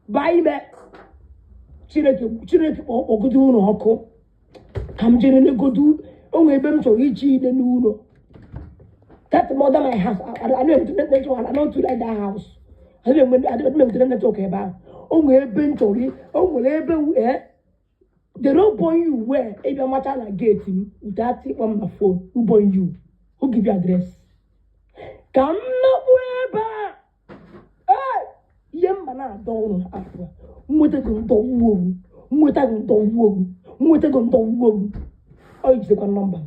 Buy me. Chineke or go do no hoko. Come generally go do. Only them to reach in the nuno. That more than my house. I don't to like that house. I don't know talking about. Only been to it. Only able they don't born you where if you matter like getting without it on my phone. Who born you? Who give you address? Come not where Yem mana don't after. Mutagun don't woo. Mutagun don't woo. Mutagun don't woo. Oh, it's the number.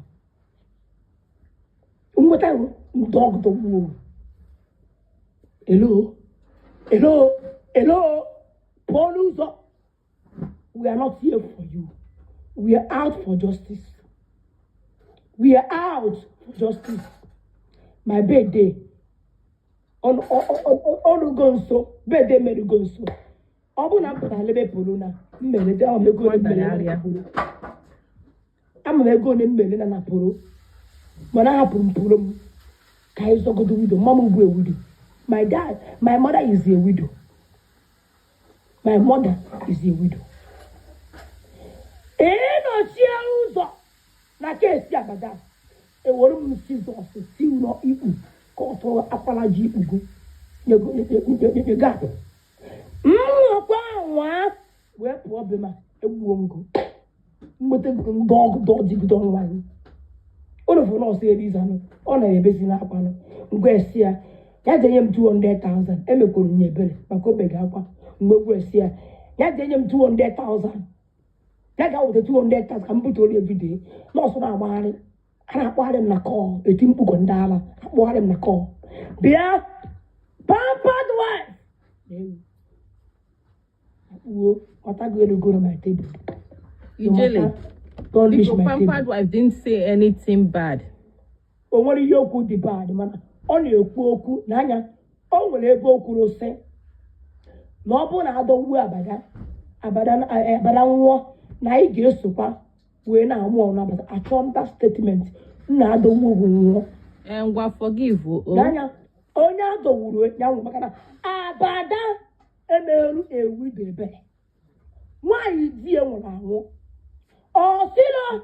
Mutagun dog don't woo. Hello? Hello? Hello? Paulusa. We are not here for you. We are out for justice. We are out for justice. My birthday. On Gonso, birthday Mary Gonso. Obuna Palebe Poluna, Melida, I'm going to Melina Napolo. When I happen Pulum, Kaiso go to widow, Mamma will widow. My mother is a widow. My mother is a widow. No chiaruzo. Na kesi abada. E woro msizo si no iku. Ko to apalaji ugu. You got it. Kwa we problem egbuongo. Mmote dog digidon wan. Ono for no say this ano. Ono ebesi na akwa no. Ngwa esia. Ya jenye 200,000. Emekoro nyebele. Makobega akwa. Ngwa esia. Ya jenye 200,000. That guy with the 200,000 can put all every day. No, so now, I bought him a call. A team book on dollar. I bought him a call. Beer, pampered wife. What are going to go to my table? Usually, the pampered wife didn't say anything bad. Oh, what are you good, the bad man? Only a poku, Nanya. Oh, will a boku say. No, but I don't wear Abadan. Na I get super when I want to a that statement. Na do move and what forgive Nanya onya do wuru nya wo makana abada emeru ewi bebe why die wona wo o silo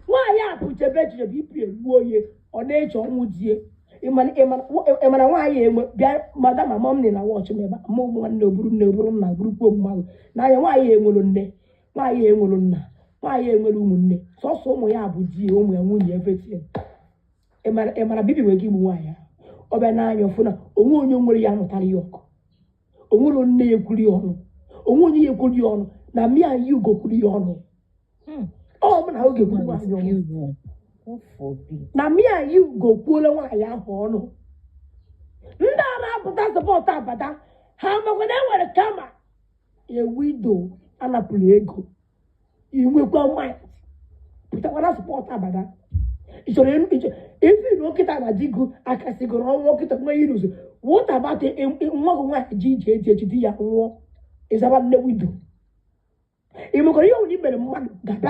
why ya puche beje bipi ewoye o na echo nwudie emana why enwe bia madam mom ni na watch me ba mo nwanne oburu na buru kwa mma na ya why enwelo nne why enwelo nna why enwelo umunne so ụmụ ya bụ die ụmụ ya nwunye everything emara bibi wegi mu waya obe na anyo funa onwe onye nwere ya mụtara ya ọkụ onwere nne ya kwuri ọnụ onwe onye ya kwuri ọnụ na me and you go kwuri ọnụ ọ na oge kwuri ọnụ na me and you go kwuola nwaanyị ahụ ọnụ ndị a na-apụta support abada ha magwena nwere kama a widow anapụrụ ego inwekwa mind pụtakwara support abada if you look at a digu, I can see go on walk it up my use. What about it in one GJ is about the window. If you only made a man that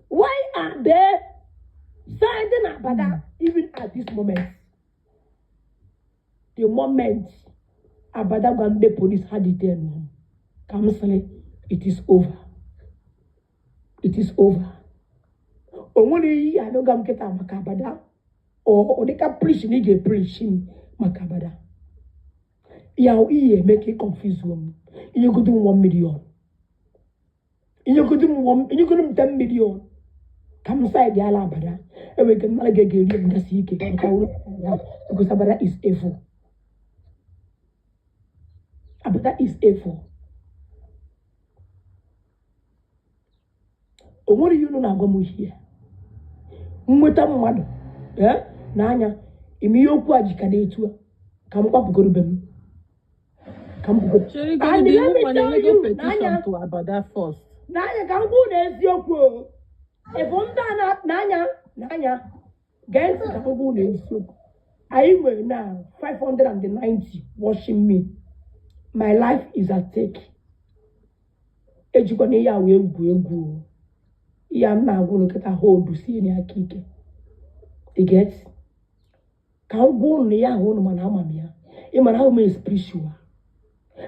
why are they signing up Abada even at this moment? The moment Abada Gande police had it there, come say it is over. It is over. Only I don't get a macabada or they can preach me get preaching macabada. Yao make it confuse them. You could do 1 million. You could do 10 million. Come inside the alabada, and we can not get the sea because Abada is evil. Abada is evil. What do you know now? Go here. Mweta mmadu na anya imi okwu ajikana etu ka mkpa bugoro bem ka mbugoro chiri go dey go petition to Abada first na anya ka ngwu na eziokwu efo nda na anya get ka ngwu na eziokwu I nwere now 590 watching me. My life is at stake. Ejikwa na ya we egwu ya na agwụrụ kịta hold si ni akike you get ka ugwu na ya hụ no mana amam ya ị mara how me spiritual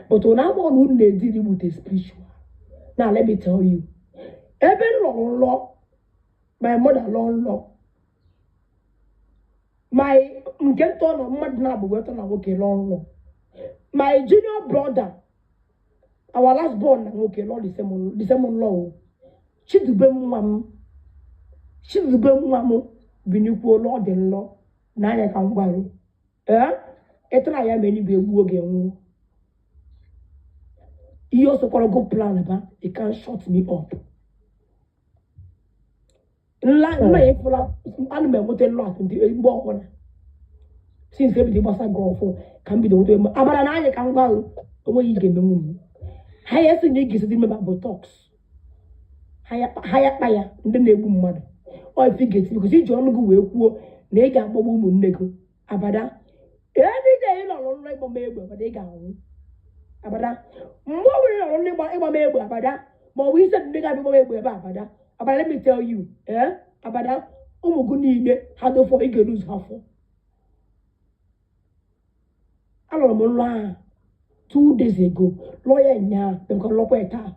But when I'm on who they deal with a spiritual. Now let me tell you. Every law, my mother-in-law, my Nkenton or Madnab Wetton and okay long. My junior brother, our last born and okay law the same law. She's the bem mamu, Binuko Lord in law, Naya can worry. Etra ya many be again. He also got a good plan about it can't shut me up. Like my animal would lot in the born. Since everything was a girl for can be the way about an eye can go away you get the moon. Highest in the gigs about talks. Higher, and then they would mother. Or if he gets because he John go will nega bobu nego. Abada. Every day on labor mabel, but they go. Abada. More only by Mabel, Abada. But we said nigga mabel, Abada. But let me tell you, Abada, Omuguni, how the for you lose half. I don't know, 2 days ago, lawyer nya, them call Lopeta.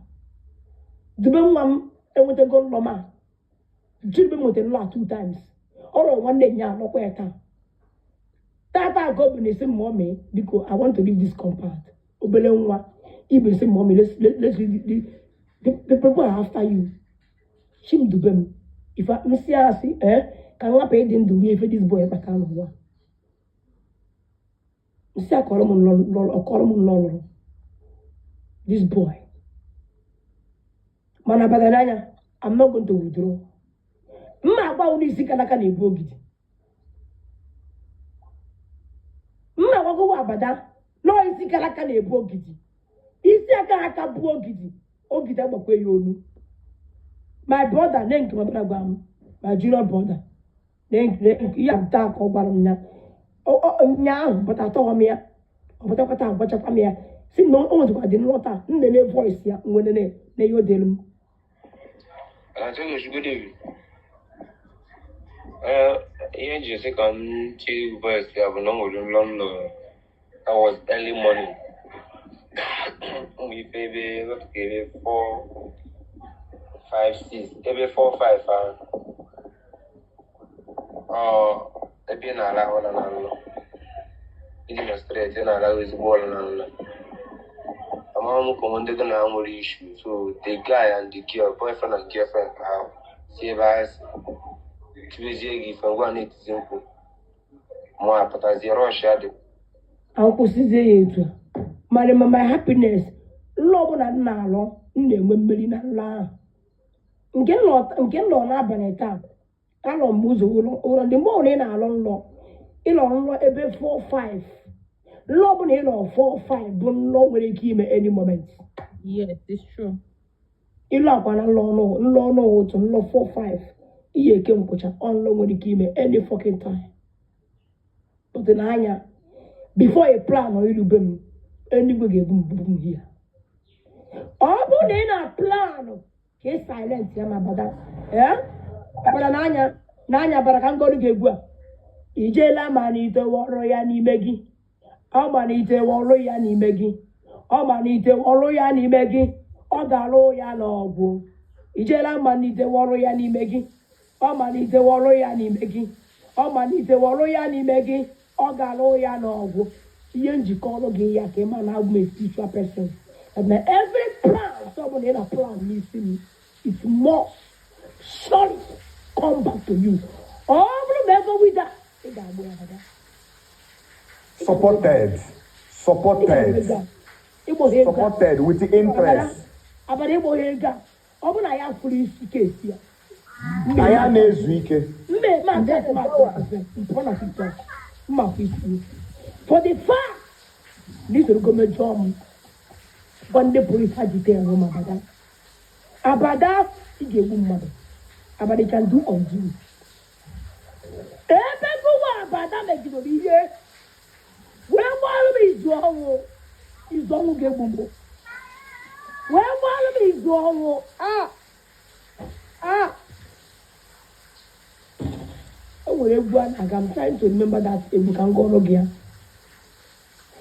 The one I went to go Loma. Children with a lot 2 times. Or 1 day nya, Lopeta. Tata go in the same mommy because I want to leave this compound. Obelewa, even say mommy, let's the people are after you. Shim do them. If I miss see, can I pay them to if this boy ever come over? Mister Column this boy. Mana Badanaya, I'm not going to withdraw. Ma only sick and I can evoke it. Ma go abada, no is sick and I can evoke it. Is there a can book it? Oh, get up where you. My brother, then to my brother, my junior brother. Then you have dark over me. Oh, but I told me, but I thought, watch up me. See, no one I didn't know that. The voice here, when they you did. I think it's good. Yeah, just come to voice. I have no London. I was early morning. We pay what gave 4, 5, 6, maybe 4, 5. I've been allowed and it's a straight and allow his ball and I'm commanded an armor issue. So the guy and the girl, boyfriend and girlfriend, have save us to be if I want it simple. More, but as you're shadow. Uncle Caesar, my happiness, love and nalo, Melina la. Get Lord Abaneta. I don't muzo or the morning along law. Ilon law ebe 4, 5. Lobon ilon 4, 5. Don't know when it came at any moment. Yes, it's true. Ilon no to law 4, 5. Iye came coach on long when it came at any fucking time. But then I before a plan or you boom, anybody give boom here. All but in a plan. He's silent, Yama Bada. Nanya, but I can't go to get well. Ijela manite woroya ni megi. Omanite woroya ni megi. Omanite woroya ni megi. Odalo ya logo. Ijela manite woroya ni megi. Omanite woroya ni megi. Omanite woroya ni megi. Odalo ya logo. Yenji kolo ge ya ke man have me spiritual person. And every plan, someone in a plan missing it must surely come back to you. All remember with that. Supported with the interest. About a boy, I have free case here. I am a week. For the fact, this will come a job. One day, police had to tell him about that. He gave him mother. About they can do undo. About that make it be here. Where one is wrong is wrong get bumbo. Where one is wrong, oh, everyone, I'm trying to remember that if we can go again.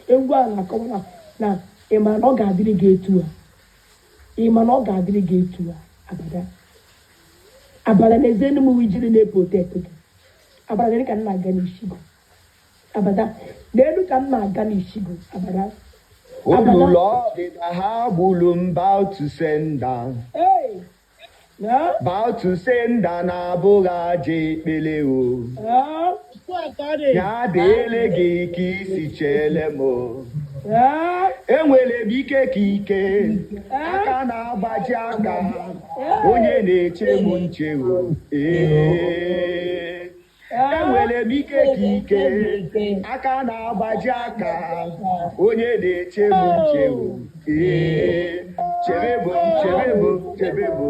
Everyone, I come now. ị ma na ọ ga-adịrị gị etu a ị ma na ọ ga-adịrị gị etu a abada na eze enum wijiri na-eprotekti gị abada na ka m na-aga n'isi gị abada n'elu ka m na-aga n'isi gị abada Olùlọ ọdịda ha gburu m bow to send down. Hey! Yeah? Bow to send down abụghị aja ekpele o. Ya dịele gị ka isi chele m o. Yeah? Enwere m ike ka ike aka na-agbaji aka onye na-eche m nche o. Enwere m ike ka ike aka na-agbaji aka onye na-eche m nche o. Chebe bụ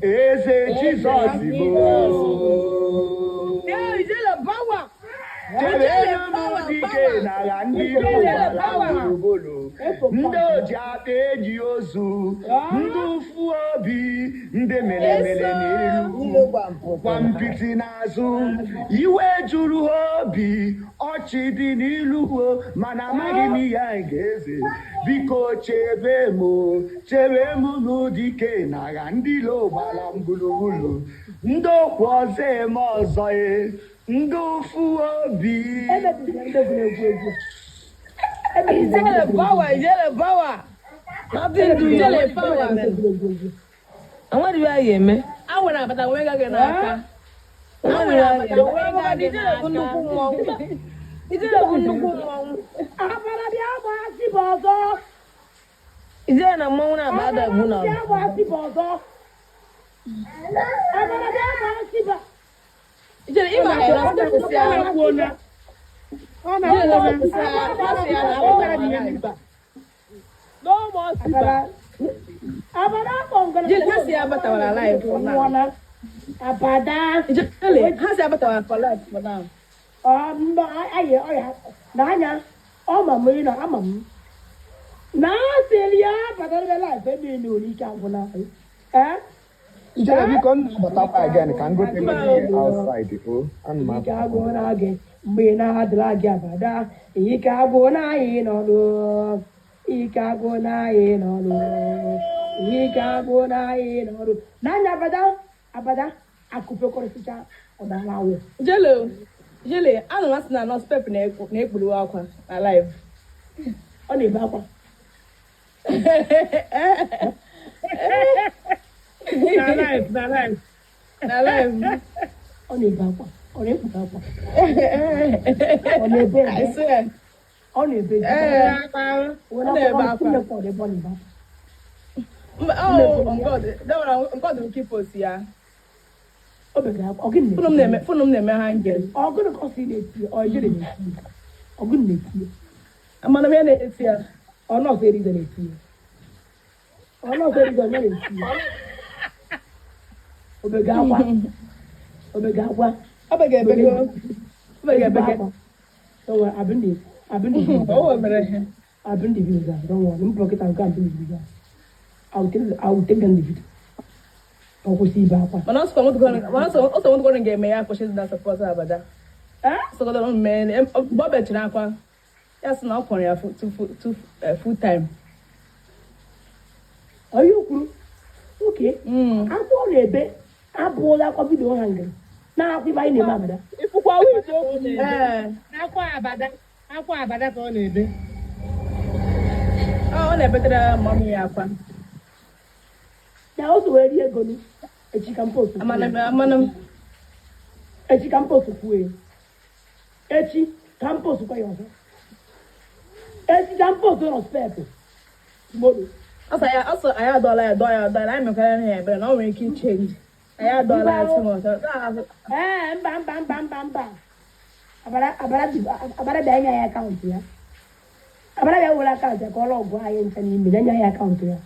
eze Jizọs bụ. Chebe m dike n'agha ndị iro gbara gburugburu. Ndị oji aka eji ozu, ndị ụfụ obi, ndị mere n'iru, kwa mpịtị n'azụ, iwe juru ha obi, ọchị dị n'ilu mana amaghị m ihe anyị ga-eze. Biko chebe m n'ụdike n'agha ndị iro gbara m gburugburu. Ndị okwu ọzọ eme ọzọ ndị ụfụ obi. Ijele power. Nothing to ijele power. And what do I hear, me? I want to, but I went again. I want to, no more Siba. Abada has the Abata alive for now. Abada. Has the Abata for life for now. No, Nanya, oh, Mamma, Amam. Now, Celia, but I realize they knew you can't go now. Eh? If you come again, can go take it outside. And my again. Bina Hadraga Bada, Ikabona in all. Ikabona in all. Ikabona in all. Nana Abada, Akupokosita, or the Lao. Jello, I don't want to know step in a blue aqua alive. Only Baba. Alive. Only Baba. Only Baba. I swear. Only baby. When I for the bonny Baba. Oh, God. God will keep us here. Put them there, Angel. I'm going to cost you or you didn't. I'm going to I'm on a minute here. Or not very good. Or not very good. Obegawa. Don't worry, I've been there. I've been the visa. Don't worry, don't block it. I'll come to the visa. I will take them the video. I will see Baba. But also want to go and get me out for she's not supposed to have that. So the man, Bob Chinaqua. That's not for you full time. Are you okay? I'm going a bit. I bought that coffee door hungry. Now we buy the mamma. If you go with Aqua Abada for Nebe. oh, never mommy. Now also where you going? A chicken post. I'm on a chicken post of way. Echi campus kwa yoso. Echi campus no spare. Modo. Also, I had dollar that I'm going here, but no one can change. I had dollar small. Bam. Abara danya ya account ya. Abara ya wala account ya ko lo go ayen tani mi danya ya account ya.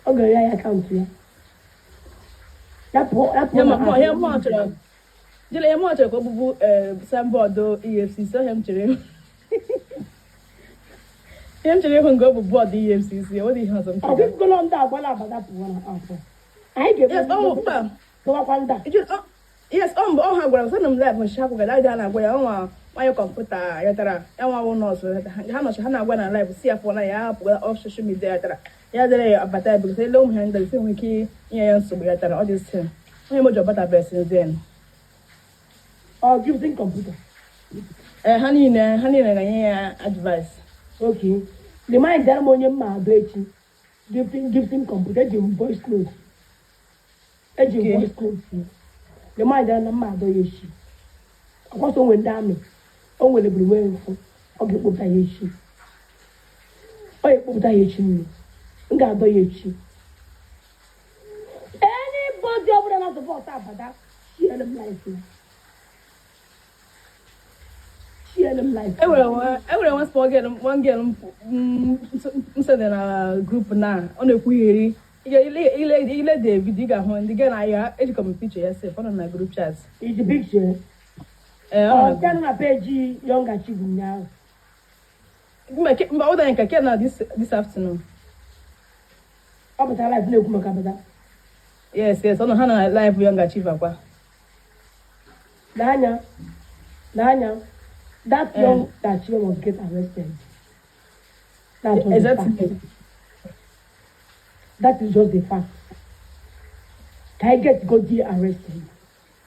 Ogo ya account ya. Lapo ya mo tro. Jele ya mo tro ko bubu sambodo EFCC so hem chere. Hem chere ko go bubu the EFCC. What do you have some? I think go on da wala abada puwana afọ. I give yes, oh, so kwanda. Yes, ha gwara so nam live mo shapo ga da na gwara nwanyị kọmputa ya tara ya nwa wụ nọọsụ ha nọchi ha na-agwa na live si ya fọ na ya hapụga off social media ya tara ya dere ya abata ya bụgụta ele ụmụ ha ndị isi nwere ike inye ya nsogbu ya tara ọ dị si onye moji ọbata bere since then gifting computer. ha niile ga-enye ya advice. Okay. The mind that money ma do echi. Gifting computer eji voice note. Eji voice note. The mind that ma do echi. Akwaso nwe ndami. O nwere buru nfu. O ga-ekpopụta ya echi. O ga-ekpopụta ya echi nne. M ga-adọ ya echi. Anybody ọbụla na support abada, share them life. Enwere one small girl, one girl said in a group na on a query. Ile the video ga the girl I age come picture yourself on my group chat. It's a picture. Can na page younger children now. But what I can now this afternoon. But I like look makabada. Yes, on Hannah live younger chief akwa. Nanya. That young that she was get arrested. That was the fact. That is just the fact. Can I get go get arrested?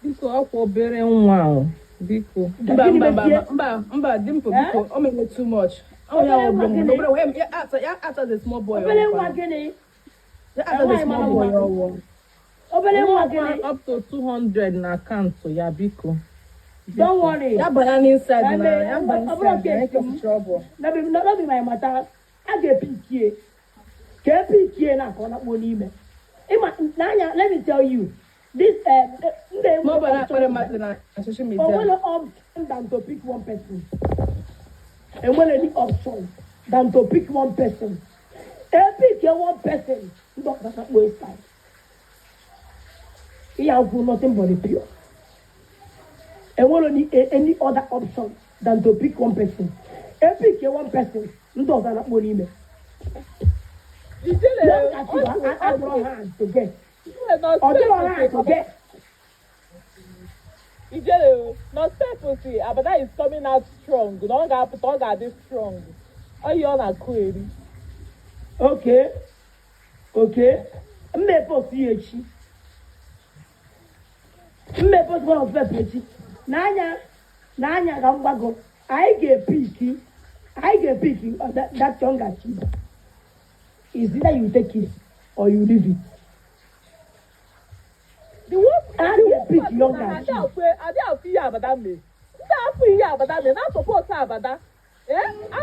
Biko akwa obere nwa ahụ. Biko. Mba, dimpo biko. O make too much. Oh yeah, after the small boy. Obele nwa gini. After the small boy. Obele nwa gini. Up to 200 na account ya biko. Don't worry. That banana inside now. Trouble. Not be my matter. I get PK. Get PK na kona money me. Let me tell you. This more banana social media. I want to option than to pick one person. And when any option than to pick one person. Pick one person. Don't waste time. He has nothing but the pure. And won't need any other option than to pick one person. And pick one person, don't have money. Don't ask your hand to get. Or your hand to get. Not purposely, but that is coming out strong. Don't get this strong. Oh, you're not query. Okay. Mmepo CH. Mmepo one of the Nanya Gambago, I get picky that younger chief. Is either you take it or you leave it. The one I get picky younger chief. I don't feel about that me. Not free about that, not support about that. I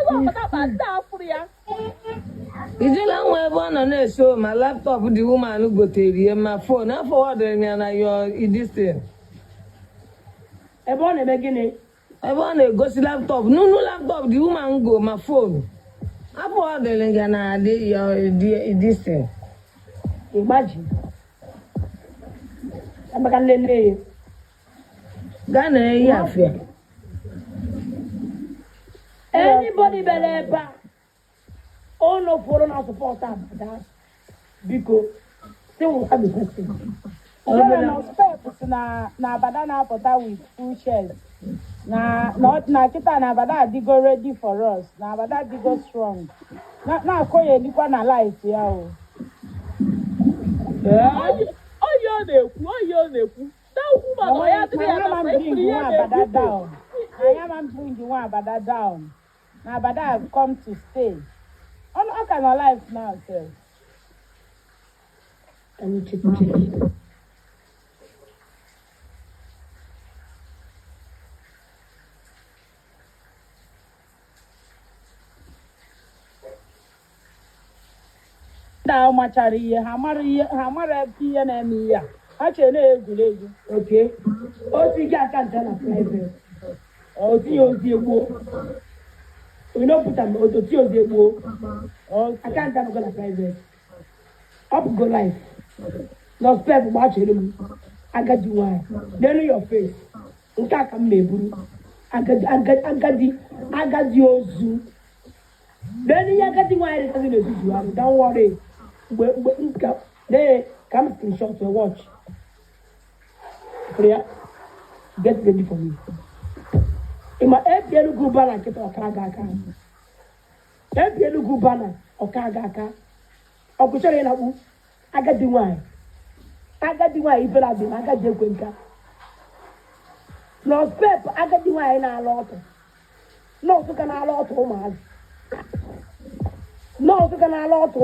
don't about that free. Is it long way one on show my laptop with the woman who go to my phone? I forward and you're in this thing. I want to go to laptop. No laptop. The woman go my phone. I forward this thing. Imagine. I'm going to lay. Ghana, yeah. Anybody believe? Oh no, for no support that because they will have the question. na abada na apụta with full chest na kita na abada digo ready for us na abada digo strong na akoye dikwa na life ya o oyo na-ekwu that woman ya three abada down I am bring you one abada down na abada have come to stay on all kind of life now sir. Can you check? Da machara ihe ha mara ihe na-eme ya ha chere na-egwuregwu. Okay. O ti ga akanta na private. O ti ozi egbo. We no put am o ti ozi egbo. Akanta no go na private. Up go life. No spare for chere mu. Agadi why. Then your face. Nke aka m meburu. Agadi ozu. Then you agadi why it doesn't do. Don't worry. They come screenshot your watch. Prayer, get ready for me. ịma ebielu gị ụba na nkịta ọkara gị aka ebielu gị ụba na ọka gị aka ọ kwụchara ịnakpu agadi nwaanyị ibela dị na agadi ekwe nka nọọsụ pep agadi nwaanyị na-alụ ọtụ nọọsụ ka na-alụ ọtụ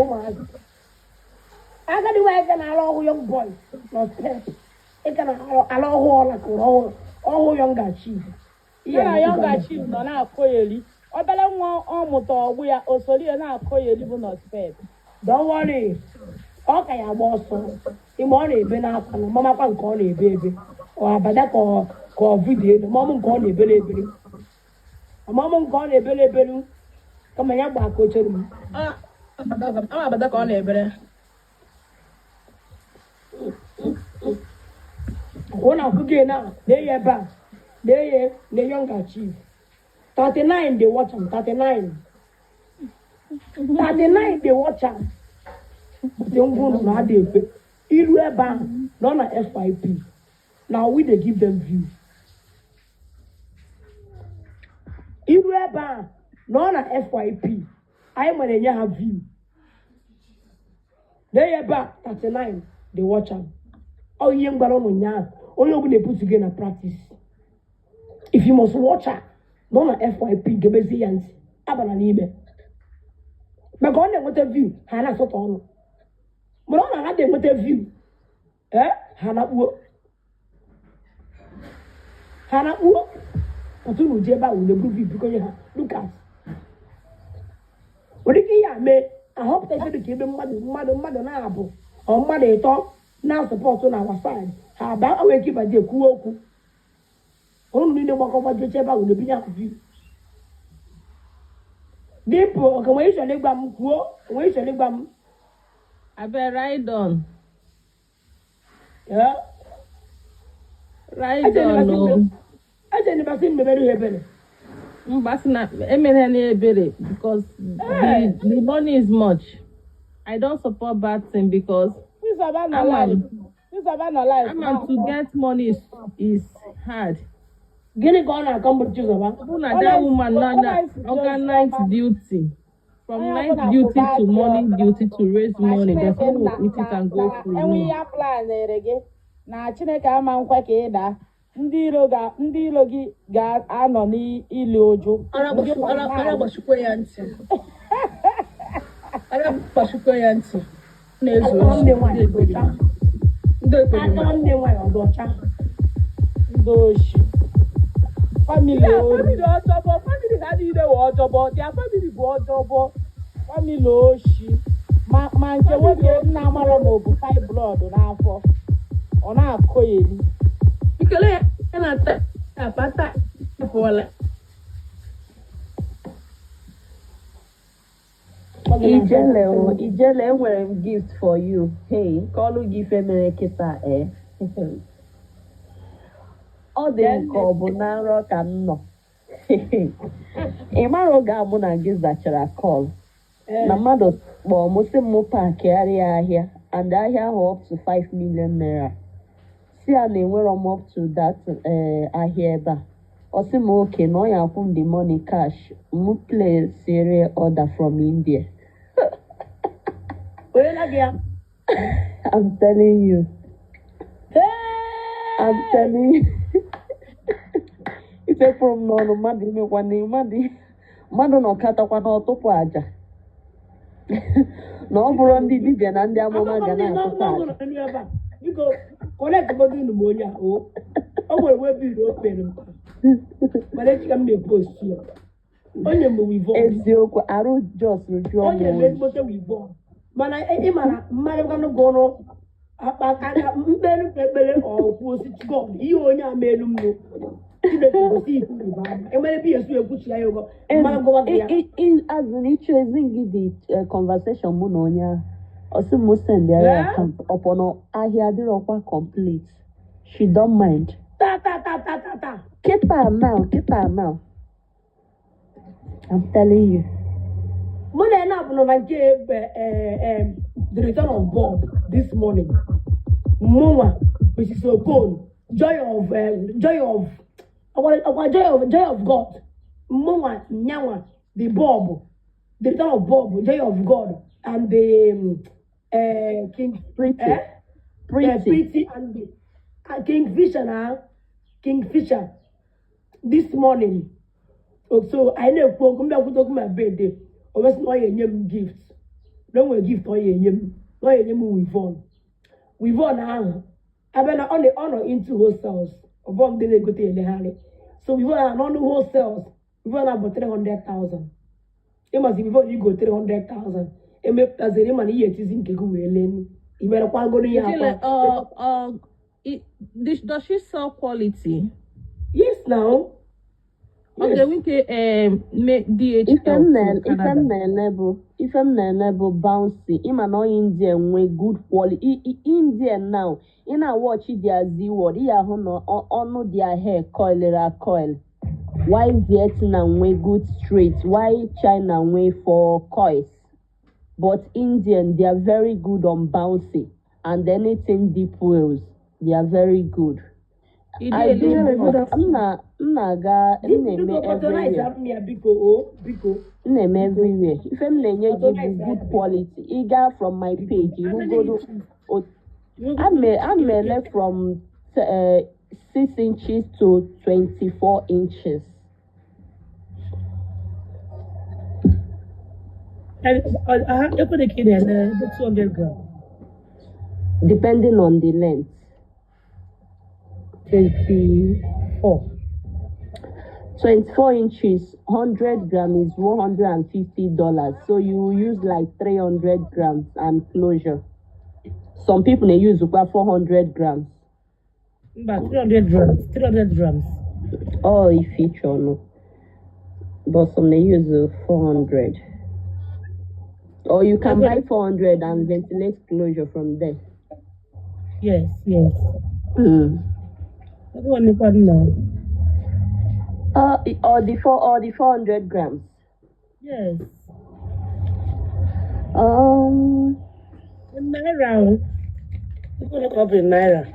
ụmụazị agadi nwaanyị ga na-alụ ọhụ young boy nọọsụ pep ịga na-alụ ọhụ ọla kụrụ ọhụ yọnga chief ya na yọnga chief nọ na-akọgheri obere nwa ọ mụta ọgbụ ya osori ya na-akọgheri bụ nọọsụ pep. Don't worry. Ọ ka ya agba ọsọ ime ọ na-ebe n'akwa na mamakwa nke ọ na-ebe ọ abada ka ọ vidiyo elu mamụ nke ọ na-ebere ebere amamụ nke ọ na-ebere ebere kama ya gba aka ochere m abada ka ọ na-ebere ọ na-akwụ gị na na-eye ebe a na-eye na yọnga chief 39 dey watch am 39 dey watch am dị ngwa ụlọ na-adị efe iru ebe ahụ nọ na FYP na we dey give them view iru ebe ahụ nọ na FYP anyị nwere enye ha view na-eye ebe a 39 dey watch am ọ ihe mgbara ụnụ ụnyaahụ onye ọbụla ebutughị na practice if you must watch her nọ na FYP gebezi ya ntị abana n'ime maka ọ na-enweta view ha na-asụta ọnụ mgbe ọ na-aga enweta view ha na-akpuo otu na uji ebe ahụ na-eburu view biko nye ha Lucas nwere ike ihe a mee ahọpụta ife dịka ebe mmadụ na-abụ ọ mmadụ ịtọ na-asọpọtụ na wasaid ha abịa awa eke ịbaji ekwuwe okwu ọnụ niile gbakọgbajoche ebe ahụ na-ebinye ha view dịpụ ọka nwere ịchọrọ ịgba m kwuo nwere ịchọrọ ịgba m abeg ride on Yeah. ride on o. Aje ni basi mmebere ihe ebere. Mbasi na emere na ebere because the money is much. I don't support bad thing because Amam to get money is hard. Gịnị ka ọ na-akọ mbụ Chizọba? Una that woman na organize duty. From night duty to morning duty to raise money. There's no way it can go through. enwe ya plan gị na Chineke ama nkwa ka ị daa ndị iro gị ga-anọ n'ili ụjụ ara gbachikwa ya ntị na-ezu Ndị nwanyị ọdọcha. ndị ekpere Aka ndị nwanyị ọdọcha. ndị oshi famili family ọjọbọ family ha niile wụ ọjọbọ their family bụ ọjọbọ famili oshi ma nke nwoke nna mara ma ọ bụ fibroid n'afọ ọ na-akọ eri ikele ya na-ata apata pụọla Ijele enwere m gift for you. Hey, kọlụ gị ife mere kịta ọ dị m ka ọ bụ na nrọ ka m nọ ị mara oge a mụ na gị zachara kọl na mmadụ kpọọ m sị m pakịgharịa ahịa and ahịa ahụ up to 5 million naira si a na-enwero m up to that ahịa ebe a ọ sị m oke na ọ ya akwụ m the money cash m place order from India. Onye na gị ya? I'm telling you. I'm telling you. Ife from n'ọnụ mmadụ imekwa na mmadụ na ọkatakwa n'ọtụpụ aja na ọ bụrụ ndị dibịa na ndị amụma ga na-atụpụ aja. Biko, kọnekt godo unu m onye a o nwere webido o kpere m mana echi ka m na-epost ya onye mgbe wivon eziokwu arụ jos jụọ onye ebe ezigbote wivon mana ị mara mmarịkwanụ gụrụ aka mkpere ekpere ọkwụ osisi gọd ihe onye a meelu m nụ Chineke gosi ifu riba enwere ebe esu ekwuchi ya ụgwọ mmanụ gụwa gị ya azụrụ ịchụ ezi gị dị conversation mụ na onye ahụ ọsị m send ya account ọpọnọ ahịa adịrọkwa complete she don't mind ta kịta now I'm telling you. mụ na ena bụ na nke the return of Bob this morning mụnwa Mrs. Okon joy of Our joy of God. Mama, Nyawa, the Bob, the return of Bob, joy of God, and the King Pretty. Pretty and the Kingfisher this morning. So I know come back to my birthday. Always no yem gifts. No we gift or yem. No yem we won now. I been on the honor into hostels. Above the go to the Harry. So we won on the hostels. We won about 300,000. It must be before you go 300,000. And make as a money yet is in Kiku. You better go to does she sell quality? Yes, now. Okay, we can make DHL. If I'm enable bouncy, no Indian with good quality. Indian now, in a watch their Z word, no their hair coil. Why Vietnam with good straight? Why China way for coils? But Indian, they are very good on bouncy, and anything deep wells, they are very good. I do. I'm not everywhere. If I'm give good quality, either from my page, you go to. I'm left from 6 inches to 24 inches. And you put the kid in the 200 grams. Depending on the length. 24 inches, 100 grams is $150. So you use like 300 grams and closure. Some people they use about 400 grams. But 300 grams. Oh, if feature no. But some they use 400. Or you can buy 400 and ventilate closure from there. Yes. Or the 400 grams. Yes. In Naira. You put it up in Naira.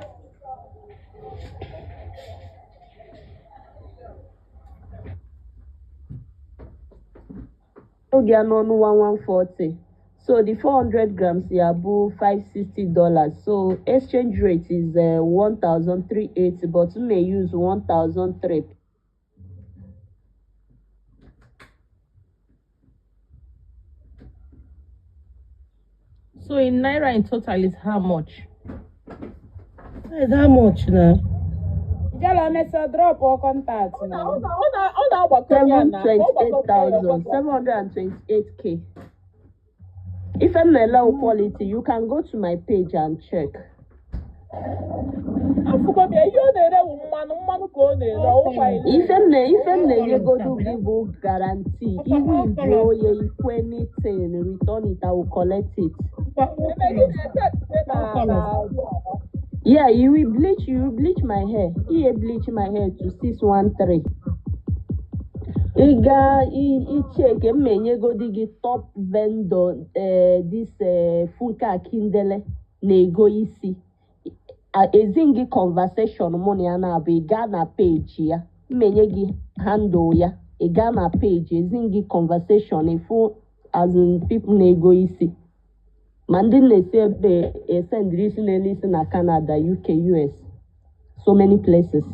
They are on 140. So the 400 grams are above $560. So exchange rate is 1,380, but you may use 1,003. So in Naira in total is how much? Is how much now? Drop or contact now. 728,728K. If I'm low quality, you can go to my page and check. If I'm you go to give guarantee, even if you anything, return it, I will collect it. Yeah, you will bleach my hair. You bleach my hair to 613. I check you go dig top vendor this Funka Kindele nego isi. Ezingi conversation money ana be Ghana page ya. Gi handle ya. A Ghana page ezingi conversation if as in people nego isi. Mandin they say send recently in Canada, UK, US. So many places.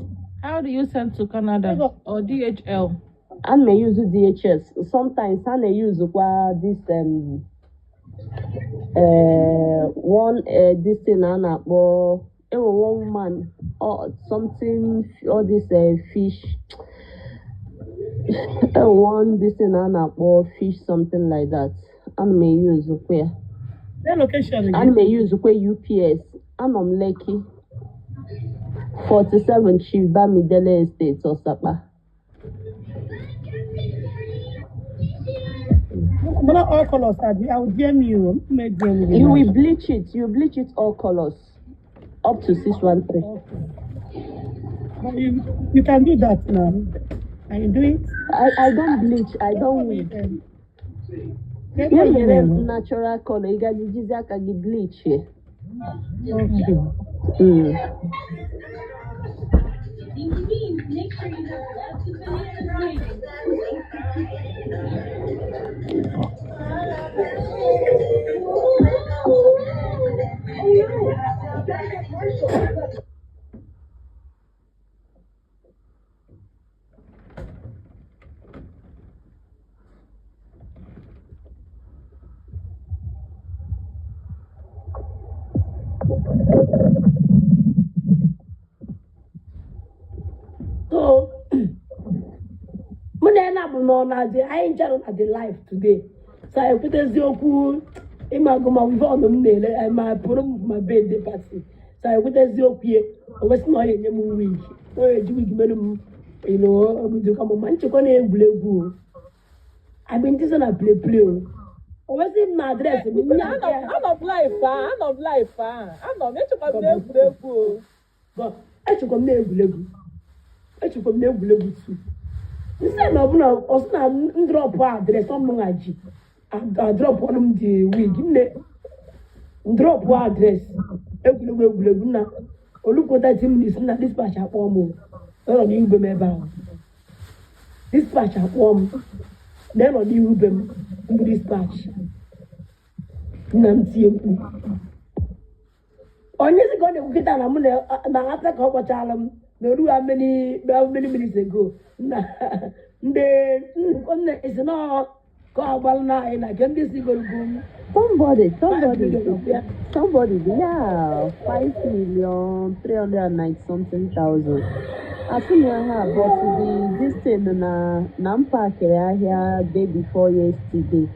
How do you send to Canada or DHL? I may use DHS. Sometimes I may use this this thing or one man or something or this fish. One this thing or fish something like that. I may use where. The location. I may use UPS. I'm on Lekki. 47 Chief Bamidele Estate or Sapa. All colors, I will DM you. You will bleach it. You bleach it all colors. Up to 613. Okay. You can do that now. Can you do it? I don't bleach. I don't weed. Natural color. You got the bleach here. Okay. So, when I am on I enjoy the life today. So I put a zioku in my goma with all the nail and my problem my birthday party. So I put a zioku. I was not in your movie. Oh, you know, we do come on to go and blue. I've been just on a play. I was in my address. End of life, end of life, end of it. But I took a name. I took a name too. Instead of no, drop address on Mungaji. I drop on the wig. Drop address. Everywhere, or look what that team is not dispatch at home. Or you be about dispatch at home. Then on you be dispatch. Nancy. On is going to get on a money. Now, after Copa Chalam, the do how many minutes ago. Then, it's not called Balna, I can just go boom. Somebody, yeah, 5,390 something thousand. I think I have, but this thing na Nampa here day before yesterday.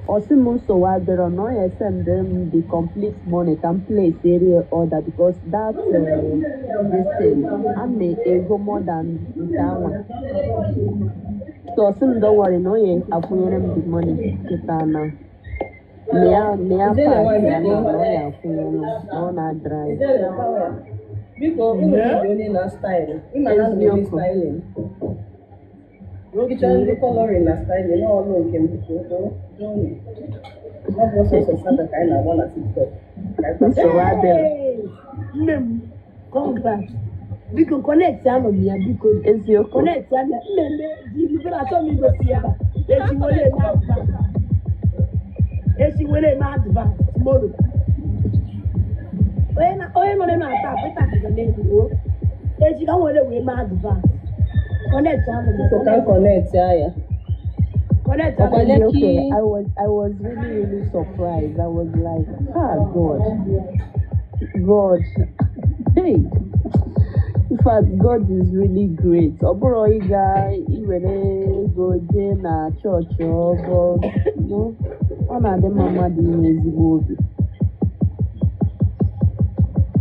Also, so while there are no send them the complete money can place area order because that this thing I may go more than that one. So don't worry, no, I'll put them the money to now. Mea pass no na drive. Because only na style. Imagine styling. Kitchen coloring na styling. No one can do. Not process of the kind of one at TikTok. So congrats. Because connect some of me because It's your connect some. You I told me to see about. Esi wele ma advance tomorrow. Oye mo le ma ta peta ke le wo. Esi kan wele we ma advance. Connect am. So can connect yeah. Connect am. Okay. I was really surprised. I was like, God. Hey. In fact, God is really great. Oboro iga iwere go je na church God, no. Ọ na-adị mama dị ezigbo obi.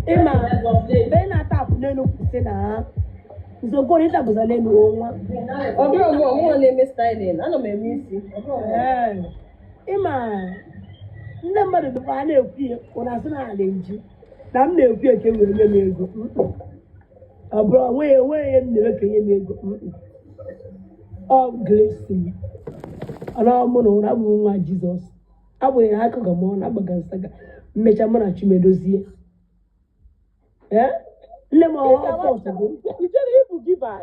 Ịma, mgbe ị na-ata akwụ n'elu kwụsị na ha, nzogbo onye tabuza n'elu onwa. Ọ bụrụ mụ na-eme styling, ana m eme isi. Ịma, ndị mmadụ dịkwa a na-ekwu ihe, ọ na-asị na ala nji, na m na-ekwu eke were nye m ego. Ọ bụrụ onwe ihe m na-ekenye m ego. Ọ grace m. Ọ na-amụ na ụra bụ nwa Jizọs. Abụghị ha akụkọ ma ọ na-agbaga nsaga mmecha mụ na Chimedozie. Nne m ọhụrụ ibu giva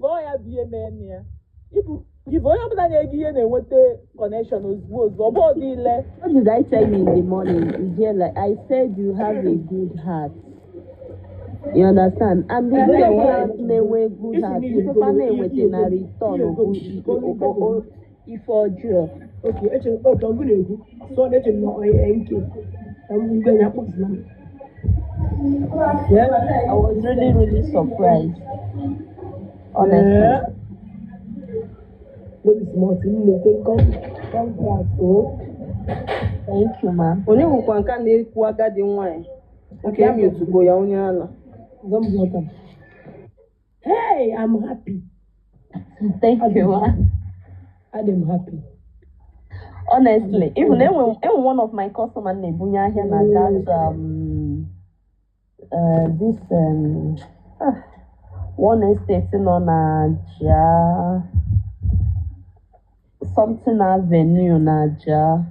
ọ ya bụ ihe mee nne ya. Ibu giva onye ọbụla na-ege ihe na-enweta connection ozugbo ọ bụ ọdịile. What did I tell you in the morning? Like I said, you have a good heart. You understand? And the heart na-enwe good heart. Ifefa na-enweta na return if or joy. Okay, I'm going to go. So let you know I'm going to put them. Yeah, I was really surprised. Honestly. What is more Thank you, ma. Onye nwekwa nka na-ekwu agadi nwanyị. Okay, I'm to go ya onye ala. Hey, I'm happy. Thank you, ma. I'm happy. Honestly, even one of my customers na-ebunye ahịa na that one estate nọ na Ja something avenue na Ja.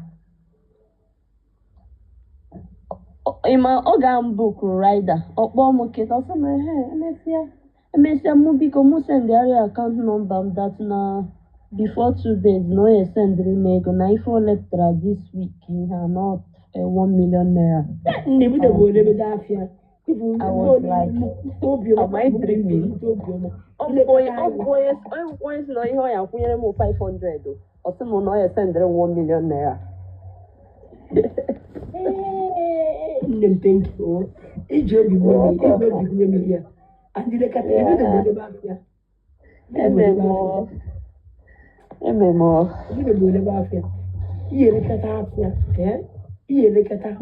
Ima ọ ga book rider ọkpọ m kịta ọsọ m emesịa Emesịa mụ biko mụ sendịarị account number m that na before 2 days na onye sendịrị m ego na ife o lepụtara this week ihe a not 1 million naira. Nne m debe olebede afịa. I was like, am I dreaming? Onye si na ihe ọ ya akwụnyere m 500 ọ sị m na ọ ya sendịrị 1 million naira. Nne m thank you. Iji obi gwe m ihe. Ndị lekọta ebe debe olebe afịa. Ememo. Debe olebe afịa. Ihe lekọta afịa. Ihe lekọta.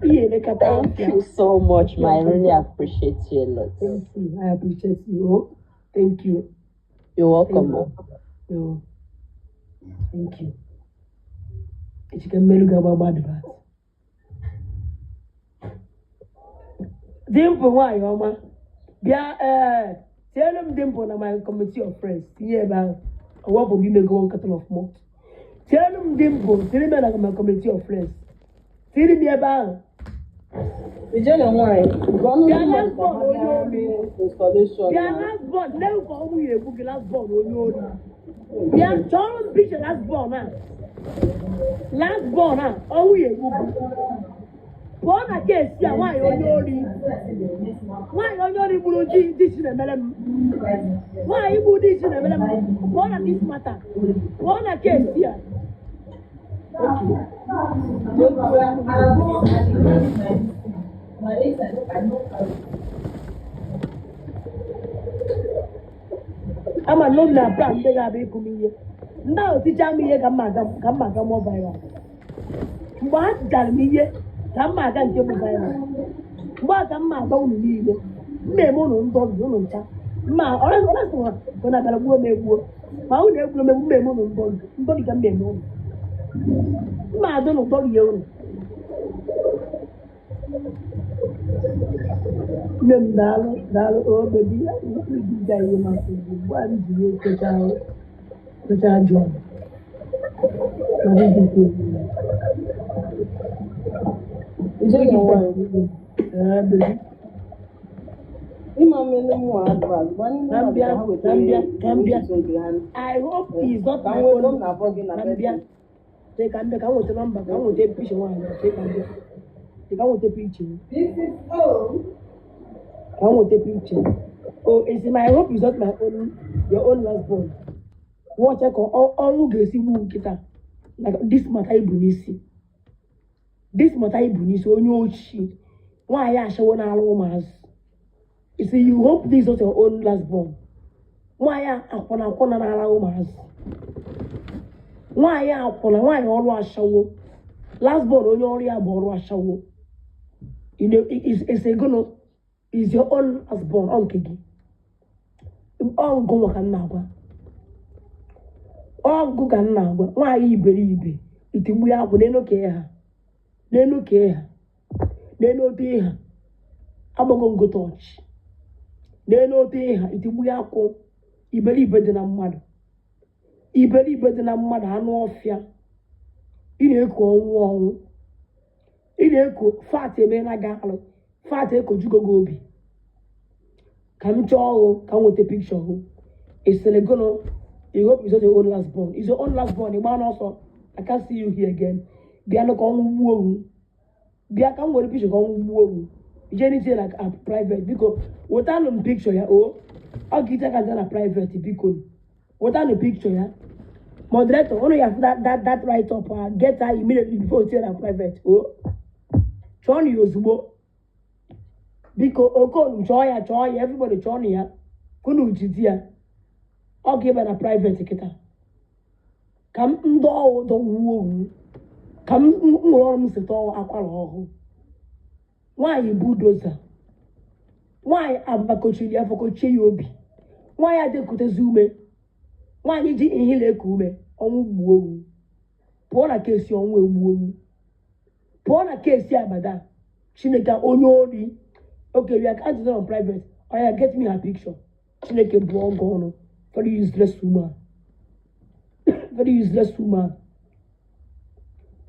Thank you so much, ma. I really appreciate you a lot. Thank you. I appreciate you. Thank you. You're welcome. Yo. Thank you. It's a meluga baba debat. Dimple, why, Oma? Tell them Dimple na my committee of friends. Yeah, about what will be me go on couple of months. Tell them Dimple, tell them like my committee of friends. Tell them about. The general why? Their last born, their last born, never for who you book last born, their child picture last born, last born, oh, you book. One against ya, why only? Why only Buruji this in a melon? Why you put this in a melon? One of this matter. One against ya. I'm a lonely brand, they are becoming. Now, teacher me, come mobile. What done me? Come again, mobile. What am I going to need? Memon don't do Ma, or that's one when I got a woman. How would you memon don't come memon? Ma, don't know you. Dalo, oh, baby, you must be one year to John. Is it your one? I hope he's not my own. Take and I want to number. I want to take picture one. Take and I want to picture. This is I want a picture. Oh, it's my hope is not my own, your own last born. What I call all who go see who kita. Like this matai bunisi. This matai bunisi on your sheet. Why I show one aromas? You see, you hope this is your own last born. Why I upon a corner aromas? Why I upon a why all show? Last born on your area borrow show. You know, it's a gono. Is your own as born on Kigi. All go can now. All go can now. Why you believe it? We are when they no care. They no care. They no dear. I'm going to go touch. They no dear. It we are called. You believe better than mother. You believe better than mother. I know fear. In a call, in a call, fat a man I got. Fat echo jugo gobi. Come to all, come with a picture. It's a legono. You hope it's not your own last born. It's your own last born. The man also, I can't see you here again. Biano come woo. Bia come with a picture come woo. You anything like a private because without a picture, yeah, oh, I'll get a private because without a picture, yeah. Moderator, only have that right up. Get her immediately before you tell a private. Oh, John Yosubo. Because Oko Choya, everybody Chonia, Kunu Jitia, or give a private ticket. Come do the womb. Come warm sit all alcohol. Why you bulldozer? Why am I coaching you for coaching you? Why are they could zoom? Why did you inhale a kume? On womb. Pour a case your womb. Pour a case here, madame. Chineka Onyori. Okay, we are can't on private. I get me a picture. She make a brown gone. Very useless woman. Very useless woman.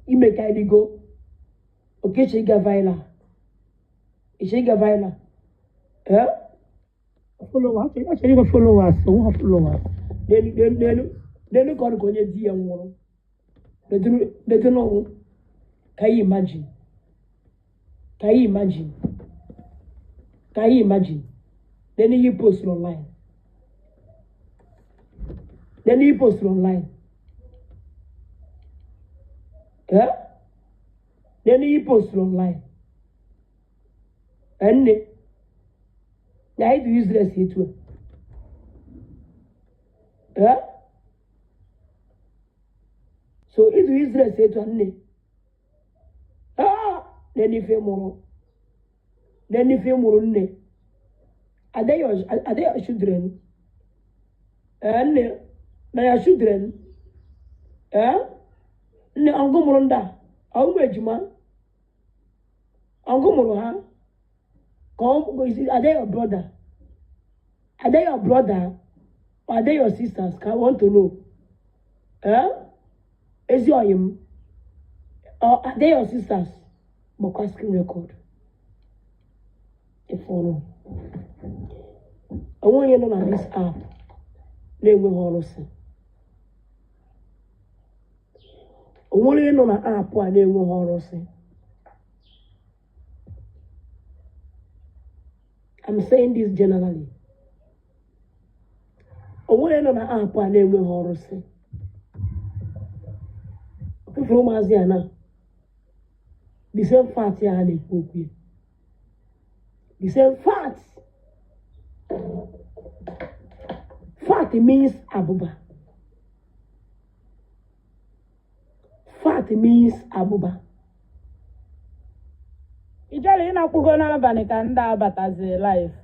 You make I go. Okay, she got Vila. Is she violent? Eh? Followers, actually, you followers, so have followers. Then go to your dear one. They don't know. Can you imagine? Can you imagine? Can you imagine? Then you post online. Then you post online. Yeah? Then you post online. And I do use this here too. Yeah? So it is this here to then if you more. Then if you more, are they your children? And they are children. Eh? Ne ango moronda. Ango ejuma. Ango moroha. Come, are they your brother? Are they your brother? Or are they your sisters? I want to know. Eh? Is your him? Or are they your sisters? Because screen record. If follow. I want you to know on this app. They will hold us. I want you to know on the app why they will hold us. I'm saying this generally. I want you to know on the app why they will hold us. From Aziana. The same fact here they spoke with. The same fact. Fact means abuba. Fact means abuba. Ijali ina kugo na abani ka nda abatazi life.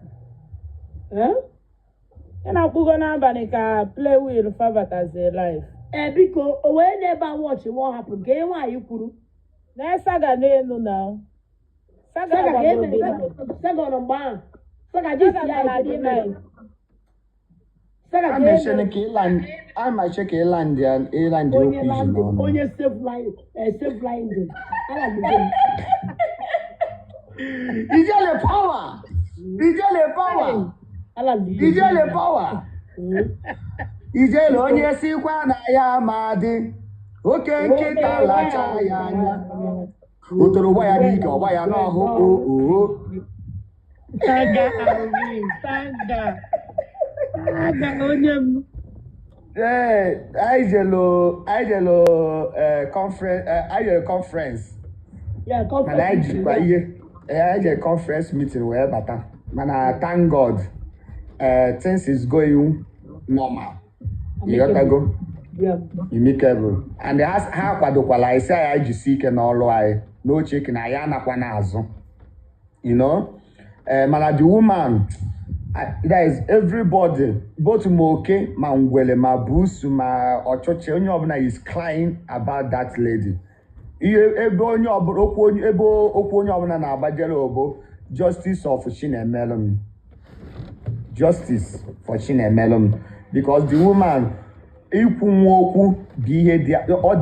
Ina kugo na abani ka play wheel for abatazi life. Because when never watch what happened, get why you kuru. Na saga no now. Saga on ban. Saga just I'm a Shenaki land. I'm a Sheki land and Eland. Only safe line. DJ power. DJ power. DJ power. DJ onye sikwa na ya madi. Oke nkịta lacha ya anya. Otoro gwa ya n'ike ọgba ya n'ọhụ. Saga Alvin, Saga. Saga onye m. I conference. Yeah, conference. And I jikwa ihe. I did a conference meeting where bata. Man, thank God. Things is going normal. You got to go. Yeah. Imikable. And ha kwadokwala ise ya jisi ike n'ọlụ anyị no chicken na ya nakwa n'azụ. You know? The woman, there is everybody, both Moke, Mangwele, Mabusu, Ma Ochoche, onye ọbụla is crying about that lady. Ebe onye ọbụla na-agbajere obo justice of Chinemelum. Justice for Chinemelum. Because the woman, ikwu nwokwu bụ ihe they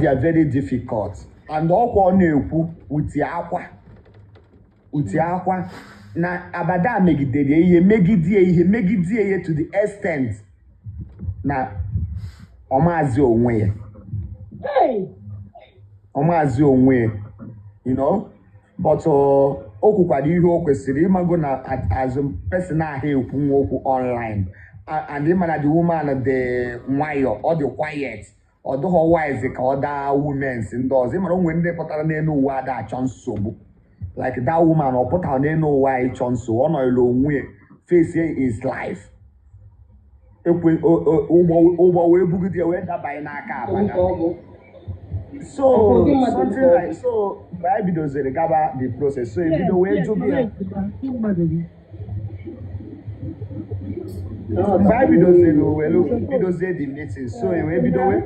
are very difficult. And ọkwa ọ na-ekwu uti akwa na abada megidere ihe megidie to the extent na ọmazi onwe ya. Ọmazi onwe ya, you know, but o kwukwara ihe o kwesịrị ịmago na as a person ahụ ekwu nwokwu online. And the man, the woman, the nwayọ or the quiet or the whole wise ka other women indoors. When they put her name no that chance so like that woman or put her name no why chance so one or way face here is life. So something like so Bible does recover the process. So if you know where to be. Bible doesn't know well, he does the meeting. So maybe the way.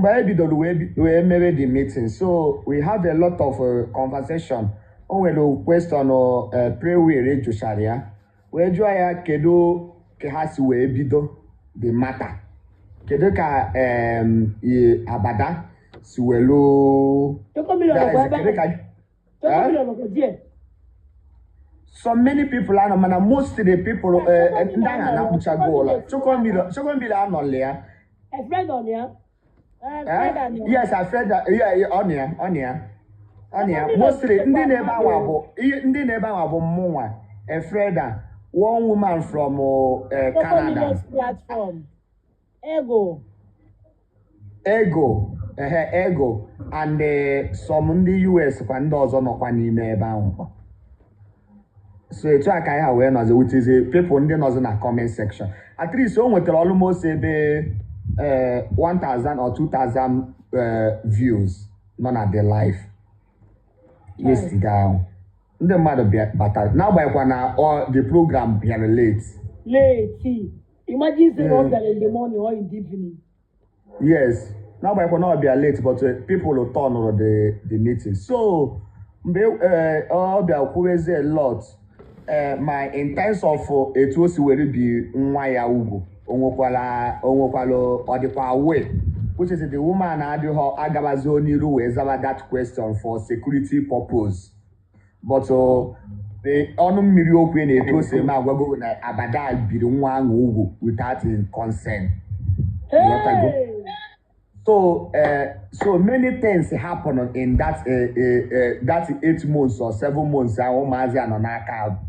Bible don't we made the meeting. So we have a lot of conversation. On the question or pray we read to Sharia. Where do I kedo kehasi we bido the matter. Kedo ka abada. siwelo so many people are mana most of the people ndana na pucha gola chokomilo anolia a friend on ya yes I friend onia mostly ndị na-ebe anwa bụ mmụnwa a friend one woman from Canada platform ego and some ndị US kwa ndị ọzọ nọkwa n'ime ebe ahụ so etu aka ya wee nọzi which is people ndị nọzi na comment section at least o nwetara almost ebe 1000 or 2000 views nọ na the live yesterday ahụ ndị mmadụ batara n'agbanyeghịkwa na the program bịara late imagine saying all that in the morning or in the evening yes n'agbanyeghịkwa na ọ bịa late but people turned the meeting so mgbe ọ bịa kwuwezi a lot my in terms of etu o si were bi nwa ya ugwu onwekwala ọ dịkwa way which is the woman adịghọ agabazi oniru wee zaba that question for security purpose but ọnụ mmiri okwu na-etu o si eme agwago na abada biri nwa ahụ ugwu without consent. So many things happen in that 8 months or 7 months ahụ maazi anọ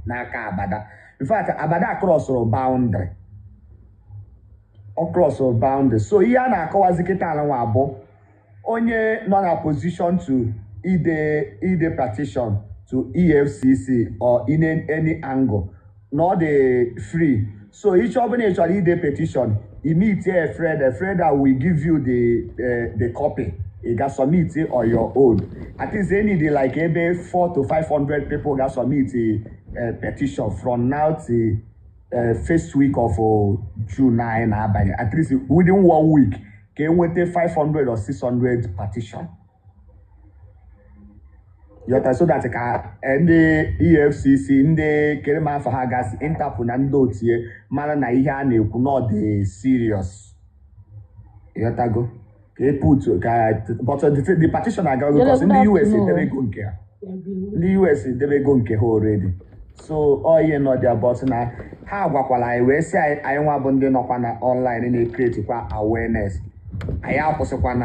n'aka abada. In fact, abada cross boundary. Across boundary. So ihe a na-akọwazi kịta ala nwa abụ onye nọ na position to ide petition to EFCC or in any angle not the free. So each ọbụla chọrọ ide petition you meet a friend that will give you the copy. You got submit it on your own. At least they need like maybe 400 to 500 people got submit a petition from now to first week of June 9. At least within 1 week, can we take 500 or 600 petition? So that ndị EFCC ndị kerema afọ ha gasị Interpol na ndị otie mara na ihe a na-ekwu na dị serious. Yotago put but the petition agago because ndị US debego nke ha. Ndị US debego nke ha already. So ihe nọ dị about na ha agwakwala anyị wee sị anyị nwa bụ ndị nọkwa na online na-create kwa awareness. Anyị akwụsịkwa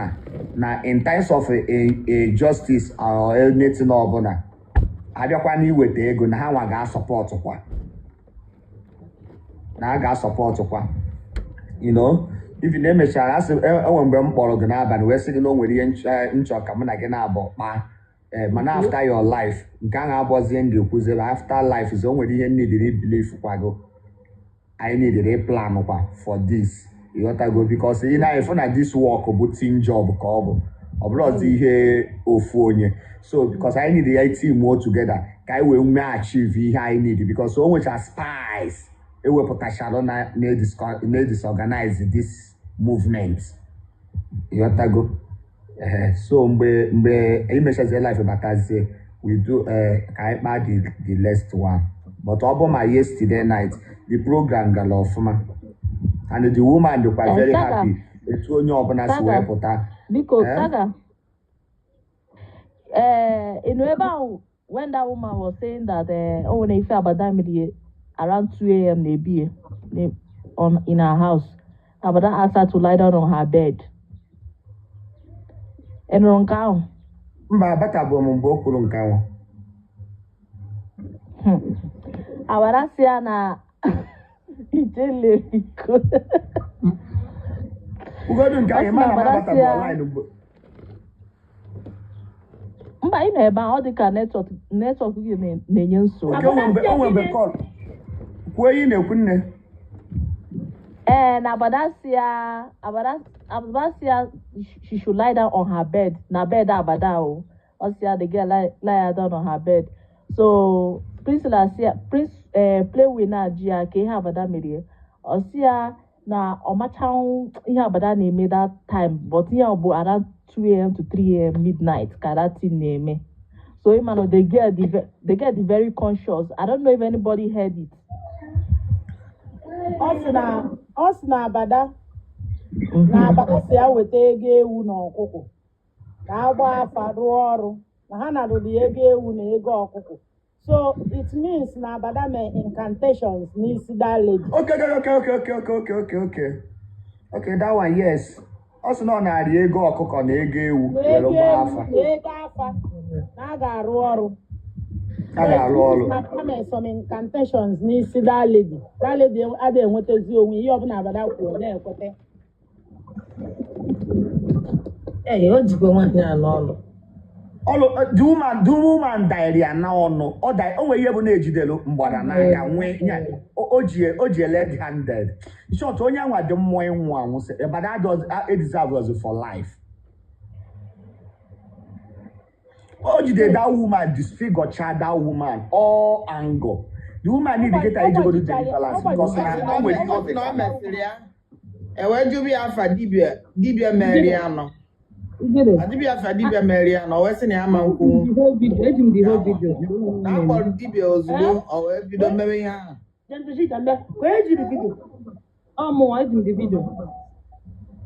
na in times of a justice or anything ọbụla abịakwa n'iweta ego na ha nwa ga-asọpọtụ kwa you know if na emechara asị enwe mgbe m kpọrọ gị n'abalị wee sị gị na o nwere ihe nchọ ka mụ na gị na-abụ kpaa mana after your life nke ahụ abụzie m ga-ekwuzebe after life o nwere ihe nidiri belief kwago anyị nidiri plan kwa for this. You got to go because you know if na this work bụ team job ka ọ bụrụ ihe ofu onye so because I need the team work together ka anyị wee achieve ihe anyị need because o nwecha spies ewepụtachara na disorganize this movement. You got to go so mgbe imechazie life batazie we do ka anyị kpaa the last one but ọ bụ ma yesterday night the program gara ọfụma. And the woman was very happy. It's only open si wee pụta. Because Saga, when that woman was saying that when they feel about that around 2 a.m. they be in her house, Abada asked her to lie down on her bed. And Ronkao. Mba bata bụ mgbe o kwuru nke ahụ. Abada si na Ugodu nke anyị mana mabata bụ online ugbo. Mba ị na-ebe ọ dị ka netwọk gị na-enye nsogbu. O nwebe call. Kwuo ihe na-ekwu nne. Na Abadasia she should lie down on her bed. Na bed Abada o. Osia the girl lie down on her bed. So Prince play with na Gia ka ihe Abada mere. Osia na ọmachanwụ ihe Abada na-eme that time but ihe ọ bụ around 2 a.m. to 3 a.m. midnight ka that thing na-eme. So man, they get very conscious. I don't know if anybody heard it. Ọ sị na Abada si ya weta ego ewu na ọkụkọ ka agba afa rụọ ọrụ na ha narụrụ ego ewu na ego ọkụkọ. So it means na abada me incantations n'isi that lady. Okay, that one, yes. Also, no, na ego ọkụkọ na ego ewu were gba afa. Ego afa na a ga-arụ ọrụ. A ga-arụ ọrụ. Na some incantations n'isi that lady. That lady adịghị enwetazi onwe ihe ọbụla abada kwuo na-ekwete. O jikwa nwaanyị a n'ọlụ. The woman diarrhea na ọnụ. O nwere ihe bụ na-ejidelu mgbada n'aka nwee o ji left handed. In short, onye anwa dị mmụọ ịnwụ anwụ but that does it deserves for life. O jide that woman disfigure that woman all angle. The woman need to get her ejigbo to balance because na Ewejubi afa dibia Mariano. Adibia afa dibia Mariano, wesi ni ama nku. The whole video. Na akpọ dibia ozugbo, o wee bido mewe ihe ahụ. I did the video.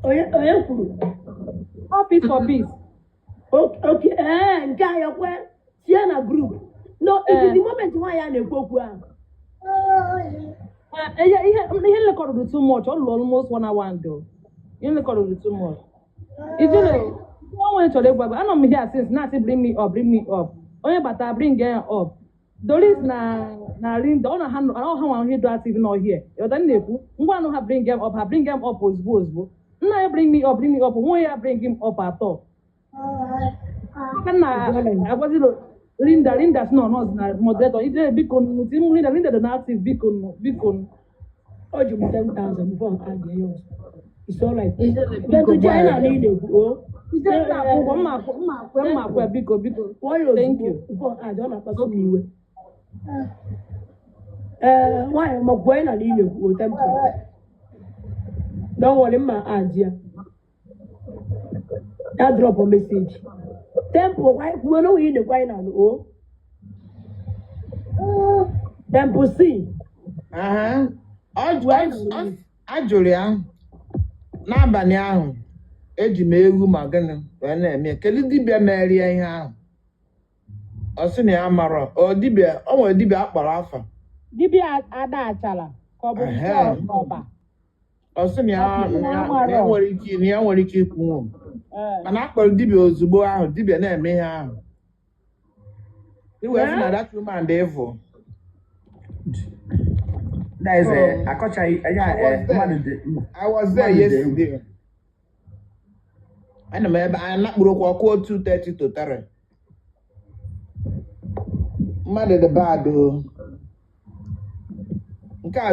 Onye kwuru. All piece for piece. Okay, nke a ya kwe tie na group. No, it is the moment nwa ya na-ekwu okwu ahụ. Ihe recorded too much. Almost 1 hour ago. You recorded too much. It's one way to live. I know me here since now. Bring me up. Only but I bring them up. Doris na ring. Don't know how he do that even not here. You don't know. One no have bring them up. I bring them up was. Now bring me up. Why I bring him up at all? I was Linda no moderator. It's a big on. Linda the native big on. Oh, you 10,000 before I get yours. It's all right. Then to China need to go. Thank you. I don't have to go anywhere. Why am I going to need to go? Don't worry, my idea. That drop a message. Temple, why? We know in the wine and oh. Temple C. Ajụrụ ya n'abalị ahụ eji m ewu ma gịnị wee na-eme kedu dibịa merie ihe ahụ ọ sị na ya mara o nwere dibịa akpọrọ afa Dibịa ada achala ka ọ bụ ọba ọ sị na ya nwere ike ikwu mana akpọrọ dibịa ozugbo ahụ dibịa na-eme ihe ahụ iwe na that woman dị evil. That is I was there yesterday. I not broke or call 2:30 to 3. Mother the bad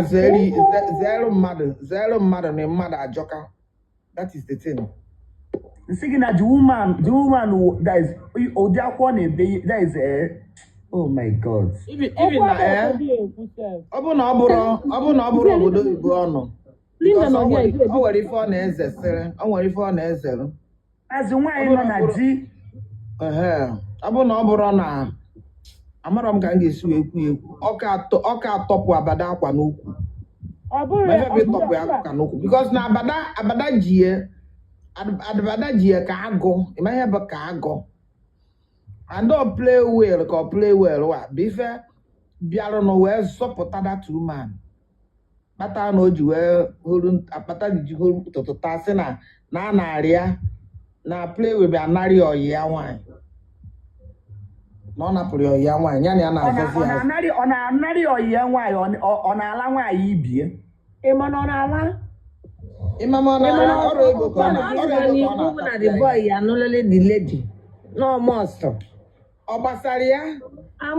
zero mother named Mother Joka. That is the thing. Speaking that the woman that is that is oh my God. Even na ọ bụ na ọ bụrụ obodo Igbo ọnụ. Ọ nwere ife ọ na-eze sịrị, ọ nwere ife ọ na-ezere. As nwaanyị nọ na di. Ọ bụ na ọ bụrụ na amara m ka m ga-esi wee ekwu. Ọ ka atọpụ abada akwa n'ukwu. Ọ bụrụ ebe tọpụ akwa n'ukwu because na abada jie ka agụ, ịma ihe bụ ka agụ. And don't play well wa bife biaro no we support that woman bata no ji we holu apata ji holu to ta se na aria na play we be anari oya wan no na puri oya wan nya na azazi ona anari oya wan ona ala wan ibie e mo no na ala imama na oro ego ko na the boy ya no lele the lady no monster. Obasara ya? The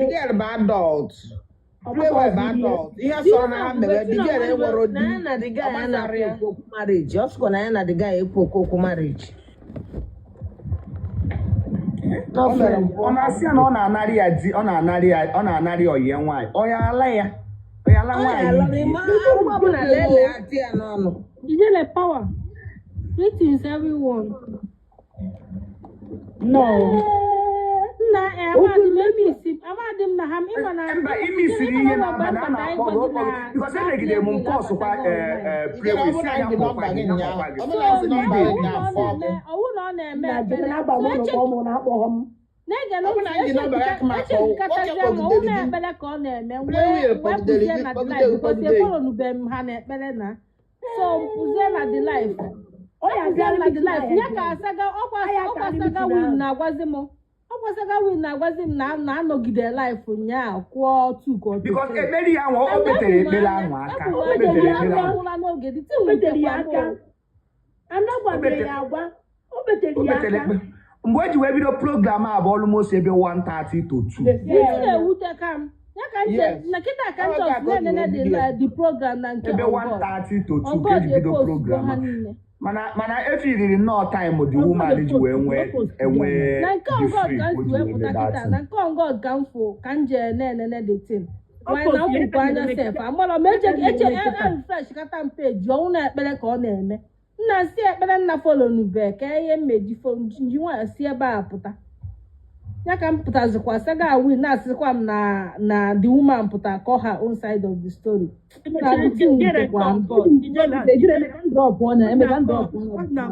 girl bụ adult. Play well bụ adult. Ihe sọrọ na ha mere, the girl enwero di. Na the guy na marriage. Just go na the guy ekwu marriage. Ọ na-asị na ọ na-anarị ya di, ọ na-anarị oyi nwaanyị. Ọ ya ala ya. Ọ ya ala nwaanyị. Ọ bụ na lele ati ya n'ọnụ. Ijele power. Greetings everyone. No. amadị m na ha ịma na mba imi siri ihe na aba na a na-akpọ gị ọkpọ gị because emegidere m nke ọsụkwa prewe si anya mkpọkwa gị nyakwa gị ọwụ na ọ na-eme n'ege na echekatazie ma ọwụ na-ekpere ka ọ na-eme wepụzie na the life because efolonube m ha na-ekpere na so mpụzie na the life na the life ya ka asaga ọkwasaga win na-agwazi m na anọgide life ụnyaahụ kwụọ tuko because ekpere ya nwa o kpetere ekpere ahụ aka o kpetere ekpere ahụ n'oge dị mgbe o ji wee bido program a bụ almost ebe 1:30 to 2 na-ewute ka m ya ka nche na kịta ka nche na-enene the program na nke ebe 1:30 to 2 ka eji bido program mana efiriri nnọọ time the woman ji wee enwe na nke ọgọd ka m si wee pụta kịta na nke ọgọd ka m fụ ka m jee na-enene the team nwanyị na mkwụkwọ anya sef amara m eche fresh kata m peji ọnwụ na-ekpere ka ọ na-eme nna si ekpere nna folonube ka ihe mmeji ji nwanyị si ebe a pụta ya ka m pụtazikwa saga win na-asịkwa m na the woman pụta call her own side of the story na the team kwa na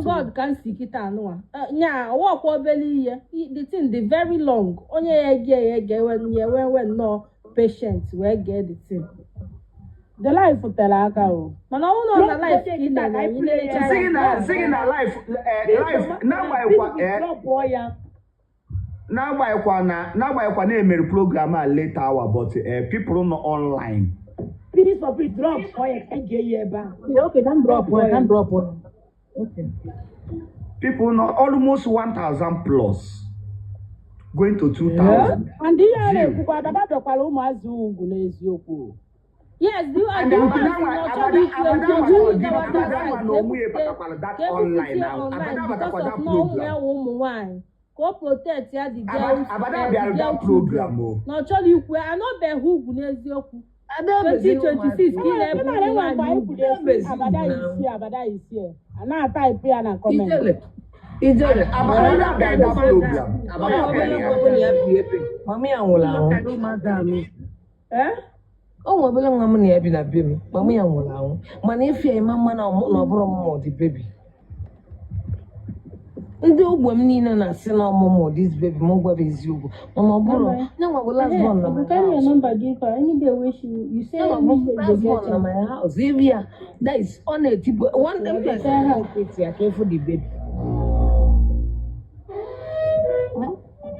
God ka m si kịta anụwa nya ọwọkwa obere ihe the thing dị very long onye ya ege ewe nnọọ patient wee gee the thing the life tere aka o mana ọ nọ na life ka ị na-eme sigi na life n'agbanyeghịkwa na emere program a late hour but people nọ online drop people nọ almost 1,000 plus going to 2,000 and ihe a na-ekwukwa dada dọkwara ụmụazị ugwu n'eziokwu. Yes, you are doing go protect ya the girls program. No, chọrọ ikwe anọbe ugwu n'eziokwu. 2026 ka ile abada isi a na-type ya na comment. Ijele mami anwụla ahụ o nwebele nwa m na ya bi na be m mami ya nwụrụ ahụ mana ife ya mama na ọbụrụ mmụọ dị bebi ndị ogbe m niile na-asị na ọmụmụ this baby m gwara eziokwu mana ọ bụrụ ya nwa bụ last born na my house if ya that is ọ na-etibu one day place ya ka efu the baby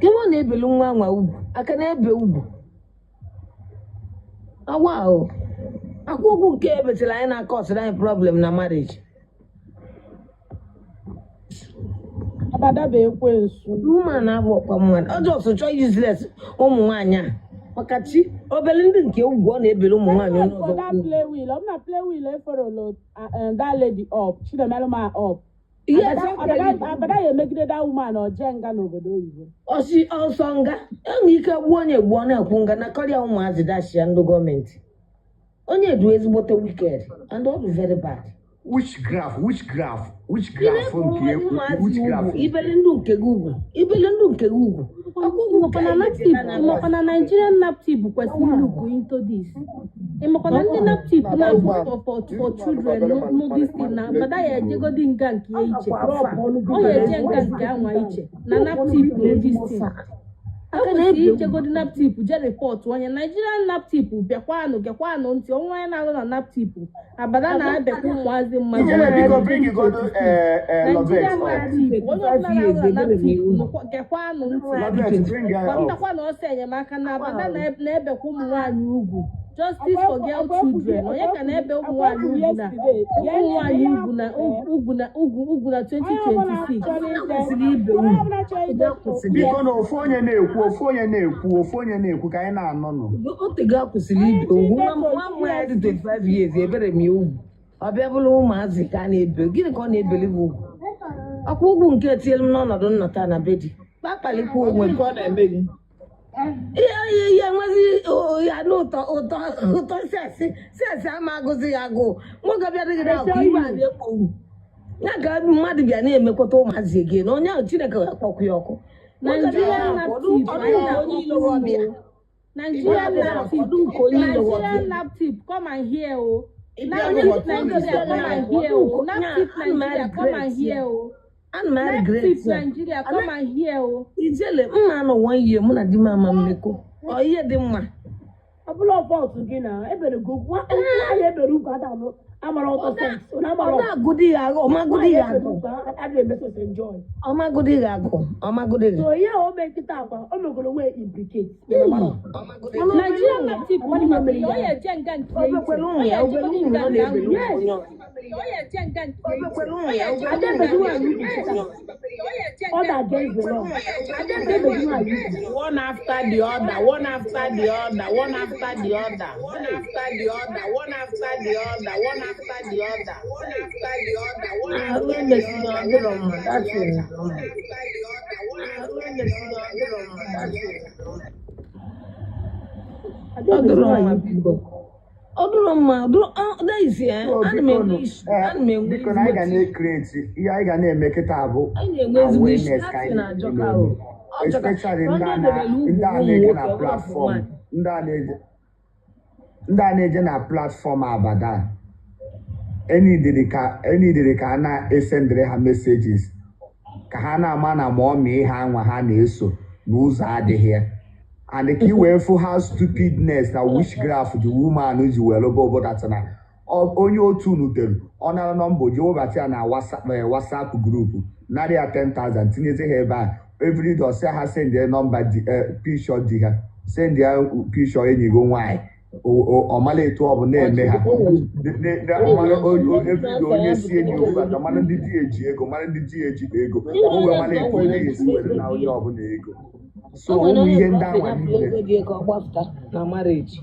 Kemo na-ebelu nwa nwa ugwu aka na-ebe ugwu awa ahụ akwa ugwu nke ebetela anyị na-aka ọsịrị anyị problem na marriage abadaba ekwensu woman na-abụ ọkwa mmadụ ọjọọ ọsọ chọọ useless ụmụ nwaanyị a maka chi obele ndị nke ugwu ọ na-ebelu ụmụ nwaanyị ọnụ ọzọ play wheel eforolo that lady up chinemelụma up abada ya emegide that woman oje nga n'obodo oyibo ọsọ nga enwe ike gbuo onye gbuo na-ekwu nga na kọrịa ụmụazị dashia ndị gọọmenti onye du ezigbote wicked and all very bad which graph ibele ndụ nke gị ugwu ịmakwana Nigerian naptip kwesịrị look into this ịmakwana ndị naptip na for children this thing na bada ya ejegodi nga nke ya iche ọ ya eje nga nke anwa iche na naptip this thing akwesịrị ijegodi naptip je report onye Nigerian naptip gekwanụ ntị onwe onye na-alụ na naptip abada na-abịakwa ụmụazị mmadụ Nigerian naptip onye ọbụla na-alụ na naptip gekwanụ ntị gwatakwa na ọsọ enyemaka na abada na-ebekwa ụmụ nwaanyị ugwu justice for girl children onye ka na-ebe ụmụ nwaanyị ugwu na 2026 kwesịrị ibe ugwu biko na ofu onye na-ekwu ka anyị na-anọ nọ otega kwụsịrị ibe ugwu nwa m ya dị 25 years ebere m ya ugwu ọ bịa bụrụ ụmụazị ka a na-ebe gịnị ka ọ na-ebeli m ugwu akwa ugwu nke tinyere m n'ọnọdụ nnọta na bedi kpakpalikwa onwe m ihe enwezi ya n'ụtọ sesi ama agụzi ya agụụ nwoke bịa dịgịrị akụ ibe a na-ekpowu ya ga mmadụ bịa na-emekọta ụmụazị gị na onye ahụ Chineke ga-akpọkwa ya ọkụ Nigerian naptip come and hear oh. Naptip Nigeria come and hear oh. Naptip Nigeria come and hear oh. Naptip Nigeria come and hear oh. Ijele mma nọ 1 year mụ na di m ama mmekọ ọ ihe dị mma ọ bụla ọfọtụ gị na ebere gị okwu ahụ ebere ugwu adamụ amara ọtọ sens ọmagodi ya agụ ọmagodi ya agụ ọmagodi ya agụ ọmagodi ya so ihe o mee nkịta akwa o megoro wee implicate Nigerian naptip ọ ya eje nga nke obekwelu ụmụ ya obelu ụmụ ya na-ebelu onye ọ ya eje nga nke obekwelu ụmụ ya order against the law. One after the other, one after the other, one after the other, one after the other, one after the other, one after the other, one after the other, one after biko na anyị ga na-ekreti ihe anyị ga na-eme kịta bụ awareness ka anyị especially ndị a na-eje na platform ndị a na-eje na platform abada enidiri ka a na-esendere ha messages ka ha na-ama na ma ọ mee ha anwa ha na-eso n'ụzọ adịghị ya and ka i wee fụ ha stupidness na witchcraft the woman ji were obodo na onye otu nutere ọ nara nọmba ji webata ya na WhatsApp grupu narị ya 10,000 tinyezi ha ebe a everyday ọsịa ha send ya nọmba picture di ha send ya picture enyi gị nwaanyị ọmala etu ọ bụ na-eme ha everyday onye si enyi obubata mara ndị di eji ego mara ndị di eji ego o wee mara etu onye ga-esi were na onye ọbụla ego so ụmụ ihe ndị ahụ niile na marriage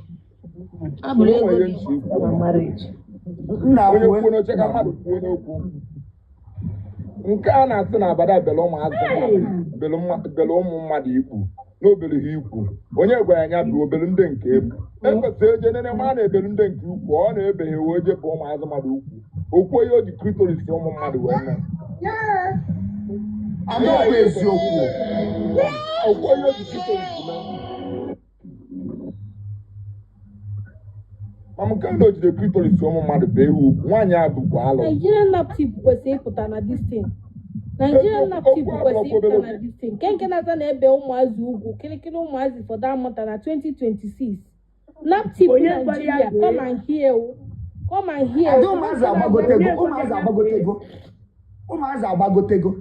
abụrụ ego dị na marriage nna onye kwuo n'oche ka mmadụ kwuo n'okwu nke a na-asị na abada bele ụmụ mmadụ ikwu n'obere ha ikwu onye gwara ya bụ obere ndị nke ebu ekwesịrị eje nene ma na-ebere ndị nke ukwu ọ na-ebeghe wee jepụ ụmụazụ mmadụ ukwu okwu onye o ji kritoris ụmụ mmadụ wee mee amaghị eziokwu okwu onye o ji kritoris mee ma nke ndị o jide kritoris ụmụ mmadụ bee ha ukwu nwaanyị a bụkwa alụ Nigerian naptip kwesịrị ịpụta na this thing. Nigerian naptip kwesịrị ịpụta na this thing. Nke na-aza na-ebe ụmụazị ugwu kirikiri ụmụazị for that matter na 2026. Naptip Nigeria come and hear come and hear ụmụazị agbagotego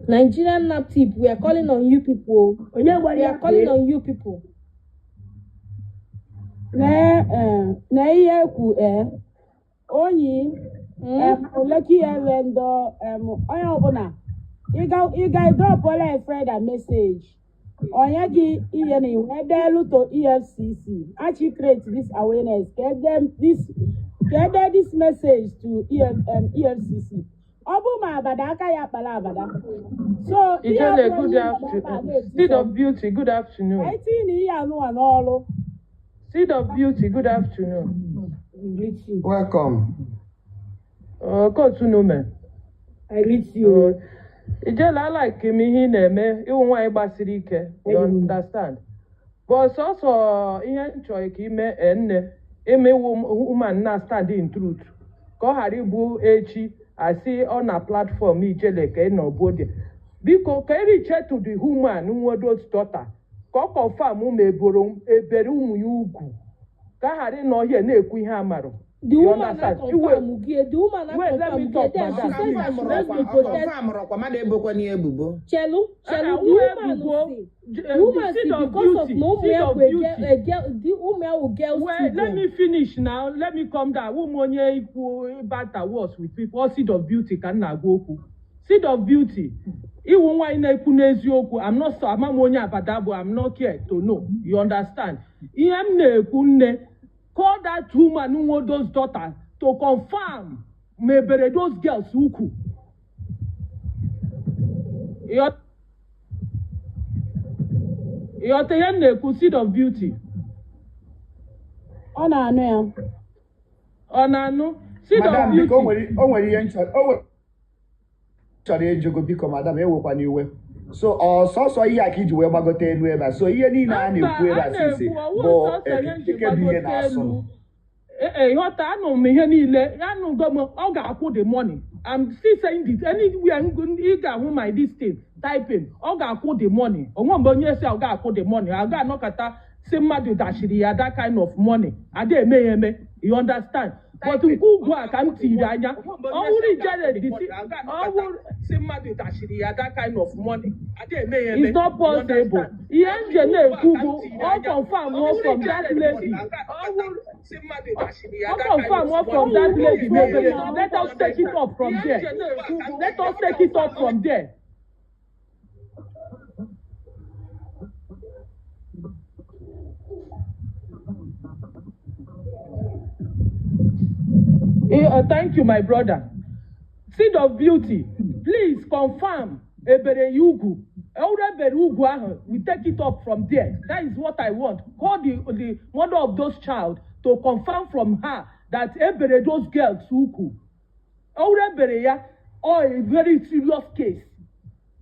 Nigerian naptip, we are calling on you people. We are calling on you people. Na ihe kwu onyi leki ndo onye ọbụla ịga drop a friend a message onye gị ihe na iwe delu to EFCC actually create this awareness get this message to EFCC ọ bụ ma abada aka ya kpara abada so Ijele, good afternoon. Seed of Beauty, good afternoon. I think ihe anụwa n'ọrụ Seed of Beauty, good afternoon. welcome Coach Nume. I greet you. Ijele, I like me ihe na-eme iwu nwaanyị gbasiri ike, you understand? But also ihe nchọrọ ka ime nne eme woman na stand in truth ka ọ ghara ịbụ echi asị ọ na platform Ijele ka ị nọ bodi biko ka eriche to the woman nwodo's daughter ka ọ confirm ma ebere ụmụ ya ugwu ka ghara ịnọ ihe na-ekwu ihe amarụ. The woman that confirm the woman that confirm then she says that she wants to protest. Chelu, the woman see because of no girl will girls. Well, let me finish now. Let me come down. Woman equal bata words with people. Seed of Beauty can na go. Seed of Beauty. Iwu nwa na-ekwu n'eziokwu. I'm not so amamonye abadabo. I'm not here to know. You understand? Ihe m na-ekwu nne. Call that woman who those daughters to confirm maybe those girls who could. You're the Seed of Beauty. ọ na-anụ ya Onanu. Seed Madam, of biko o beauty. nwere ihe chọrọ ịjụgo biko madam ewekwana iwe so ọsọsọ ihe a ka iji wee gbagote elu ebe a so ihe niile a na-ekwu ebe a sisi bụ ike bụ ihe na-asụ Ịghọta anụ m ihe niile anụgo m ọ ga-akwụ the money. I'm still saying this anywhere ị ga-ahụ my this thing typing ọ ga-akwụ the money. Onwe mgbe onye si ọ ga-akwụ the money a ga-anọkọta si mmadụ dashiri ya that kind of money ada eme ya eme you understand but nke ugwu a ka m tiri anya ọwụrụ ijere disi ọwụrụ si mmadụ dashiri ya that kind of money ada eme ya eme it's not possible ihe nje na-ekwu bụ ọ confirm from that lady ọwụrụ si mmadụ dashiri ya that kind of from that lady mebere let us take it up from there let us take it up from there. Thank you, my brother. Seed of beauty, please confirm Ebere Yugu. We take it up from there. That is what I want. Call the mother of those child to confirm from her that Ebere those girls Uku. Ebere ya or a very serious case.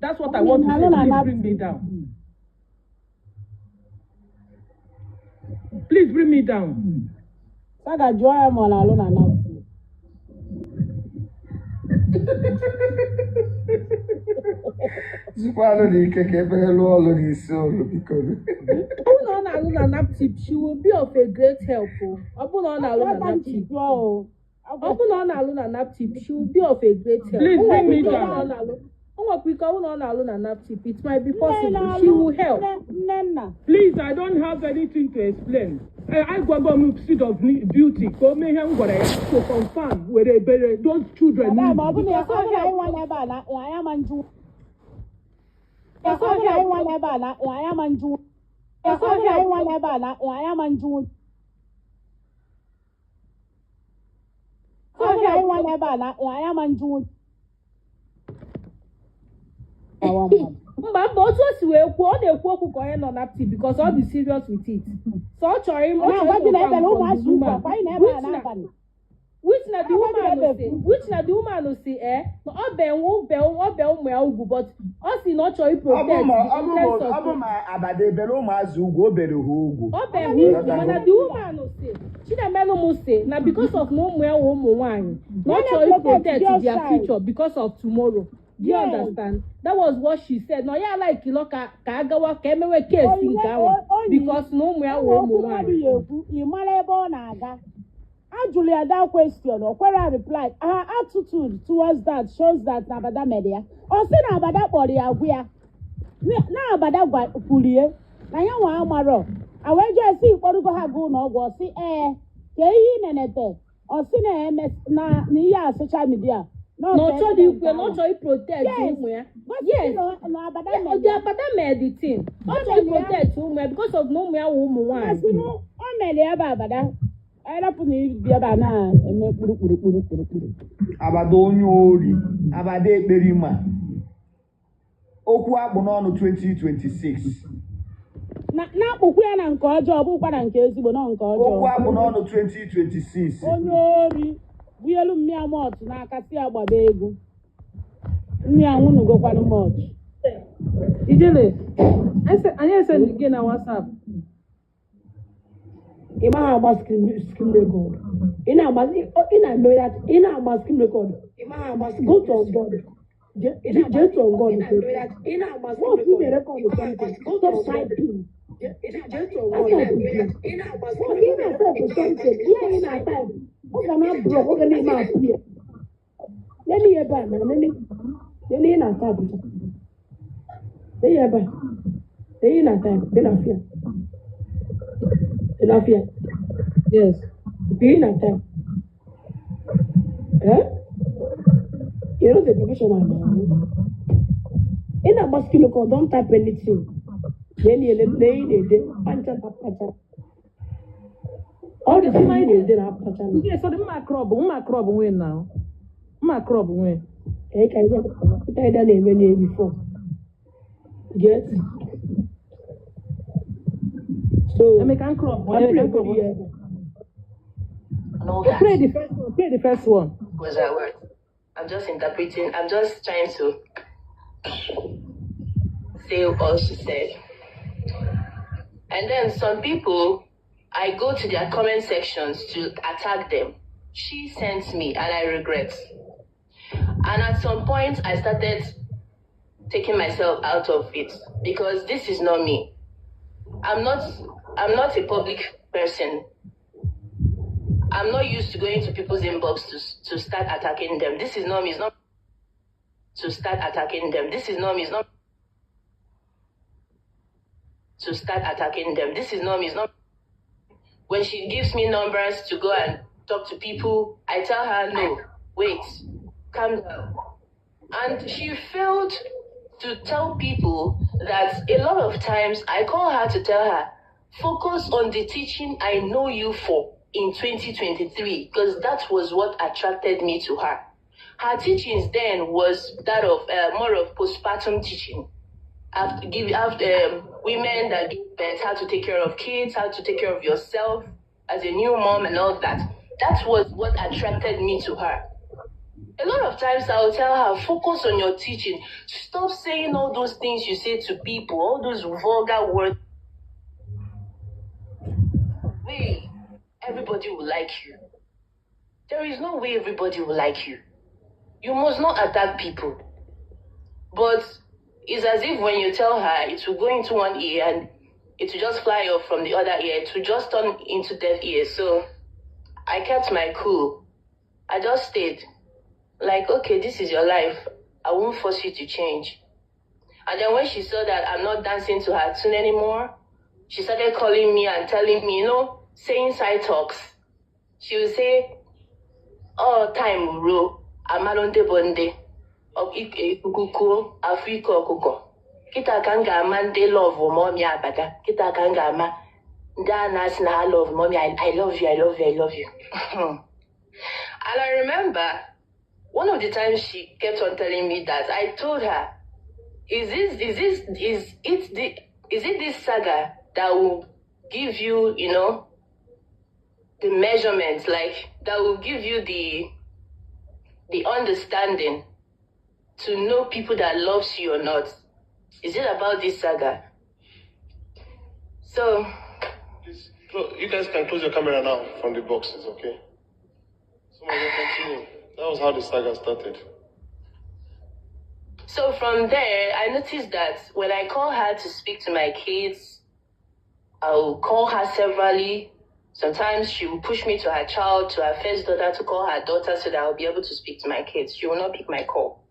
That's what I want to say. Please bring me down. Please bring me down. Saga joy mo na lo na na. Zikwanụ na ike ka ebere lụọ ọlụ n'isi olu biko. Ọ bụrụ na ọ na-alụ na naptip, she will be of a great help. Ọ bụrụ na ọ na-alụ na naptip, she will be of a great help. Please bring me down. It might be possible. She will help. Please, I don't have anything to explain. I go to Seed of Beauty. Go me him to confirm where those children need. Mba otu o si wee kwuo ọ na-ekwu okwu ka onye nọ na pti because ọ dị serious with it. So ọ chọrọ ime which na the woman si na ọ be ụmụ ya ugwu but ọ si na ọ chọrọ iprotect ọ bụ ma abada ebere ụmụazị ugwu o bere ha ugwu ọ be ha ugwu mana the woman si Chinemelu m si na because of na ụmụ ya wụ ụmụ nwaanyị na ọ chọrọ iprotect their future because of tomorrow. Do you understand? That was what she said. No, yeah, like ka agawa ka emewe case nke awa because no ụmụ ya wụ ụmụ nwaanyị. You mara ebe ọ na-aga. Ajụrụ ya that question, o kwere reply. Her attitude towards that shows that Abada media. Ọ sị na Abada kpọrọ ya gwa ya. Na Abada kwurie na ya nwa amarọ. Aweje esi ikpọrụgo ha gụ na ọgwụ ọsị ka ihe nenete. Ọ sị na ihe a social media. No, chọrọ ikwe na ọ chọrọ iprotect ụmụ ya. Yes, Abada mere the thing. Ọ chọrọ iprotect ụmụ ya because of na ụmụ ya wụ ụmụ nwaanyị. Ọ mere ebe Abada. Arapụ na ibi ebe a na-eme kpurukpuru. Abada onye ori, Abada ekperima. Okwu akpụ n'ọnụ 2026. Na-akpụkwu ya na nke ọjọọ bụkwa na nke ezigbo na nke ọjọọ. Okwu akpụ n'ọnụ 2026. Onye ori. Buelu mmịa mọtụ n'aka si agbaba egwu. Mmịa nwụnụgokwanụ mọtụ. Ijele, anyị ese gị na WhatsApp. Ị maghị agba screen record. Ị na-eme that. Ị na-agba screen record. Go to on God. Just to on God. What if you record something? Stop typing. Just to on God. What if you record something? Here in our time. Oga na bro, oga na ma appear. Let me hear back, man. Let me na tap. Let me hear back. Let me na tap. Benafia. Yes. Be na tap. You know the professional now. In a basket, don't type anything. Then you lay pancha. All the time I did have patterns. Yes, so the macrob win now. Macrob win. I can get that name before. Yes. So I make crop. and all that. Play the first one. Play the first one. Was at work. I'm just interpreting. I'm just trying to say what she said. And then some people, I go to their comment sections to attack them. She sent me, and I regret. And at some point, I started taking myself out of it because this is not me. I'm not a public person. I'm not used to going to people's inbox to start attacking them. This is not me. It's not to start attacking them. This is not me. It's not to start attacking them. This is not me. It's not. When she gives me numbers to go and talk to people, I tell her, no, wait, calm down. And she failed to tell people that a lot of times I call her to tell her, focus on the teaching I know you for in 2023, because that was what attracted me to her. Her teachings then was that of more of postpartum teaching. After women that give birth, how to take care of kids, how to take care of yourself as a new mom and all that. That was what attracted me to her. A lot of times I'll tell her, focus on your teaching. Stop saying all those things you say to people, all those vulgar words. Way everybody will like you. There is no way everybody will like you. You must not attack people. But it's as if when you tell her, it will go into one ear and it will just fly off from the other ear. It will just turn into deaf ears. So I kept my cool. I just stayed. Like, okay, this is your life. I won't force you to change. And then when she saw that I'm not dancing to her tune anymore, she started calling me and telling me, saying side talks. She would say, oh, time, bro. Amalonde bonde. Kukuko, Afrika kuko. Kita kanga mande love mommy abada. Kita kanga ma. Dana na love mommy. I love you. I love you. I love you. And I remember one of the times she kept on telling me that, I told her, is it this saga that will give you, the measurements, like that will give you the understanding to know people that loves you or not? Is it about this saga? So please, you guys can close your camera now from the boxes, okay? Someone will continue. That was how the saga started. So from there, I noticed that when I call her to speak to my kids, I'll call her severally. Sometimes she will push me to her child, to her first daughter, to call her daughter so that I'll be able to speak to my kids. She will not pick my call.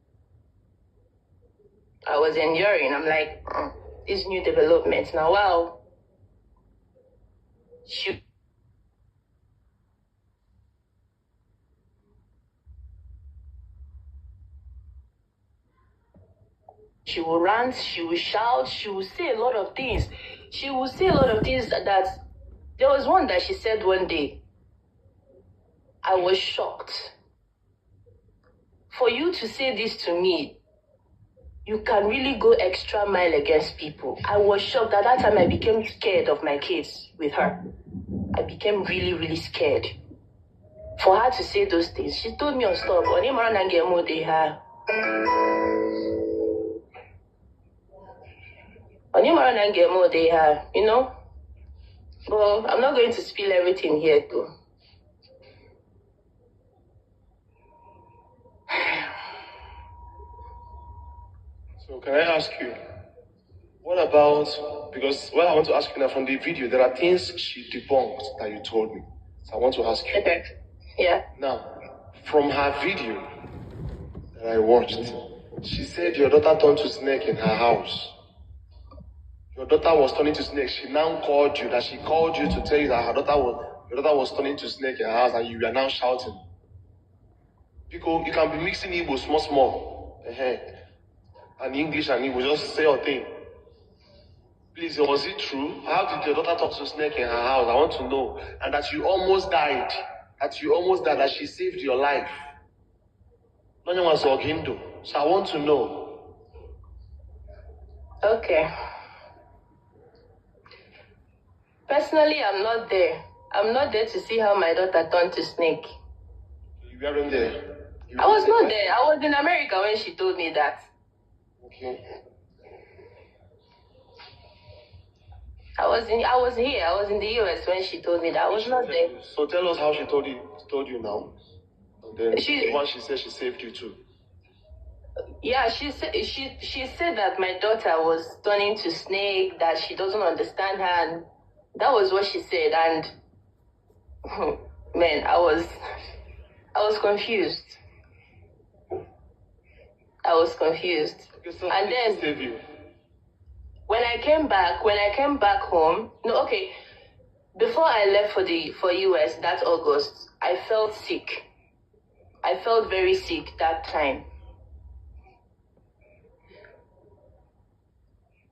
I was enduring. I'm like, these new developments. Now, wow. She will rant, she will shout, she will say a lot of things. She will say a lot of things that there was one that she said one day. I was shocked. For you to say this to me, you can really go extra mile against people. I was shocked. At that time, I became scared of my kids with her. I became really, really scared. For her to say those things, she told me on stop. But I'm not going to spill everything here too. So can I ask you, what about, because what I want to ask you now from the video, there are things she debunked that you told me. So I want to ask you. Okay. Yeah. Now, from her video that I watched, she said your daughter turned to snake in her house. Your daughter was turning to snake. She now called you, that she called you to tell you that your daughter was turning to snake in her house, and you are now shouting. Because you can be mixing Igbo small. And English and Igbo, just say your thing. Please, was it true? How did your daughter talk to snake in her house? I want to know. And that you almost died. That she saved your life. No one was talking to. So I want to know. Okay. Personally, I'm not there. I'm not there to see how my daughter turned to snake. You weren't there. I was not there. I was in America when she told me that. Okay. I was here. I was in the US when she told me that. I was not there. So tell us how she told you now. And then the one she said she saved you too. Yeah, she said that my daughter was turning to snake, that she doesn't understand her, and that was what she said. And man, I was confused. I was confused. Okay, so and then save you. when I came back home, before I left for US that August, I felt sick. I felt very sick that time.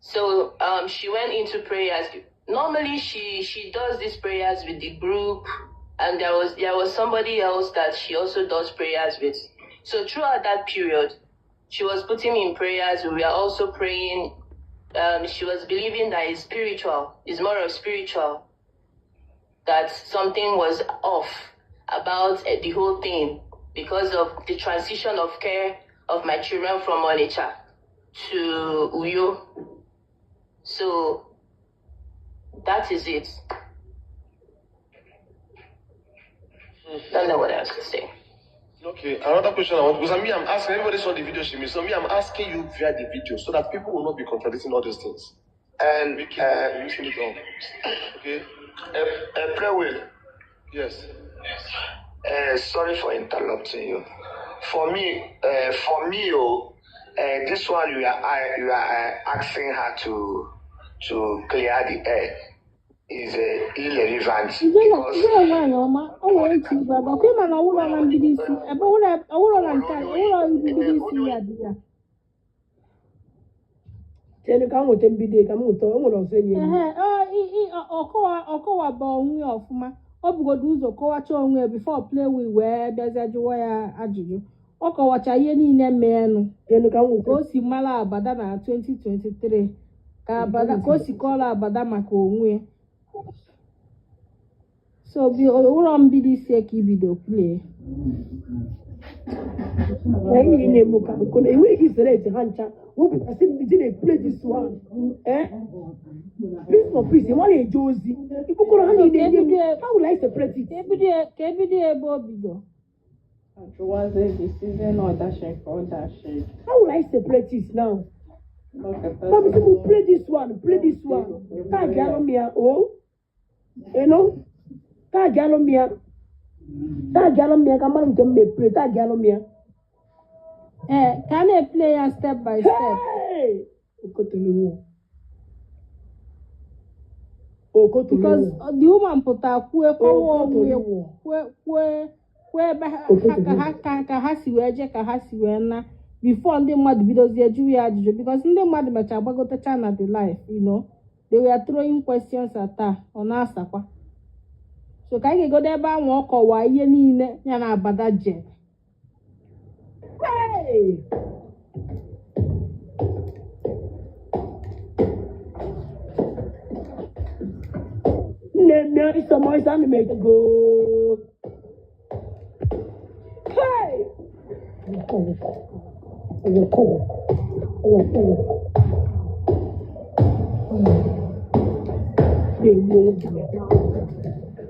So she went into prayers. Normally she does these prayers with the group, and there was somebody else that she also does prayers with. So throughout that period, she was putting me in prayers. We were also praying. She was believing that it's spiritual. It's more of spiritual. That something was off about the whole thing because of the transition of care of my children from Onitsha to Uyo. So that is it. Don't know what else to say. Okay, another question I want, because I'm asking, everybody saw the video she made, so I'm asking you via the video so that people will not be contradicting all those things. And we keep mixing it up. Okay? Pray will. Yes. Sorry for interrupting you. For me, this one you are asking her to clear the air is irrelevant because ọkọwaba onwe ya ọfụma ọ bụgodo ụzọ kọwacha onwe ya bifo play wee bịazie jụwa ya ajụjụ ọ kọwacha ihe niile meenụ ka o si mara abada na 2023 ka o si kọrọ abada maka onwe ya so ụlọ mbido isi ka ibido play enweghị select ha ncha wepụtasị ndị na-play this one peace for peace nwa na-eje ozi ikpokọrọ ha niile how will I separate it? ka ebido ebe o bido how will I separate it now? But people play this one. Tag Galomia, Tag Galomia, come on to me, play Tag Galomia. Can I play a step by step? Hey! Because the woman put a kwe ka ha si wee je ka ha si wee na before ndị mmadụ bidozie jụ ya ajụjụ because ndị mmadụ mecha gbagotecha na the life they were throwing questions at her ọ na-asakwa so ka anyị ga-egodo ebe ahụ ọ kọwaa ihe niile ya na abada je Nne someone trying to make it go. Hey!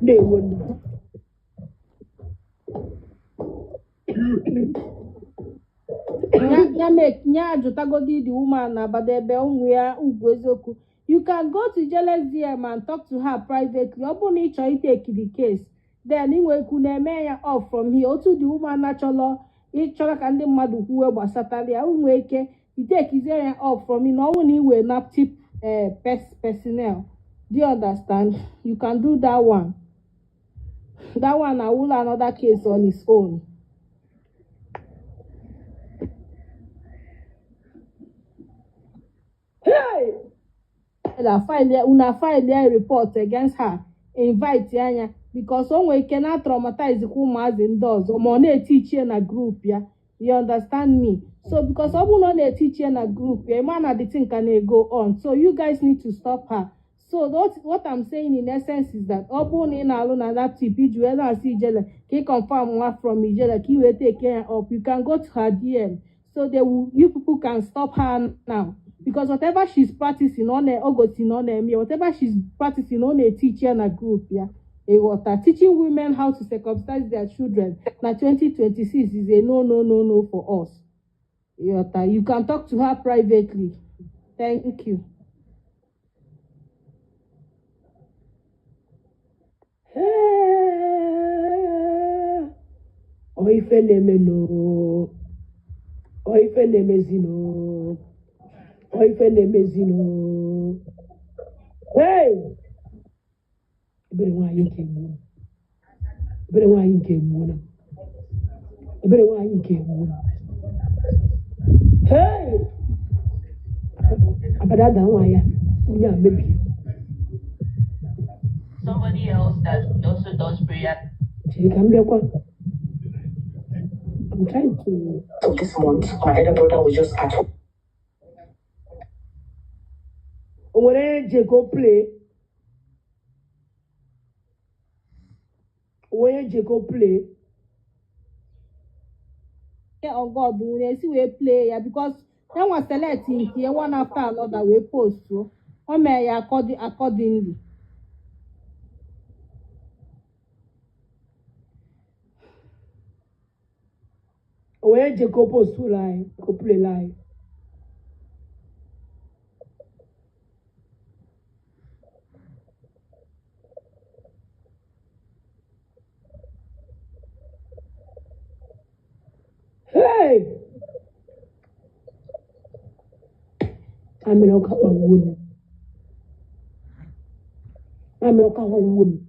They won't. nya ajụtagodi the woman na abada ebe ụmụ ya ugwu eziokwu you can go to Jealous DM and talk to her privately ọ bụrụ na ị chọrọ itake the case then inwe ikwu na-eme ya off from here otu the woman na-achọrọ ịchọrọ ka ndị mmadụ kwuwe gbasatara ya unwe ike itekizie ya off from here na ọnwụ na iwe naptip personnel do you understand? You can do that one I will another case on its own. Hey! Una file a report against her invite anya because onwe cannot traumatize ụmụazị ndị ọzọ ma ọ na-etichi na group ya you understand me so because ọ bụ na ọ na-etichi na group ya ịma na the thing can go on so you guys need to stop her So what I'm saying in essence is that Obon in alone and that tip, you ever see Ijele, can confirm one from Ijele, he will take care of. You can go to her DM. So you people can stop her now. Because whatever she's practicing on a Augustine on me, whatever she's practicing on a teacher and a group, yeah. Teaching women how to circumcise their children. Now 2026 is a no for us. You can talk to her privately. Thank you. Oife nemeno. Oife nemezino. Oife nemezino. Hey! Ebere nwaanyị nke egwu. Ebere nwaanyị nke egwu na. Ebere nwaanyị nke egwu na. Hey! Abada nwaanyị onye a mebie. Somebody else that also does prayer. I'm trying to. So this month, my elder brother was just at home. When you go play, Yeah, oh God, we see we play yeah, because then was selecting here one after another we post so. May accordingly. When you go post to live, go play live. Hey! I'm not a woman. I'm not a woman.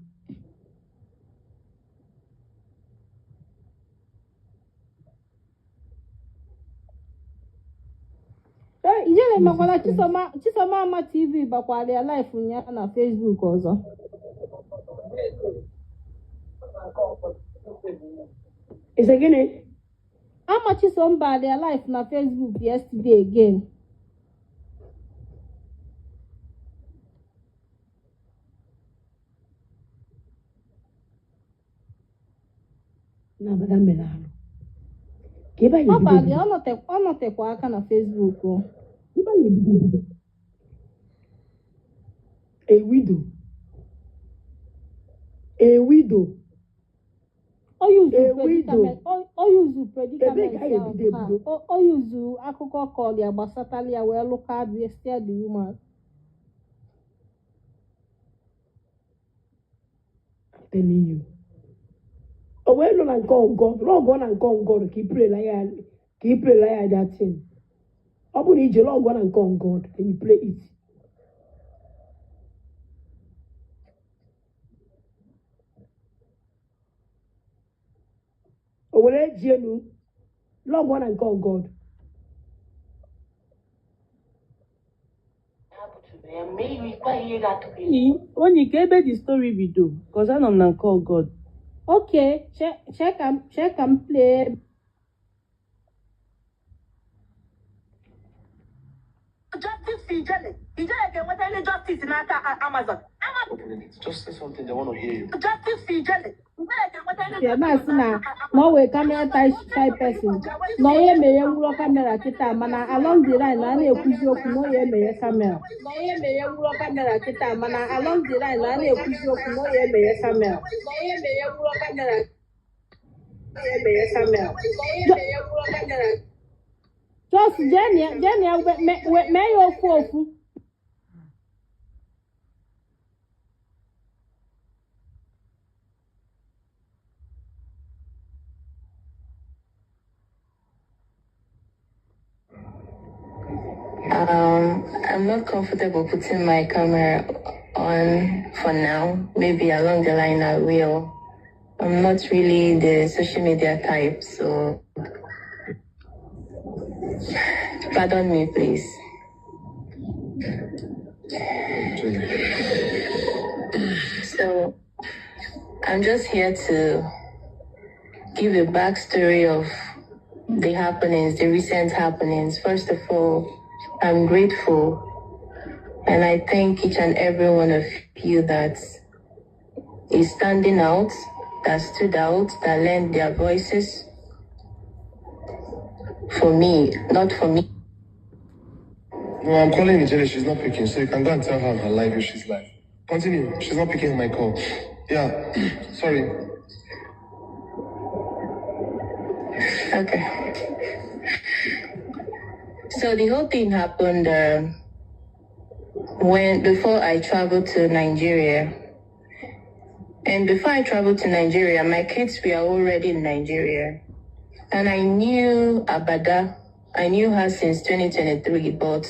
Ijele makwala Chisoma Ama TV bakwale live nya na Facebook ọzọ. Is it gini? Ama Chisomba their live na Facebook yesterday again. Na bada melano. Ọ nọtekwa aka na Facebook o. A widow. O yuzu predicament ya. O yuzu akụkọ kọl ya gbasatala ya wee lụka the steer the woman. I'm telling you. Oh, well, no, and call God. Log on and call God. Keep pray like that thing. Open it, log on and call God, and you play it. Oh, well, log on and call God. Only gave the story video, because I don't call God. Okay, check and play. Justice Ijele. Ijele can want any justice in Amazon. Just say something, they want to hear you. Justice Ijele. Yeah, that's na no way camera shy person. No ye me ye camera kita mana along the line na na-ekwuzi okwu no ye me ye camera. No ye me ye camera kita mana along the line na na-ekwuzi okwu no ye me ye camera. No ye me ye camera. No ye me ye camera. No ye me ye camera. Just Jenny me yo fofu. I'm not comfortable putting my camera on for now. Maybe along the line I will. I'm not really the social media type, so pardon me, please. So I'm just here to give a backstory of the happenings, the recent happenings. First of all, I'm grateful And I thank each and every one of you that is standing out, that stood out, that lent their voices for me, not for me. No, I'm calling Ijele. She's not picking, so you can go and tell her live if she's live. Continue. She's not picking my call. Yeah. Sorry. Okay. So the whole thing happened before I traveled to Nigeria. And before I traveled to Nigeria, my kids were already in Nigeria. And I knew Abada. I knew her since 2023, but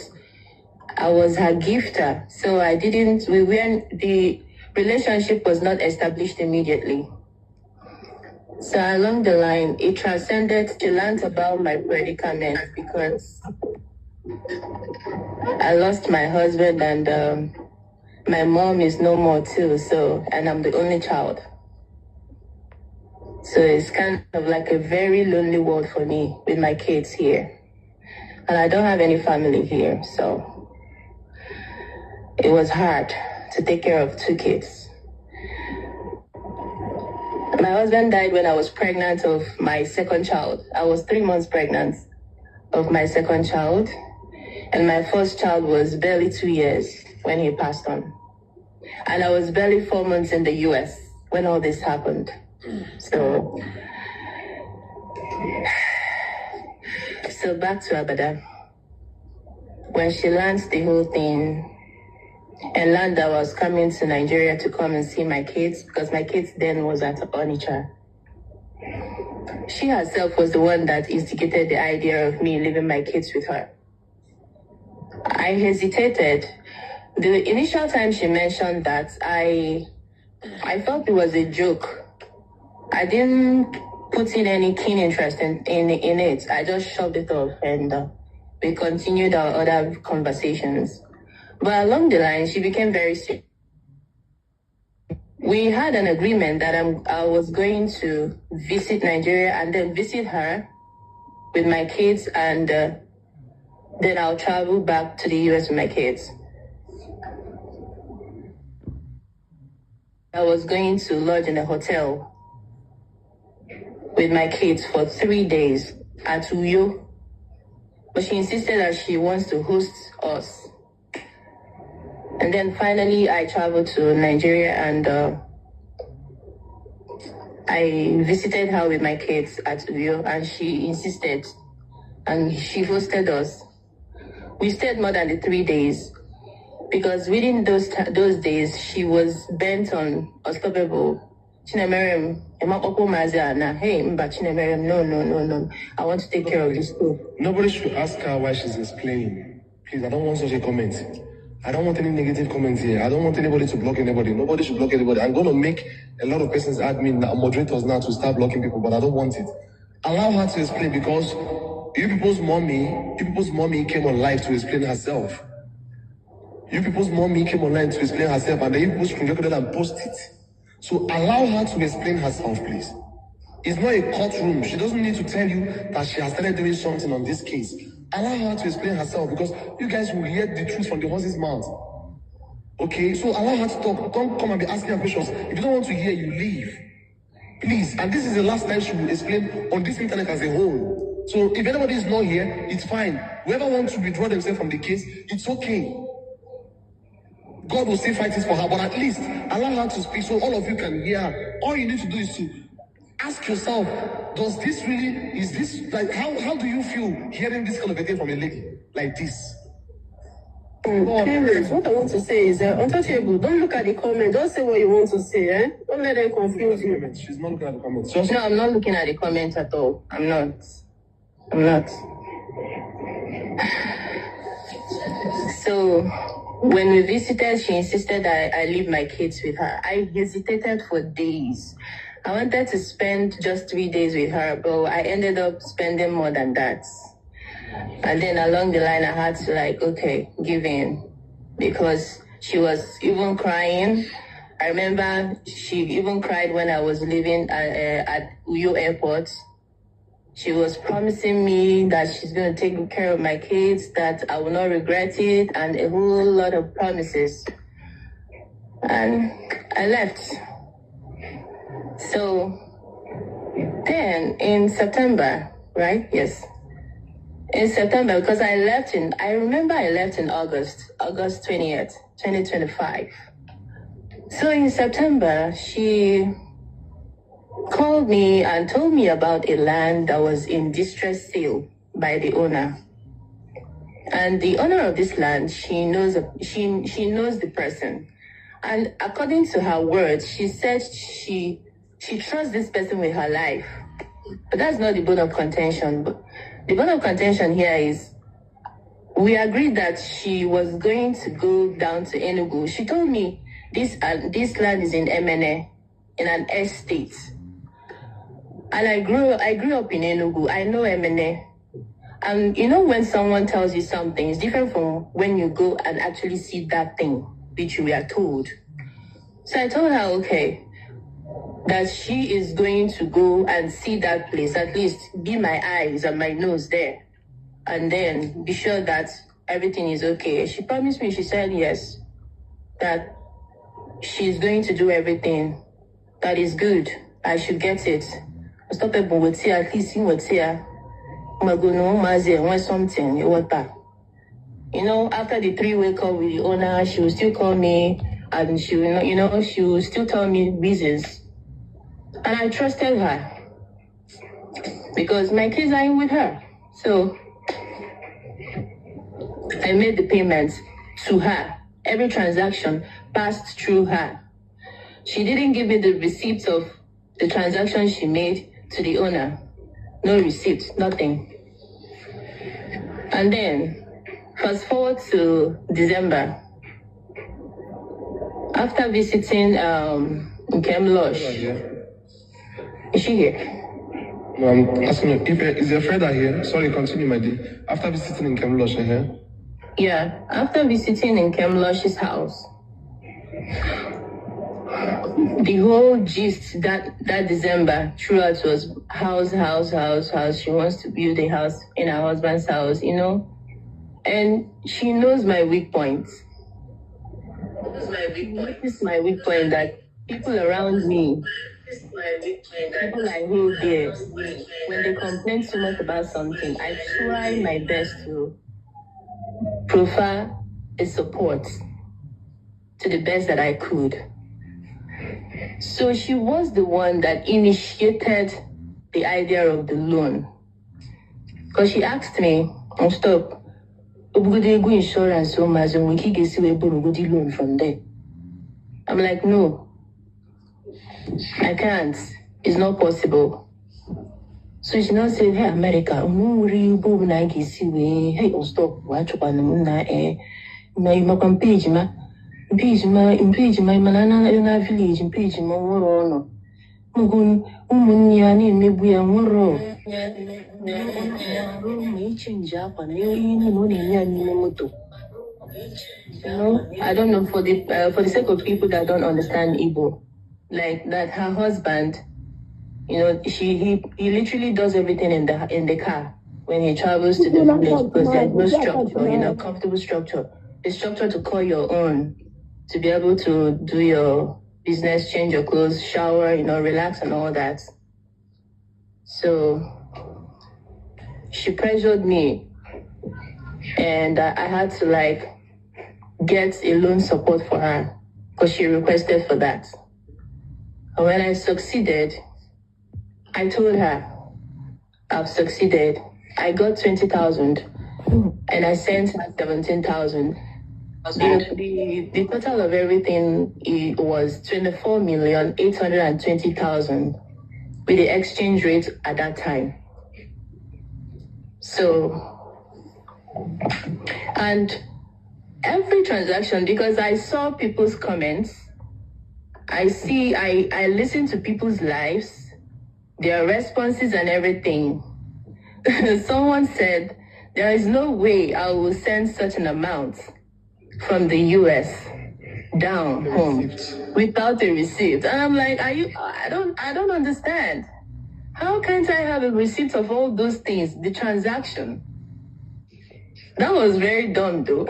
I was her gifter. So the relationship was not established immediately. So along the line, it transcended to learn about my predicament because I lost my husband and my mom is no more too, and I'm the only child. So it's kind of like a very lonely world for me with my kids here. And I don't have any family here, so it was hard to take care of 2 kids. My husband died when I was pregnant of my second child. I was 3 months pregnant of my second child. And my first child was barely 2 years when he passed on. And I was barely 4 months in the US when all this happened. So back to Abada. When she learned the whole thing and learned that I was coming to Nigeria to come and see my kids, because my kids then was at Onitsha. She herself was the one that instigated the idea of me leaving my kids with her. I hesitated. The initial time she mentioned that, I felt it was a joke. I didn't put in any keen interest in it. I just shoved it off and we continued our other conversations. But along the line, she became very serious. We had an agreement that I was going to visit Nigeria and then visit her with my kids, and then I'll travel back to the US with my kids. I was going to lodge in a hotel with my kids for 3 days at Uyo. But she insisted that she wants to host us. And then finally I traveled to Nigeria and I visited her with my kids at Uyo, and she insisted and she hosted us. We stayed more than the 3 days because within those days she was bent on unstoppable. Chinemerem, hey, Chinemerem, no. I want to take care of this too. Nobody should ask her why she's explaining. Please, I don't want such a comment. I don't want any negative comments here. I don't want anybody to block anybody. Nobody should block anybody. I'm going to make a lot of persons admin, moderators now to start blocking people, but I don't want it. Allow her to explain, because you people's mommy came on live to explain herself. You people's mommy came online to explain herself, and then you people screenshot it and post it. So allow her to explain herself, please. It's not a courtroom. She doesn't need to tell you that she has started doing something on this case. Allow her to explain herself, because you guys will hear the truth from the horse's mouth. Okay? So allow her to talk. Don't come and be asking her questions. If you don't want to hear, you leave. Please. And this is the last time she will explain on this internet as a whole. So if anybody is not here, it's fine. Whoever wants to withdraw themselves from the case, it's okay. God will still fight it for her, but at least allow her to speak so all of you can hear her. All you need to do is to ask yourself, is this, like, how do you feel hearing this kind of a thing from a lady like this? Parents, what I want to say is, untouchable, don't look at the comment, don't say what you want to say, eh? Don't let them confuse you. She's not looking at the comments. No, I'm not looking at the comments at all. I'm not. So, when we visited, she insisted that I leave my kids with her. I hesitated for days. I wanted to spend just 3 days with her, but I ended up spending more than that. And then along the line, I had to give in, because she was even crying. I remember she even cried when I was leaving at Uyo Airport. She was promising me that she's going to take good care of my kids, that I will not regret it, and a whole lot of promises. And I left. So then in September, right? Yes. In September, because I remember I left in August 20th, 2025. So in September, she called me and told me about a land that was in distress sale by the owner. And the owner of this land, she knows the person. And according to her words, she said she trusts this person with her life. But that's not the bone of contention. The bone of contention here is we agreed that she was going to go down to Enugu. She told me this land is in MNA, in an estate. And I grew up in Enugu. I know MNA. And you know when someone tells you something, it's different from when you go and actually see that thing which you were told. So I told her, okay, that she is going to go and see that place, at least be my eyes and my nose there, and then be sure that everything is okay. She promised me, she said yes, that she's going to do everything that is good. I should get it. Stop it, but at least you would say, something, you know, after the 3-way call with the owner, she will still call me and she will still tell me reasons. And I trusted her because my kids are in with her. So I made the payments to her. Every transaction passed through her. She didn't give me the receipts of the transaction she made to the owner. No receipt, nothing. And then, fast forward to December. After visiting Nkem Lush, is she here? No, I'm asking you, is your friend here? Sorry, continue, my dear. After visiting in Nkem Lush, here? Yeah, after visiting in Nkem Lush's house, the whole gist that December throughout was house. She wants to build a house in her husband's house, you know? And she knows my weak points. This is my weak point, that people around me, people I hold dear, when they complain too much about something, I try my best to proffer a support to the best that I could. So she was the one that initiated the idea of the loan. Because she asked me, stop, insurance so much and we can get a loan from there. I'm like, no, I can't. It's not possible. So she now said, hey, America, hey, stop, watch up on my page, impeach my manana in our village, impeach my war. Mugun, Umuniani, maybe a moro. I don't know, for the sake of people that don't understand Igbo, like that her husband, you know, he literally does everything in the car when he travels to the village, because there's no structure, you know, comfortable structure. The structure to call your own, to be able to do your business, change your clothes, shower, you know, relax and all that. So she pressured me, and I had to like get a loan support for her because she requested for that. And when I succeeded, I told her, I've succeeded. I got 20,000 and I sent her 17,000. The total of everything was 24,820,000 with the exchange rate at that time. So, and every transaction, because I saw people's comments, I listen to people's lives, their responses and everything. Someone said, there is no way I will send such an amount from the US down home without a receipt. And I'm like, I don't understand. How can't I have a receipt of all those things? The transaction. That was very dumb though.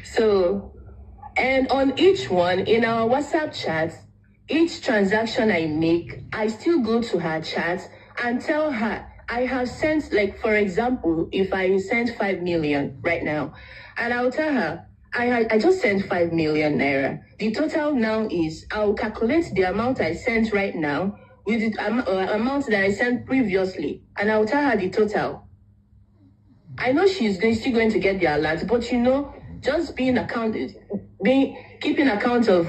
So, and on each one, in our WhatsApp chat, each transaction I make, I still go to her chat and tell her, I have sent, like, for example, if I sent 5 million right now, and I'll tell her, I just sent 5 million naira. The total now is, I'll calculate the amount I sent right now with the amount that I sent previously, and I'll tell her the total. I know she's still going to get the alert, but you know, just keeping account of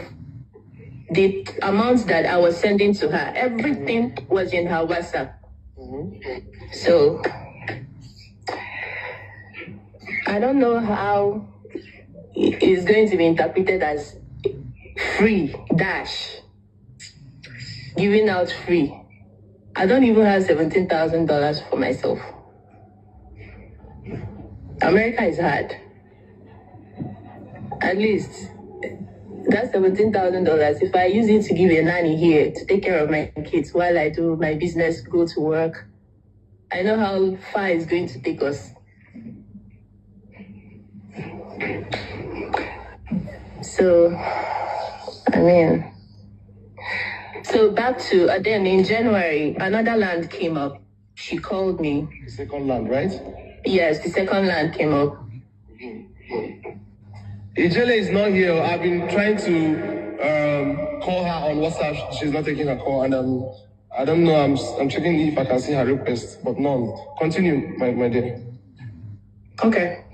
the amounts that I was sending to her, everything was in her WhatsApp. So I don't know how it is going to be interpreted as free dash, giving out free. I don't even have $17,000 for myself. America is hard. At least that's $17,000. If I use it to give a nanny here to take care of my kids while I do my business, go to work, I know how far it's going to take us. So, so back to, then in January, another land came up. She called me. The second land, right? Yes, the second land came up. Ijele is not here. I've been trying to call her on WhatsApp. She's not taking her call, and I don't know. I'm checking if I can see her request, but none. Continue, my dear. Okay.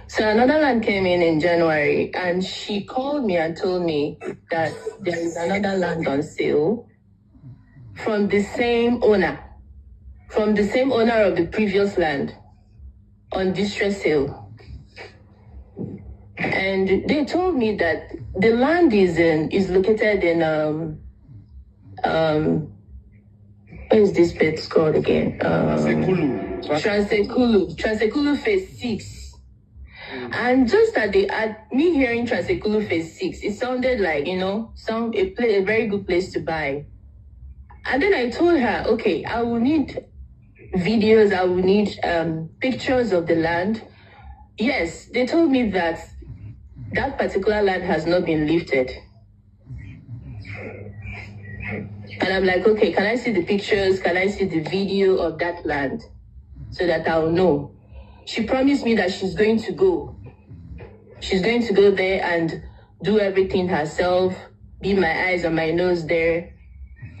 So another land came in January, and she called me and told me that there is another land on sale from the same owner of the previous land on distress sale. And they told me that the land is located in where is this place called again? Transekulu Phase 6. And just at me hearing Transekulu Phase 6, it sounded like, you know, a very good place to buy. And then I told her, okay, I will need videos, I will need pictures of the land. Yes, they told me that particular land has not been lifted. And I'm like, okay, can I see the pictures? Can I see the video of that land so that I'll know? She promised me that she's going to go. She's going to go there and do everything herself, be my eyes and my nose there,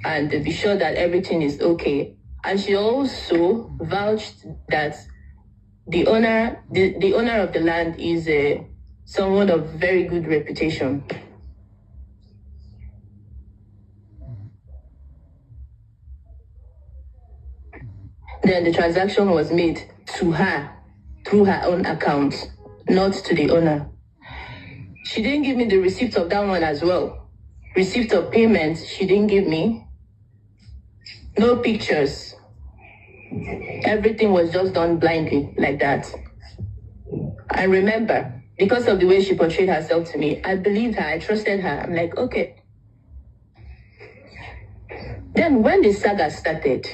and be sure that everything is okay. And she also vouched that the owner of the land is someone of very good reputation. Then the transaction was made to her through her own account, not to the owner. She didn't give me the receipt of that one as well. Receipt of payment, she didn't give me. No pictures. Everything was just done blindly like that. I remember, because of the way she portrayed herself to me, I believed her, I trusted her. I'm like, okay. Then when the saga started,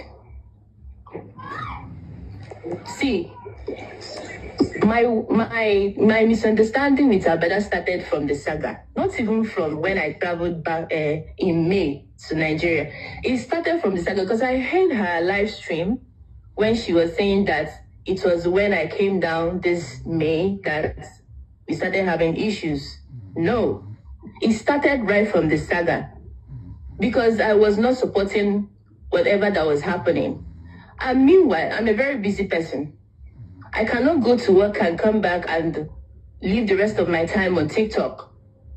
see, my misunderstanding with Abada started from the saga, not even from when I traveled back in May to Nigeria. It started from the saga because I heard her live stream when she was saying that it was when I came down this May that we started having issues. No, it started right from the saga because I was not supporting whatever that was happening. And meanwhile, I'm a very busy person. I cannot go to work and come back and leave the rest of my time on TikTok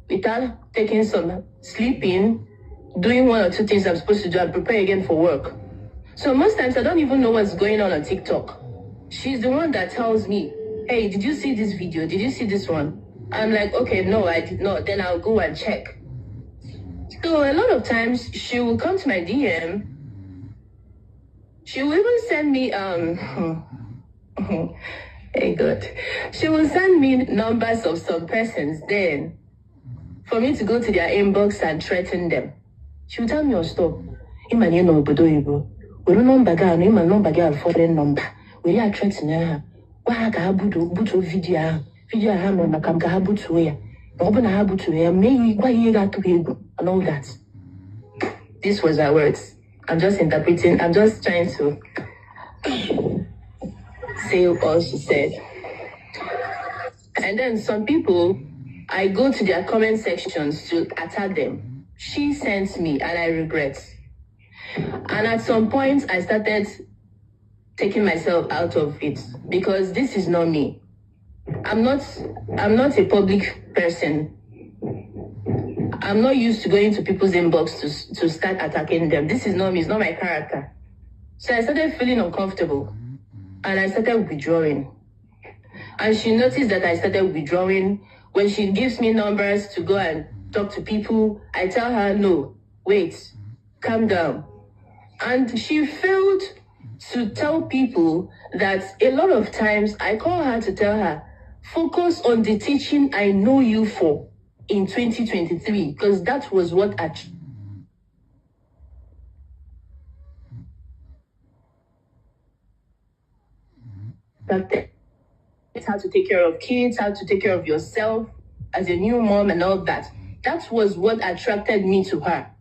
without taking some sleeping, doing one or two things I'm supposed to do and prepare again for work. So most times I don't even know what's going on TikTok. She's the one that tells me, hey, did you see this video? Did you see this one? I'm like, okay, no, I did not. Then I'll go and check. So a lot of times she will come to my DM. She will even send me, hey God. She will send me numbers of some persons then for me to go to their inbox and threaten them. She will tell me, oh, stop. ịma na ị nọ obodo oyibo were nọmba gị anụ ịma nọmba gị foreign nọmba were ya threaten ha gwa ha ka ha butuo vidiyo ahụ ha mere maka m ka ha butuo ya na ọ bụ na ha butuo ya mee gwa ihe ga-atụ ha egwu and all that. This was her words. I'm just interpreting. I'm just trying to say all she said. And then some people, I go to their comment sections to attack them. She sent me, and I regret. And at some point, I started taking myself out of it because this is not me. I'm not a public person. I'm not used to going to people's inbox to start attacking them. This is not me. It's not my character. So I started feeling uncomfortable, and I started withdrawing. And she noticed that I started withdrawing. When she gives me numbers to go and talk to people, I tell her, no, wait, calm down. And she failed to tell people that a lot of times I call her to tell her, focus on the teaching I know you for in 2023, because that was what how to take care of kids, how to take care of yourself as a new mom and all that. That was what attracted me to her.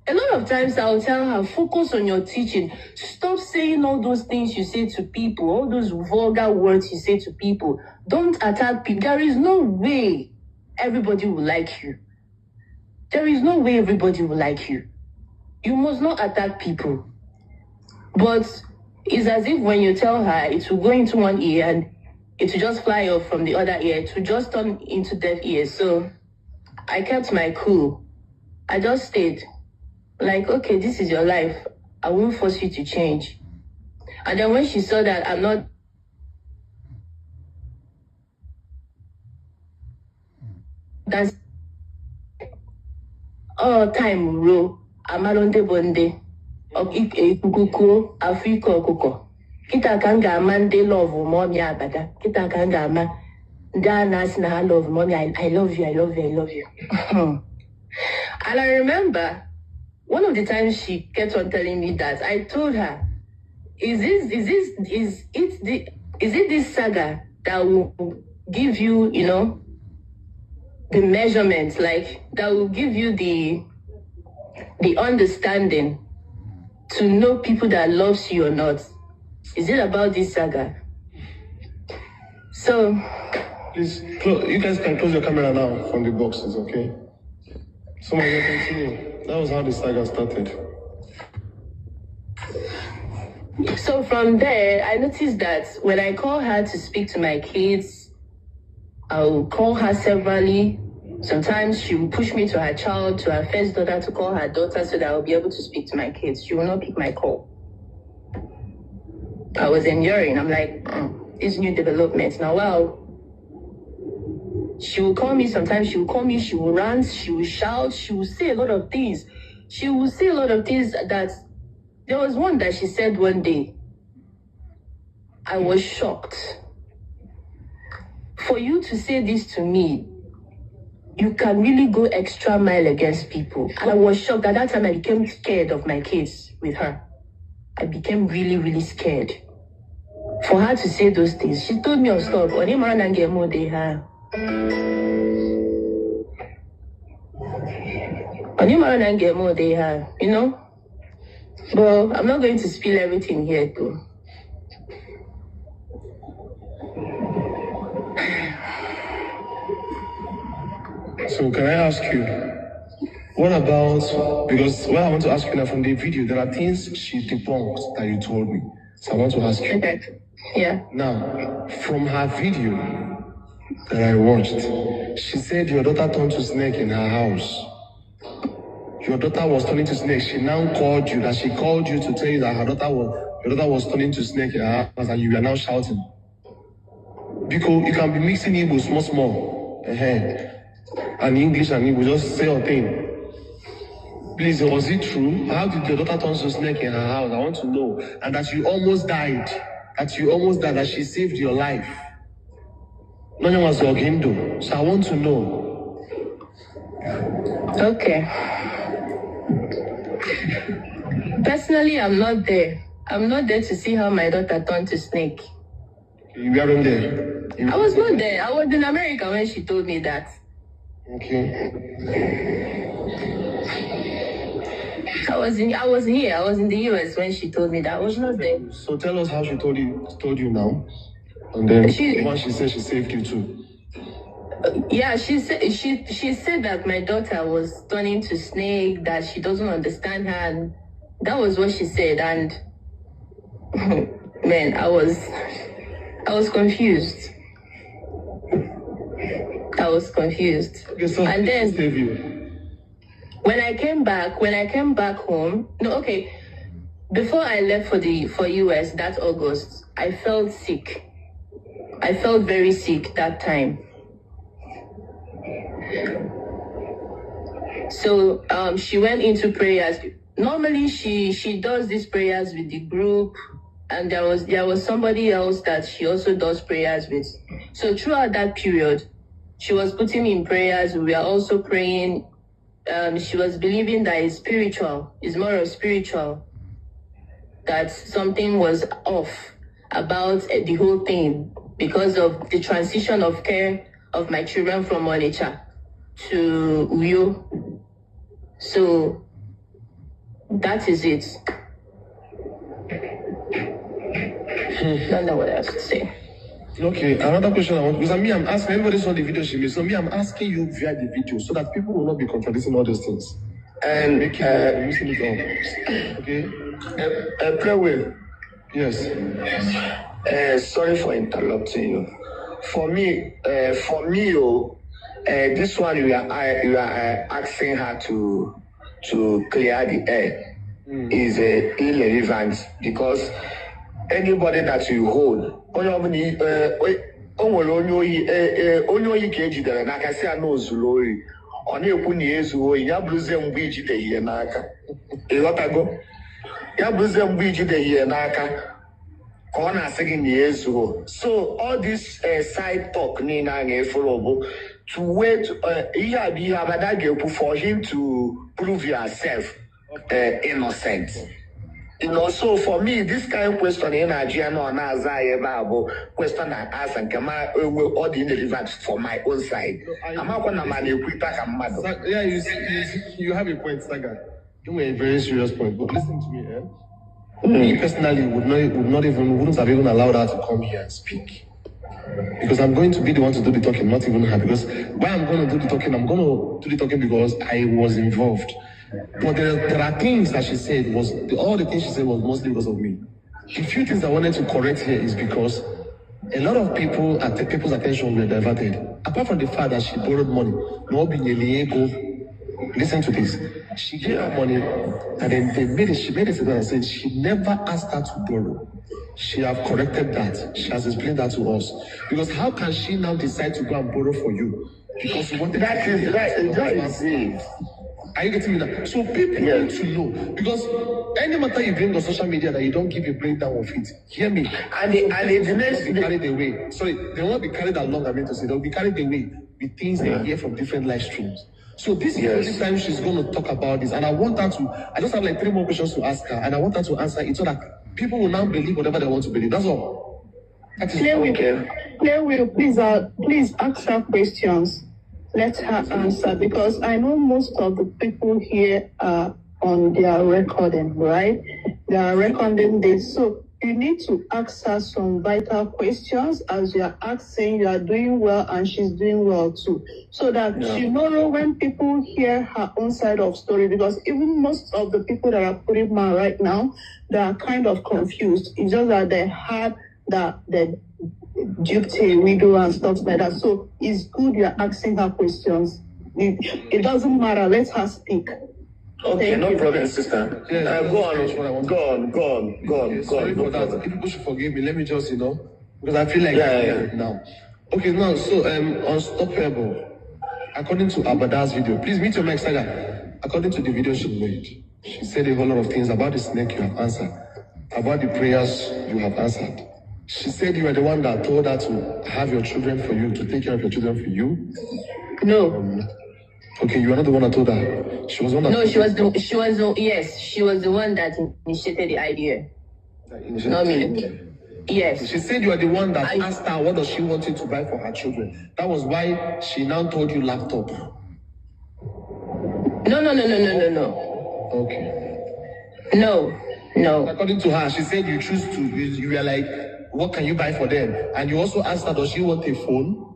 A lot of times I'll tell her, focus on your teaching. Stop saying all those things you say to people, all those vulgar words you say to people. Don't attack people. There is no way everybody will like you. There is no way everybody will like you. You must not attack people. But it's as if when you tell her, it will go into one ear and it will just fly off from the other ear. It will just turn into deaf ears. So I kept my cool. I just stayed. Like, okay, this is your life. I won't force you to change. And then when she saw that I'm not that's all time ro amalonde bonde ikukuku afiko okuko kita ka ngama ndị love mommy abada kita ka ngama ndị anas na love mommy I love you I love you I love you. And I remember one of the times she kept on telling me that, I told her, is it this saga that will give you, you know, the measurements, like that will give you the understanding to know people that loves you or not? Is it about this saga? So please, you guys can close your camera now from the boxes, okay? So my continue. That was how the saga started. So from there, I noticed that when I call her to speak to my kids, I'll call her severally. Sometimes she will push me to her child, to her first daughter, to call her daughter so that I'll be able to speak to my kids. She will not pick my call. I was enduring. I'm like, these new developments. Now, well, she will call me sometimes, she will call me, she will rant, she will shout, she will say a lot of things. She will say a lot of things that, there was one that she said one day. I was shocked. For you to say this to me, you can really go extra mile against people. And I was shocked. At that time, I became scared of my kids with her. I became really, really scared. For her to say those things, she told me, oh, stop. You know? But I'm not going to spill everything here too. So can I ask you, what about, because what I want to ask you now from the video, there are things she debunked that you told me. So I want to ask you. Okay. Yeah. Now, from her video that I watched, she said your daughter turned to snake in her house. Your daughter was turning to snake. She now called you, that she called you to tell you that your daughter was turning to snake in her house, and you are now shouting. Because you can be mixing Igbo small, and English and Igbo, just say your thing. Please, was it true? How did your daughter turn to snake in her house? I want to know. And that you almost died. That she saved your life. No one was your Hindu. So I want to know. Okay. Personally, I'm not there. I'm not there to see how my daughter turned to snake. You weren't there? I was not there. I was in America when she told me that. Okay. I was here. I was in the US when she told me that. I was not there. So tell us how she told you now. And then once she said she saved you too. Yeah, she said that my daughter was turning to snake, that she doesn't understand her, and that was what she said. And man, I was confused. I was confused. Okay, so and then save you. when I came back home. No, okay. Before I left for US that August, I felt sick. I felt very sick that time. So she went into prayers. Normally she does these prayers with the group, and there was somebody else that she also does prayers with. So throughout that period, she was putting me in prayers. We were also praying. She was believing that it's spiritual. It's more of spiritual. That something was off about the whole thing because of the transition of care of my children from Onitsha to Uyo. So that is it. Don't know what else to say. Okay, another question I want, because I'm asking, everybody saw the video she made, so I'm asking you via the video so that people will not be contradicting all those things. And missing it all. Okay? Pray well. Yes. Sorry for interrupting you. For me, this one you are asking her to clear the air is irrelevant, because anybody that you hold, onye oyi ka ejidere n'aka si ya n'ozuru oyi, ọ na-ekwu na ezu oyi, ya bụrụzie mgbe ijideghị ya n'aka. Ịghọtago? Ya bụrụzie mgbe ijideghị ya n'aka ka ọ na-asị gị na ezuo. So all this side talk niile a ga-efere bụ to wait, ihe a bụ ihe Abada ga-ekwu for him to prove yourself innocent. You know, so for me, this kind of question in Nigeria, question and answer, all the irrelevant for my own side. Yeah, you have a point, Saga. You made a very serious point, but listen to me, Me personally wouldn't have even allowed her to come here and speak. Because I'm going to be the one to do the talking, not even her. Because why I'm going to do the talking, I'm going to do the talking because I was involved. But there are things that she said, all the things she said was mostly because of me. The few things I wanted to correct here is because a lot of people's attention were diverted. Apart from the fact that she borrowed money, listen to this. She gave her money, and then she made a statement and said she never asked her to borrow. She have corrected that. She has explained that to us. Because how can she now decide to go and borrow for you? Because you wanted that is it. Are you getting me now? So people need to know, because any matter you bring on social media that you don't give a breakdown of it, hear me. And the next be carried away. Sorry, they won't be carried along. I mean to say they'll be carried away with things they hear from different live streams. So this is the only time she's going to talk about this, and I want her to. I just have like 3 more questions to ask her, and I want her to answer it so that people will now believe whatever they want to believe. That's all. Claire will please ask her questions. Let her answer, because I know most of the people here are on their recording, right? They are recording this. So you need to ask her some vital questions as you are asking, you are doing well and she's doing well too. So that tomorrow when people hear her own side of story, because even most of the people that are putting her right now, they are kind of confused. It's just that they had the duped a widow and stuff like that. So it's good you're asking her questions. It doesn't matter. Let her speak. Okay, no problem, sister. Go on. Sorry for that. If people should forgive me, let me just, because I feel like now. Okay, now, so Unstoppable, according to Abada's video, please meet your mic, Saga. According to the video she made, she said a whole lot of things about the snake you have answered, about the prayers you have answered. She said you were the one that told her to have your children for you, to take care of your children for you. No. Okay, you are not the one that told her. She was the one that No, she was the one that initiated the idea. Not me. Yes. She said you are the one that asked her what does she want you to buy for her children. That was why she now told you laptop. No. Okay. No. According to her, she said you choose to, you were like, what can you buy for them? And you also asked her, does she want a phone?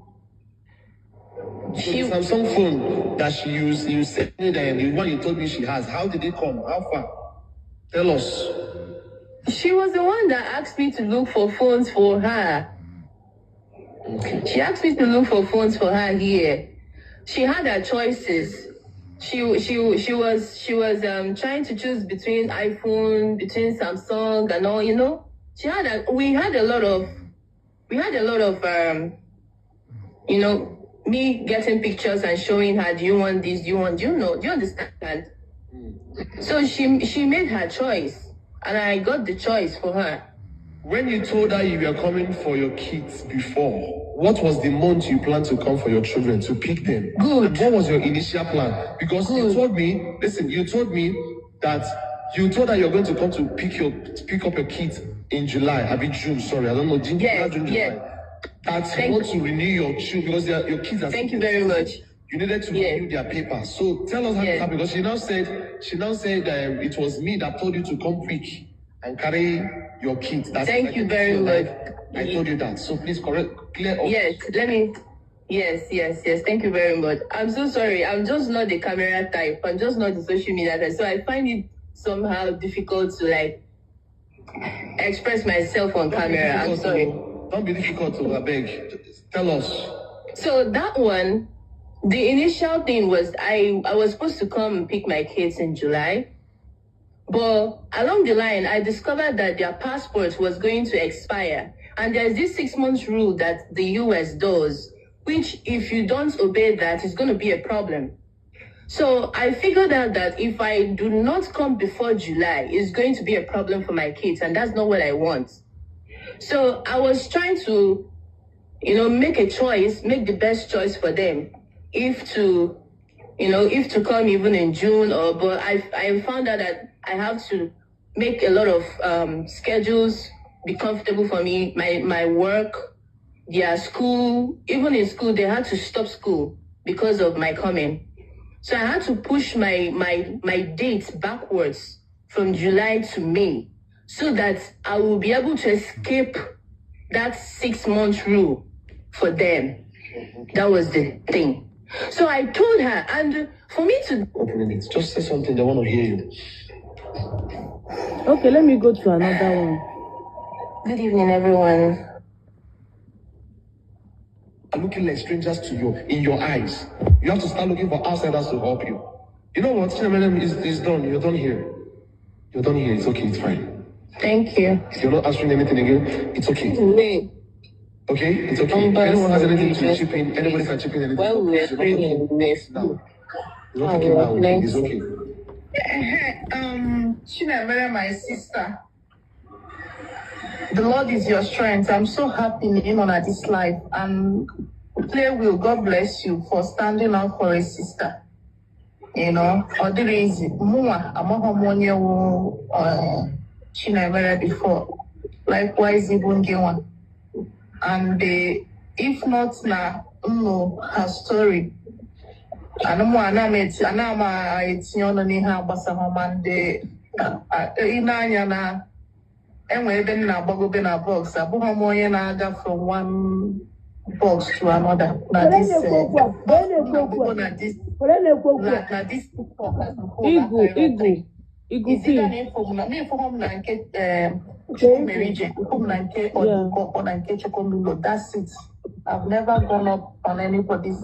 The Samsung phone that she used, you said the one you told me she has. How did it come? How far? Tell us. She was the one that asked me to look for phones for her. Okay. She asked me to look for phones for her here. She had her choices. She was trying to choose between iPhone, between Samsung and all, you know. We had a lot of you know, me getting pictures and showing her, do you want this, do you understand? So she made her choice and I got the choice for her. When you told her you were coming for your kids before, what was the month you planned to come for your children to pick them? Good. And what was your initial plan? Because you told me that you told her you're going to come to pick up your kids in July. I mean June, sorry. I don't know. June, July. That you want to renew your children because your kids are. Thank you very much. You needed to renew their papers. So tell us how it happened because she now said it was me that told you to come quick and carry your kids. Thank you very much. I told you that. So please clear up. Yes. Thank you very much. I'm so sorry. I'm just not the camera type. I'm just not the social media type. So I find it somehow difficult to express myself on camera. I'm sorry. Don't be difficult to I beg. Tell us. So that one, the initial thing was I was supposed to come and pick my kids in July. But along the line, I discovered that their passport was going to expire. And there's this 6 months rule that the US does, which if you don't obey that, it's going to be a problem. So I figured out that if I do not come before July, it's going to be a problem for my kids. And that's not what I want. So I was trying to, make a choice, make the best choice for them. If to come even in June but I found out that I have to make a lot of schedules be comfortable for me, my work, their school. Even in school, they had to stop school because of my coming. So I had to push my dates backwards from July to May so that I will be able to escape that 6 month rule for them. That was the thing. So I told her, and for me to... Just say something, they want to hear you. Okay, let me go to another one. Good evening, everyone. Looking like strangers to you in your eyes. You have to start looking for outsiders to help you. You know what? Madam is done. You're done here. You're done here. It's okay. It's fine. Thank you. If you're not answering anything again, it's okay. Me. Okay? It's okay. If anyone has anything to chip in, anybody can chip in anything. Well, we're praying now. You're not talking now. Okay? It's okay. Chinemere, my sister. The Lord is your strength. I'm so happy in on this life. And Play Will, God bless you for standing up for a sister. Or the reason, Chinemere before. Likewise, Ibungewa. And if not now, her story. Box. From one box to another. That's it. I've never gone up on anybody's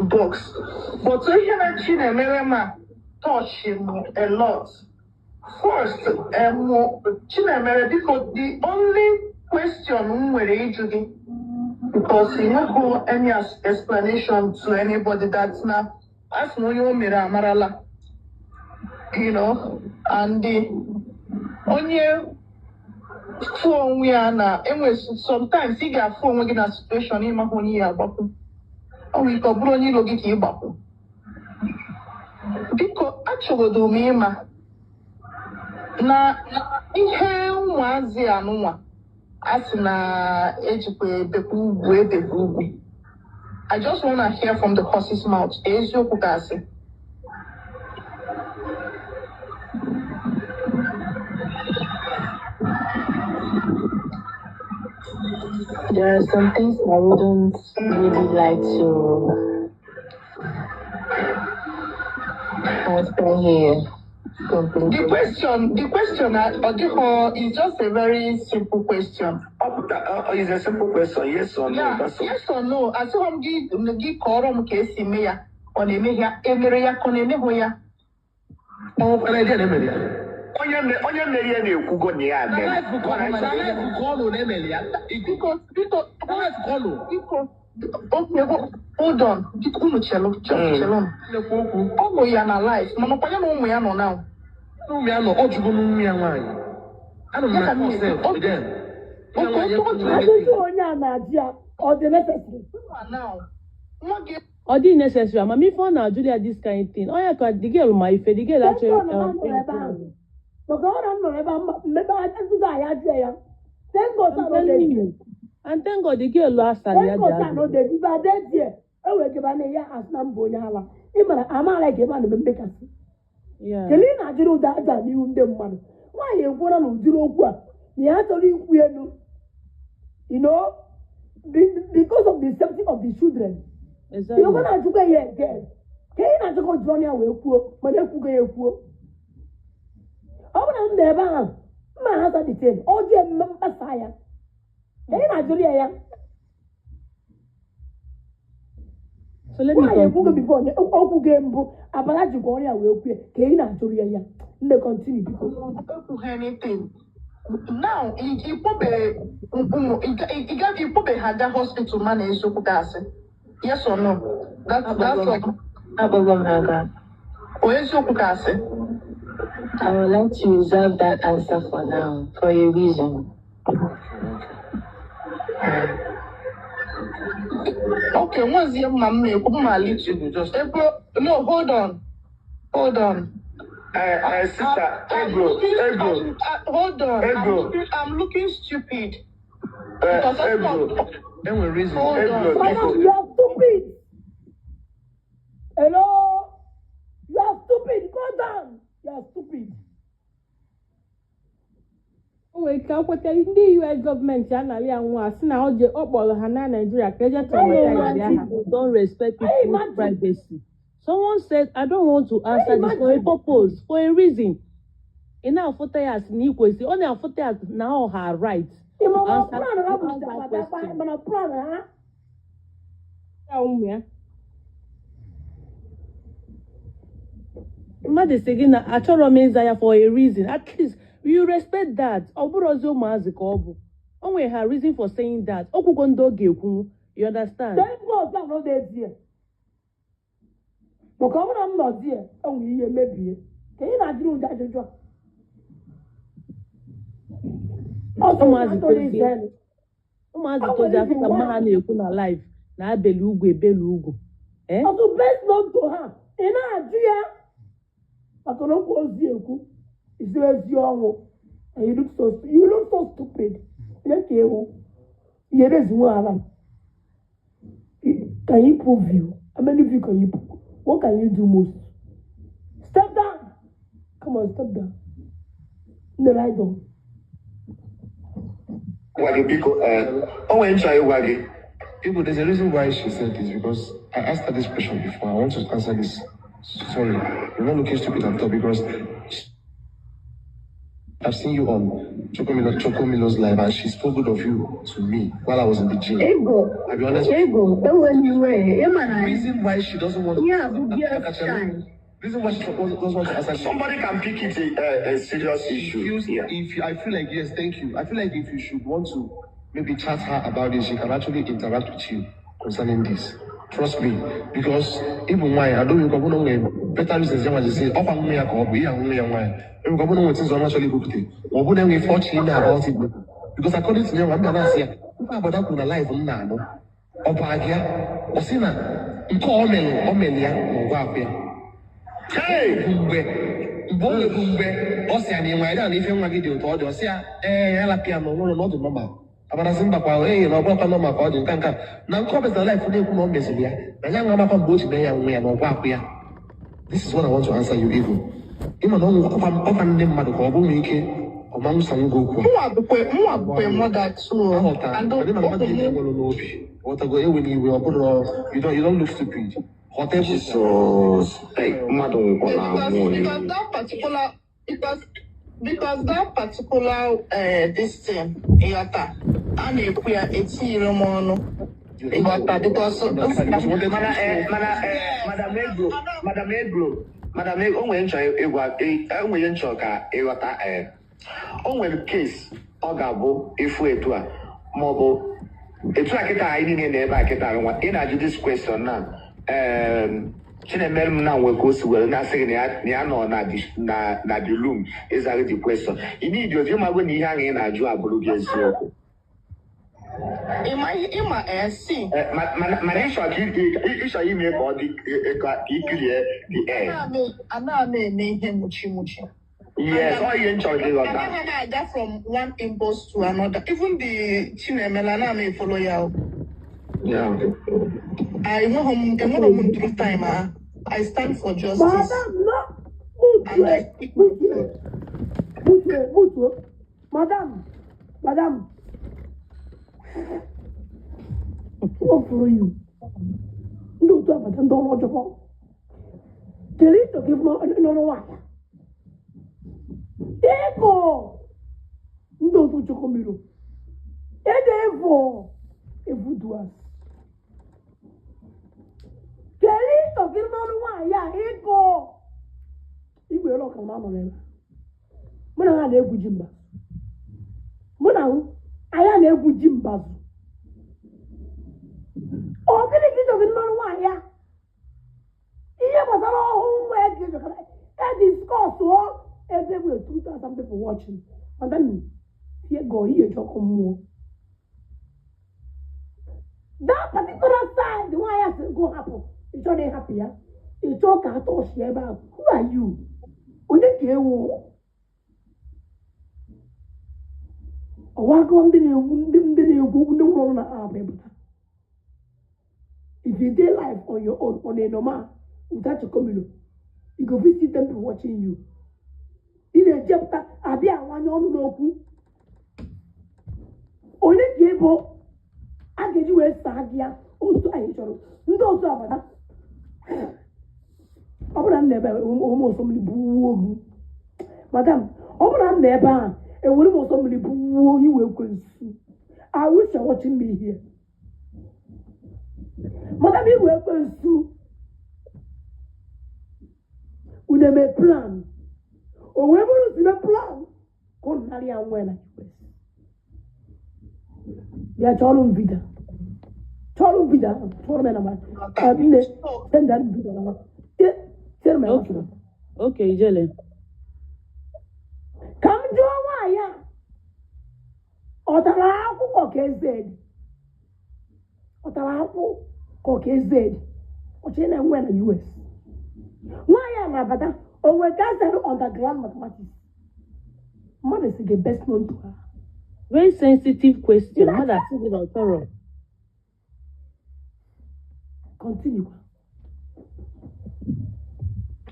box. But Chinemere touched him a lot. First, Chinemere, because the only question because you not go any explanation to anybody that's not as no you marala. And the only phone we are now, sometimes you get phone we in a situation in my own year, but we can only look at you. biko achọgodo m ịma na ihe ụmụazị anụnwa a sị na ejikwa ebekwa ugwu. I just want to hear from the horse's mouth. Eziokwu ka asị. There are some things I wouldn't really like to answer here. The question is just a very simple question. It's a simple question, yes or no? Yeah, yes or no. As I'm give quorum case in me on a media, area conehoya. Oh, and I didn't. Onye mmeri a na-ekwugo na ya hold on. Unu chelo. Ụmụ ya na life. Mana kwanye na ụmụ ya nọ now. ụmụ ya nọ ojugo n'ụmụ ya nwaanyị. Ana m na myself again. Ajụjụ onye a na-ajụ ya ọ dị necessary. Ọ dị necessary amamife ọ na-ajụ ya this kind thing. Onye ka the girl ma ife the girl actually maka ọ na nọ ebe mmebe ajụjụ a ya jụọ ya. Thank God and thank God the girl asara ya dị no dey give her that there. E wee geba na ya asna mbụ onye ala. Ị mara amaala ka ebe a na mmekasị. Kedu ị na-ajụrụ ụda aja n'ihu ndị mmadụ? Nwaanyị ekwuola na ụdịrị okwu a na ya chọrọ ikwu elu. You know, because of the safety of the children. Exactly. You're gonna do it again. Can you not go join your way poor, but they could get poor? I'm not never. My husband is saying, oh, dear Messiah. Can you not do it? So let me go before the Oku game book. About you going away, can you not do it? They continue because anything. Now, he probably had that hospital managed to pass it. Yes or no? That's what. I would like to reserve that answer for now, for a reason. Okay, what's your mom? Just no, hold on. Sister, hold on. I'm looking stupid. Then we reason. You are stupid. Hello? You are stupid. Go down. You are stupid. Wait, ka kweta ndị US government anaghị anwụ asị na ọ kpọrọ ha na Nigeria ka eje traumatize ha. Don't respect people's privacy. Someone said, I don't want to answer this for a purpose, for a reason. In our photos, Nikwesi, on our photos now her right. Mother saying that I told Messiah for a reason. At least you respect that. Oburozo Mazikobu. Only her reason for saying that. Okugondo Geku. You understand? But come on, I'm not there. Only you maybe. Can you not do that job? Ụmụazị tozi Africa mma na-ekwu na live na abeli ugwu ebeli ugwu. Also best known to her. In Nigeria, but on ozi ekwu, is ọnwụ. And you look so stupid. Here is one. Can you prove you? How many of you can you prove? What can you do most? Step down. Come on, step down. The right on. People, there's a reason why she said this because I asked her this question before. I want to answer this. Sorry, you're not looking stupid at all because I've seen you on Chocomilo's live and she spoke good of you to me while I was in the gym. I'll be honest. The reason why she doesn't want to reason why she doesn't want to answer. Somebody can pick it a serious issue. If I feel like yes, thank you. I feel like if you should want to maybe chat her about this, she can actually interact with you concerning this. Trust me, because even why I don't know better reasons than say, oh, I'm here, I'm going to actually book it. Or wouldn't we fortunate about it? Because according to them, I'm going to say, about that one alive, no, or Pagia, or Sina, you call me, or Melia, or Wapia. mgbe o nwebụ mgbe ọ sị ya na ịnwa ịda na ife nwa gị dị ụtọ ọ dị ọsị ya ya lapịa ma nwụrụ n'ọdụ nọma abarasị mbakwa na ọgbakwa nọma ka ọ dị nka na nke ọ bụla laif na-ekwu na ọ meziri ya na ya nwa amakwa mgbe o ji mee ya nwe ya na ọgwa akwụ ya. This is what I want to answer you even. Ịma na ọkwa ndị mmadụ ka ọ bụghị ike ọmanwụsa ngwa okwu Mwa bukwe mother too. and ndị na mmadụ ihe nwere n'obi ọtago ewe n'iwe ọ bụrụ you don't look stupid. Jesus, mmadụ nwụkọ na anwụ Because that particular this thing, Iyota, a na-ekwu ya etinyere m ọnụ. Iyota, because Madam Egro, o nwere nchọ ka ịghọta o nwere case ọ ga-abụ efu etu a maọbụ etu a kịta anyị niile na ebe a kịta nwa ị na-ajụ this question na Chinemere m na nwe ka o si were na-asị gị na ya nọ na the room ịzaghị the question ị need ozi ịmagwe na ihe ahụ ị na-ajụ abụrụ gị eziokwu ịma si mana ịchọ ime ka ọ dị ka ikirie the air ana na-eme ihe muchi yes ọ ihe nchọ dị ghọta anaghị aga from one impulse to another even the Chinemere na follow ya. I know him through time. I stand for justice. Madam, no. Madam. What for you? No, don't watch your Tell it to give no one. Ego! No, to Chocomiro. Evo! Evuduas. Kelly to give no one, yeah, ego. You will look a mamma. Muna na egwu jimba. Muna aya na egwu jimba. O gini gizo gini no one, yeah. Iye masara ohu we gizo kana. Discuss o everywhere 2,000 people watching. And then here go here joko more. That particular side, the one I have to go happen. It's not happy, yeah? It's all cat or about. Who are you? On the gay war. A walk on the if you did life on your own, on a normal, without your community, you go visit them watching you. In a chapter, I be a one on no. Only gable. I get you a sagia, also I shall. No, sir. I never almost somebody boo. Madam, I never, and when almost somebody boo, you will consume. I wish you're watching me here. Madam, you will consume. We never plan. Or whenever you see a plan, call Maria and when I they are all vida. Todo vida, todo menama. Abine, send that vida. Tell me. Okay, Jelle. Come to a wire. Otaraku kokez. Otaraku kokez. Ochena when a US. Why am I better? Or we gather underground mathematics. Mother is the best known to her. Very sensitive question. Mother, thorough. Continue.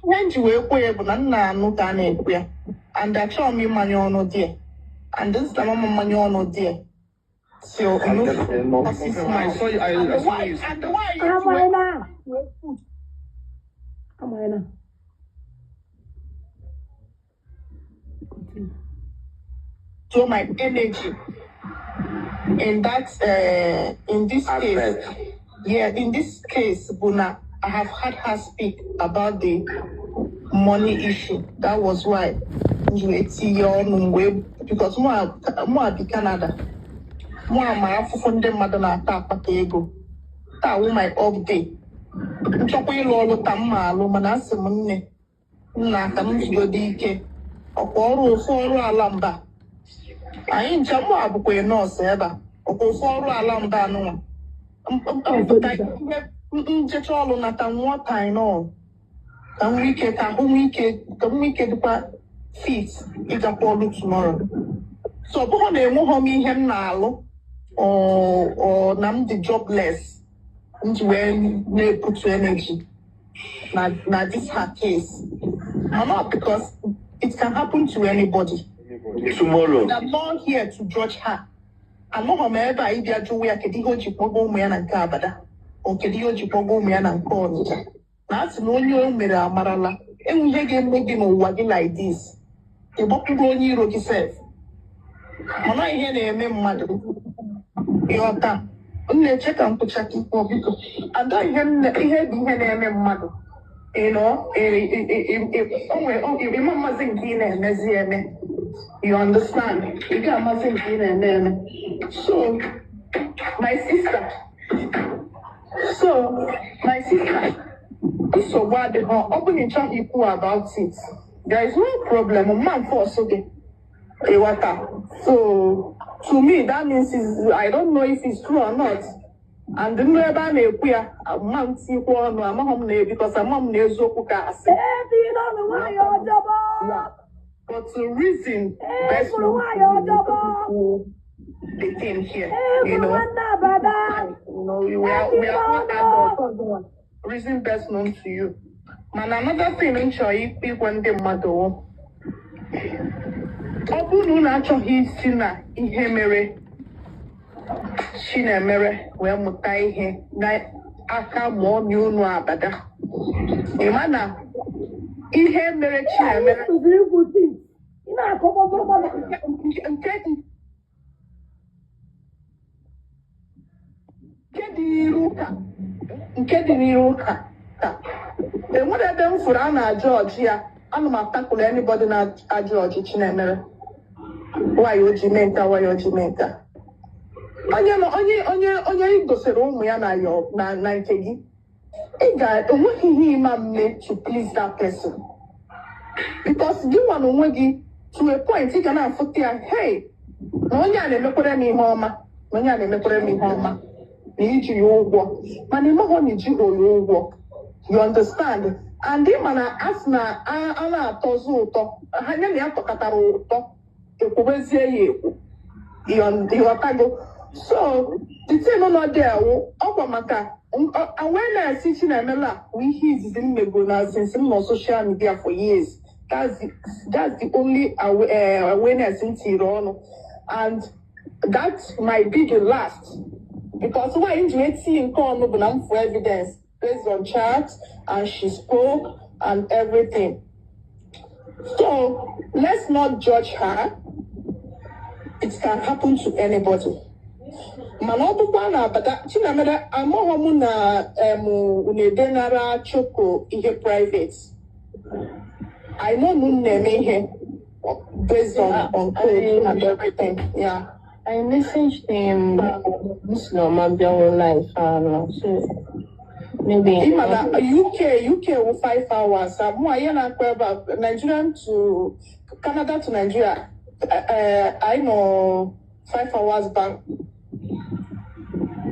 When you were able to know that, and that show me money on no dear, and this time I'm money on no dear. So, I saw you. And why? Am I now? So my energy in that in this case, in this case, Buna, I have had her speak about the money issue. That was why you see because more be Canada. More my funde madana tapa ego. That will my off day. Choppy lolo tamma lumanas munne. Nakam yodike. Okoro for alamba. Anyị ncha mụ abụkwa nọọsụ ebe a ọkwụsị ọrụ ala mba anụnwa nchecha ọrụ nata nwata nọ Can we get fit tomorrow? So before they move home him now or nam the jobless when they put energy. Now this her case. Not because it can happen to anybody. Tomorrow. I'm not here to judge her. I'm not a member of the Joya Kediho Chipogo Man and Kabada or Kedio Chipogo Man and Cornita. That's no new Mira Marala. And we again making a wagging like this. The Boku Niro himself. I'm not here to name Madam. You are done. Only check and put check for people. And I hear the name Madam. You know, you understand? So, my sister, this is what they are opening people about it. There is no problem. A man for so to me, that means I don't know if it's true or not. And the never may queer a month equal no mom because a mom knows Zokuka. But the reason best they came here, you know, we are reason best known to you. Man, another thing in Choi, when the mother Obu natural his sinner in Hemere. Chinemere, where Mutai he, night aka more new no abada. Emana, ihe mere Chinemere. Nkedi niruka. The one of them for Anna George here, I'm not tackle anybody na George Chinemere. Why you Jimenta? Onye gosiri ụmụ ya na nke gị enweghị ihe ịma mme to please that person because gị nwa na onwe gị to a point ị ga na-afụta ya hey na onye a na-emekwere m ihe ọma na iji ya ụgwọ mana ịmaghọ na iji ya ụgwọ you understand and ị ma na asị na a na-atọzi ụtọ ha nye na ya tọkọtara ụtọ ekwubezie ya ekwu ịghọtago. So the thing not there. Awareness teaching Emela we he's in Megona since on social media for years. That's the only awareness in Tirono, and that might be the last because why you seeing Cornubunam for evidence based on charts and she spoke and everything. So let's not judge her. It can happen to anybody. Manobana, but Chinamada, Amohamuna, Unedenara Choco, ihe private. I know Nune based on code and everything. Yeah. I messaged him this Mambia life. So maybe UK will 5 hours. Nigerian to Canada to Nigeria. I know 5 hours back.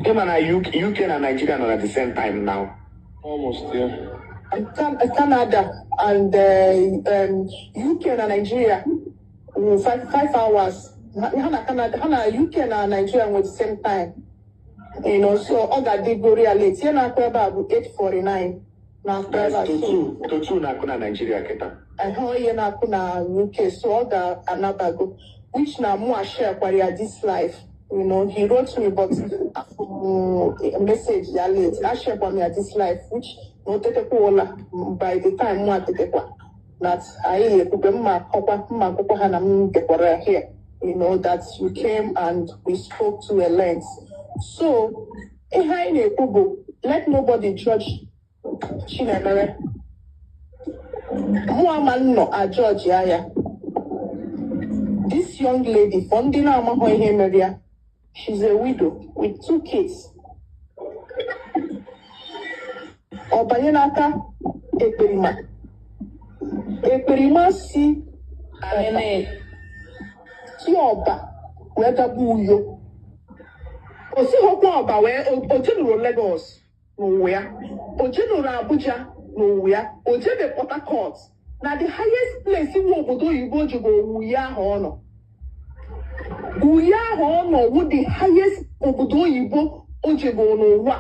Him and UK and Nigeria are at the same time now. Almost, yeah. Canada and UK and Nigeria 5 hours. Canada, UK and Nigeria at the same time. You know, so Oga did go real late. Here now about 8:49. Now to two na kuna Nigeria keta. I heard here na kuna UK. So Oga anabago, which na more share kwaria this life. You know, he wrote me but a message that late. I share for me at this life, which no take by the time more take that I here. You know, that you came and we spoke to a length. So, let nobody judge Chinemere. Muaman no a judge yaya. This young lady, Fondina Mahoy, she's a widow with 2 kids. Obayenaka Eperima si Oba whether buyo. Osi Hopa Oba where Ojenuro Lagos, where Ojenuro Abuja, n'ụwa ya o jebe Port Harcourt na the highest place nwe obodo oyibo ji bụ uwe ahụ ọ nọ uwe ahụ ọ nọ wụ the highest obodo oyibo o ji bụ n'ụwa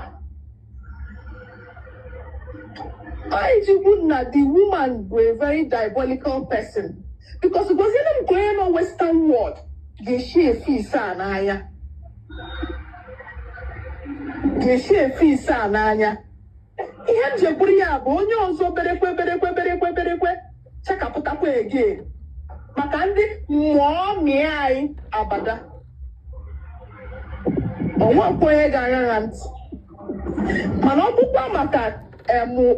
I even na the woman were a very diabolical person because it was even going on Western world. Geshe fisa n'anya. Geshe fisa n'anya. Ihe njeburu ya bụ onye ọzọ berekwe chakapụtakwa again. Maka ndị mmụọ mịa anyị abada. Ọnwa kwenye ga-agha ntị. Mana ọ bụkwa maka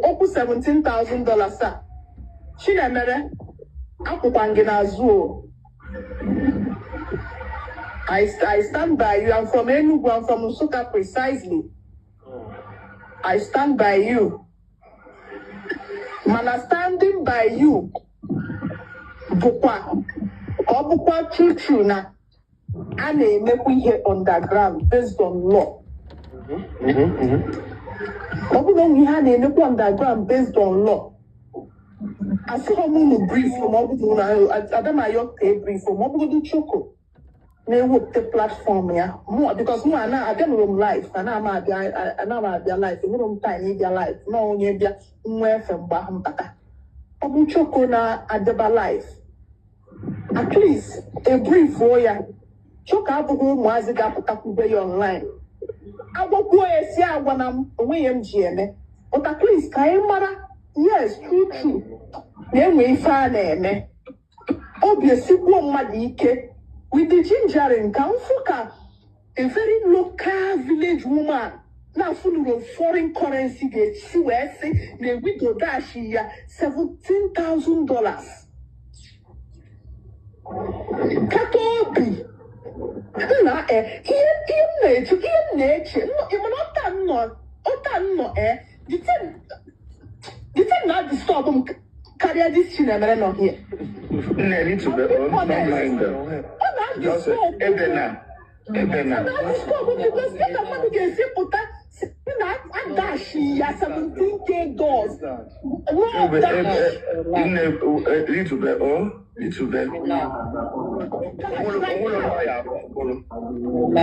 okwu $17,000 a Chinemere akwụkwa gị n'azụ I stand by you. I'm from Enugu. I'm from Nsukka precisely. I stand by you. Mana standing by you bụkwa true na a na-emekwa ihe underground based on law. Ọ bụrụ na ihe a na-emekwa underground based on law. Asịghị m unu brief ma ọ bụrụ na Adamayo ka brief ma ọ bụrụ Choko na-ewepụta platform ya because mụ abịanụrụ m live ana m abịa live enwere m time ịbịa live na onye bịa nwa efe mgbe ahụ mpata ọ bụ Choko na-adịba live at least a brief ya Choko abụghị ụmụazị ga-apụtakwube ya online agwakwuo ya si agwa na onwe ya m ji eme but at least ka anyị mara yes true na-enwe ife a na-eme obi esikwuo mmadụ ike with the gingering ka mfu ka a very local village woman na fuluro foreign currency ga-esi wee sị na ewido dashi ya $17,000 kata obi na ihe na-eche ịmana ọta nnọ the thing na disturb m karịa this Chinemere nọ here. Mmadụ ga-esi pụta na adashi ya $17K.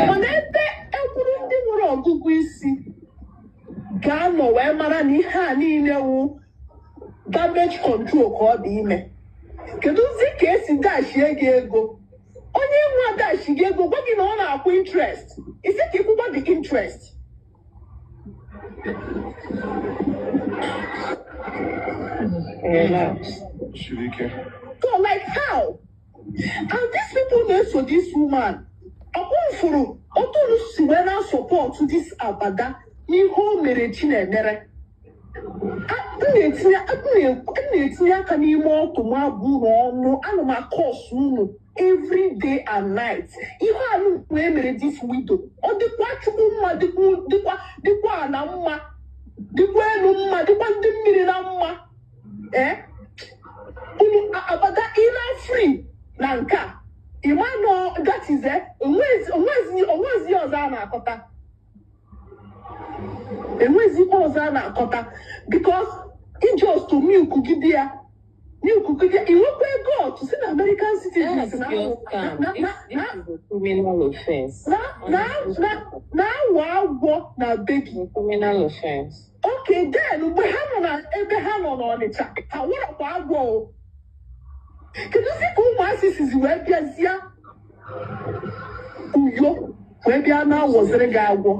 Mana ebe ekwuru ndị nwere ọgụgụ isi ga-anọ wee mara na ihe a niile wụ damage control ka ọ dị ime. Kedu zi ka esi dashie gị ego? Onye nwa dashi gị ego gwa gị na ọ na-akwụ interest. Isi ka ịkwụgwa the interest. So like how? And these people na-eso this woman. Ọkụfụrụ otunu si wee na support this abada n'ihe o mere Chinemere. na-etinye aka n'ime ọtụ m abụrụ ọnụ ana m akọs unu every day and night ihe anụ wee mere this widow ọ dịkwa chukwu mma dịkwa ana mma dịkwa elu mma dịkwa ndị mmiri na mma unu abada ina free na nke a ịmanụ that is onwezi ọzọ a na-akọta enwezi ọzọ a na-akọta because just to milk gidi ya iwekwa ego to see the American citizens criminal offense. na agwọ na begi Criminal offense. okay then mgbe ha nọ na ebe ha nọ n'Ọnịcha ha werekwa agwọ o kedu si ka ụmụasị sizi wee bịazie Uyo wee bịa na-awọziri gị agwọ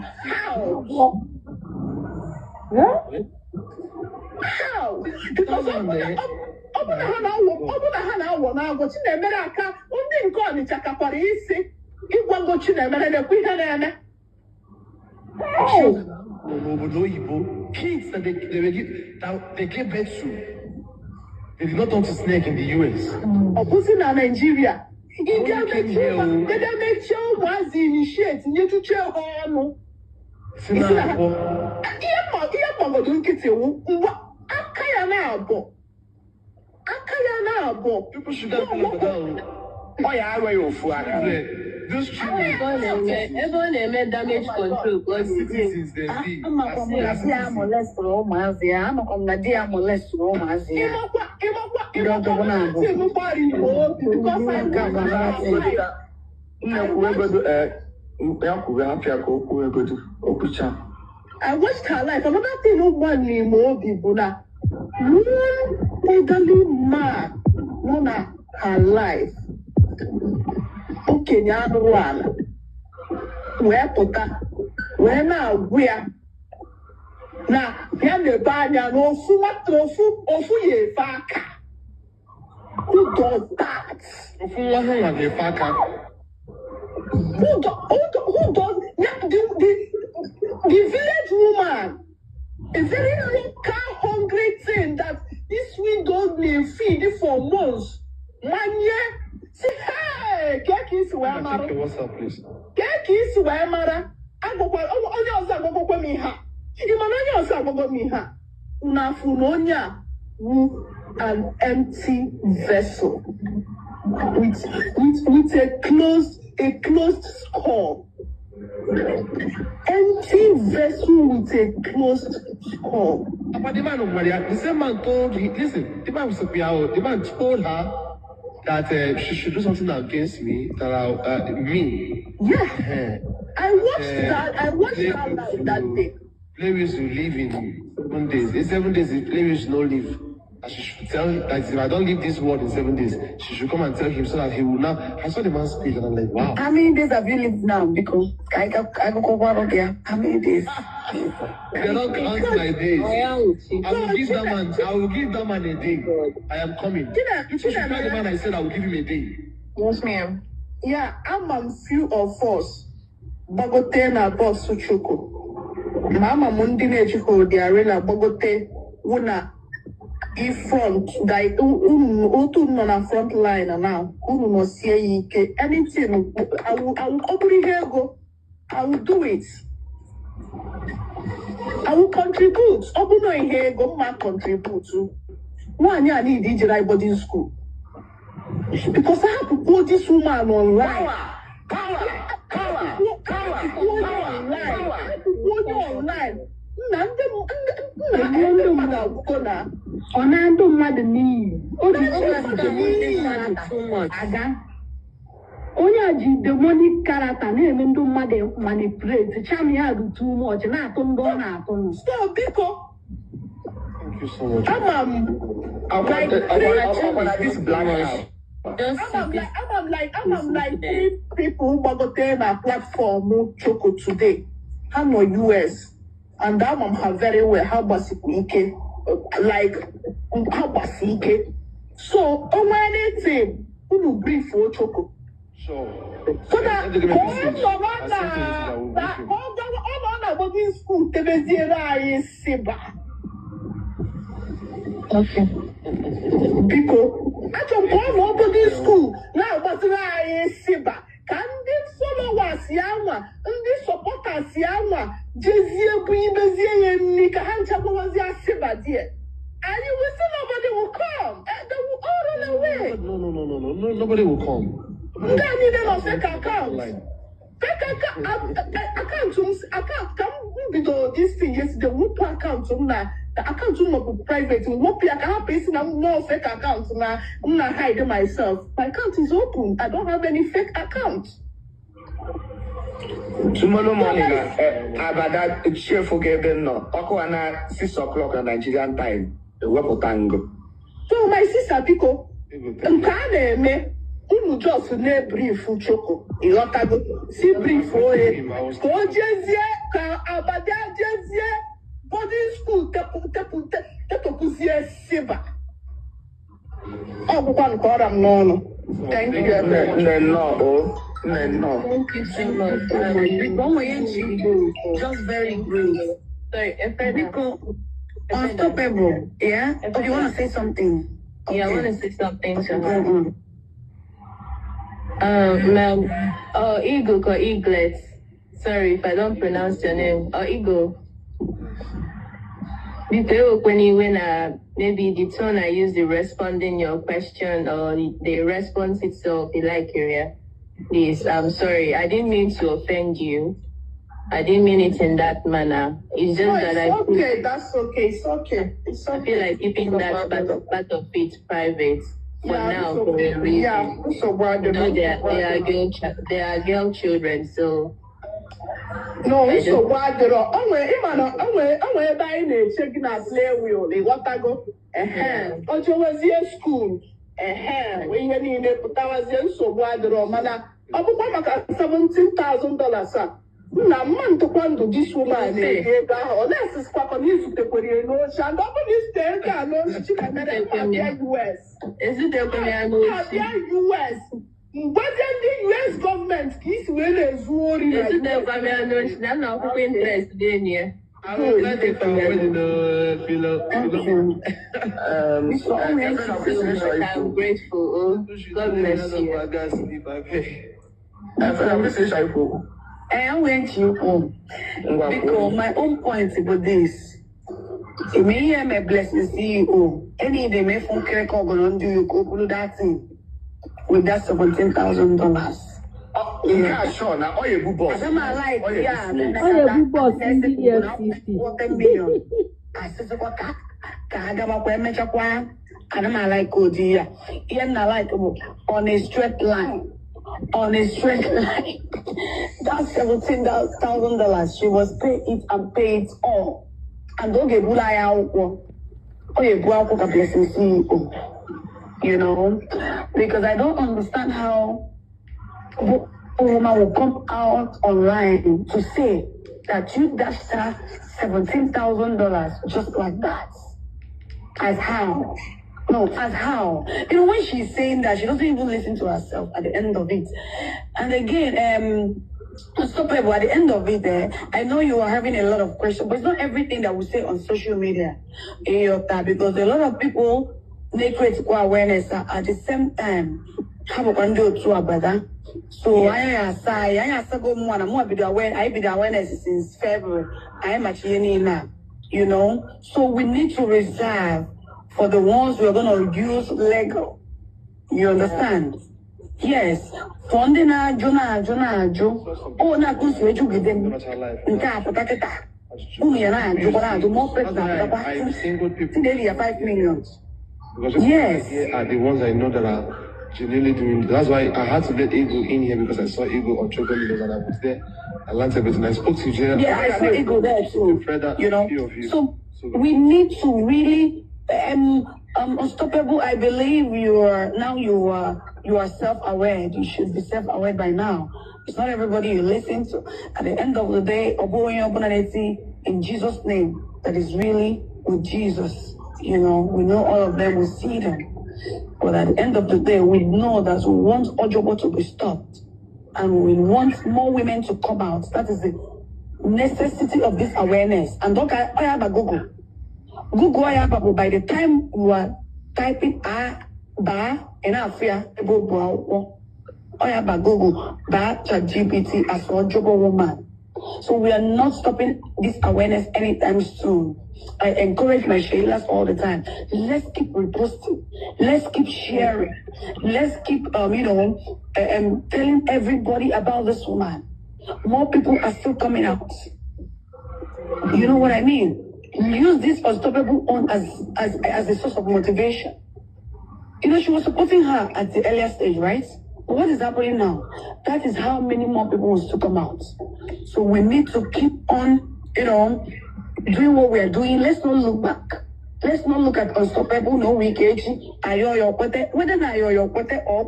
how? Because ọ bụ na ha na-awọ n'agwọ Chinemere aka ndị nke Ọnịcha kakwara isi ịgwago Chinemere na-ekwe ihe na-eme Obodo oyibo kids that they gave birth to they did not turn to snake in the US. Ọ bụzi na Nigeria ị ga-emechie ụmụazị initiate nyechuche ha ọnụ ihe mgbagodo nkịtị wụ mgbe aka ya na-abọ People should have been ọ ya arọ ya ofu aka This tree. Everyone made damage control. But Citizens, they see. I watched her life. Another thing one name Bibuna. One elderly man known her life. Okay, one. Where pota? Where now? Where? Now, here the banya no ofu ye faka. Who does that? Who does the village woman, a very local hungry thing that this widow may feed for months. Manye, say, hey, Kekis Wamara. What's up, please? Kekis Wamara. I go for me. Unafunonya, an empty vessel with a closed skull. Empty vessel with a closed skull. But the man of Maria, the same man told listen, the man told her that she should do something against me, me. Yeah. I watched her life that day. Players will live in 7 days. In 7 days, the players no live. And she should tell him that if I don't leave this world in 7 days, she should come and tell him so that he will now. I saw the man speak and I'm like, wow. How many days have you lived now? Because I go over there. How many days? They don't count my days. I will give that man a day. I am coming. You should tell the man I said I will give him a day. Yes, ma'am. Yeah, I'm a few of us. Bagote na boss Suchuku. Mama Mundine Chico, the arena Bagote, Wuna. In front, like on front line now. Anything, I will open here go. I will do it. I will contribute. Open here go, ma contribute to. One year I need DJ boarding school because I have to put this woman online. Online. Onando mmadụ n'iyi aga onye a ji demonic character na-eme ndị mmadụ manipulate cham ya dị too much na-atụ ndị ọ na-atụ. So biko thank you so much. I'm like 3 people gbagote na platform Choco today. Ha nọ US and that mom have very well how basike like how basike. So on anything who brief for Choco. Sure. So that all boarding school tebezira Siba. Okay. Because I don't go boarding school now, but I Siba. Can these followers yawa, these supporters yawa, Jezie Buibezie Nika Hanchabo was your Siba dear. And you will see nobody will come. They will all run away. No, nobody will come. They need a fake account. Fake account come below this thing yesterday. Whoop account the account is private. Whoop I can't pay no fake account now. I'm not hiding myself. My account is open. I don't have any fake account. Tomorrow morning, about that chef again no. Ako 6 o'clock Nigerian time. Tango. So my sister Pico, me. Unu just ne brief Choco. Ilotago. Si brief Ko jezie ka abada jezie boarding school tepuzie Siba. Oh, one koram no. Thank you. No. Thank you so much. Just very brief. Sorry, Unstoppable. Yeah? Oh, you want to say something? Okay. Yeah, I want to say something to her. Eagle or Eaglet. Sorry if I don't pronounce your name. Eagle. When maybe the tone I use the responding your question or the response itself, you like area. Please, I'm sorry. I didn't mean to offend you. I didn't mean it in that manner. It's just that I feel, That's okay. It's okay. I feel like keeping that part of it private for now for a reason. Yeah. So why You know, they are girl children, so No, so why the onwe ebe anyị na-eche gị na play wheel ịghọtago ojewezie school wee ihe niile pụtawazie nsogbu adịrọ mana ọ bụkwa maka $17,000 a nna mma ntụkwa ndụ dis woman na-ege ego ahụ ọ na-esisikwa na izutekwere ya n'ochi and ọ bụ na isite ego a n'ochi Chikamere abịa US abịa US mgbazie ndị US gọọmenti ka isi wee na-ezu ori na akwụkwọ interest dị enyi ya. I'm grateful. Oh, God bless you. I went you home because my own point with this. Me and my blessing CEO, any day me phone crack or gonna do you go that thing with that $17,000. Yeah, sure. Now, all your good boss. I like, yeah. All your good boss in the EFCC. $10 million. I said, what? Kagama kwa mecha kwa. Adama like Odia. Ian na like on a straight line. On a straight line. That's $17,000. She was paid it and paid it all. And don't get bulaya out. Oh, you go out with blessing CEO. You know, because I don't understand how a woman will come out online to say that you dashed her $17,000 just like that. As how? No, as how? You know, when she's saying that, she doesn't even listen to herself at the end of it. And again, Unstoppable, at the end of it, I know you are having a lot of questions, but it's not everything that we say on social media. Because a lot of people make critical awareness at the same time. Have a window to a brother. So I go more and more be the awareness since February. I am actually now, you know. So we need to reserve for the ones we are going to use legal. You understand? Yes. Funding Jonah. Oh, na good to educate them. I'm single people. Today 5 million. Because yes. Here are the ones I know that are genuinely doing. That's why I had to let Ego in here because I saw Ego on Choco Leaders and I was there. I learned everything. I spoke to Jay. Yeah, I saw Ego there too. You know. So we need to really Unstoppable. I believe you are self-aware. You should be self-aware by now. It's not everybody you listen to. At the end of the day, in Jesus' name, that is really with Jesus. You know, we know all of them, we see them. But at the end of the day, we know that we want Ojobo to be stopped. And we want more women to come out. That is the necessity of this awareness. And don't I have a Google. Google I have a, by the time you are typing ba and afia go I have a Google ba ChatGPT as Ojobo woman. So we are not stopping this awareness anytime soon. I encourage my Sheilas all the time. Let's keep reposting. Let's keep sharing. Let's keep, telling everybody about this woman. More people are still coming out. You know what I mean? Use this Unstoppable on as a source of motivation. You know, she was supporting her at the earlier stage, right? But what is happening now? That is how many more people will still come out. So we need to keep on, doing what we are doing. Let's not look back. Let's not look at Unstoppable, no weekage. Whether na your or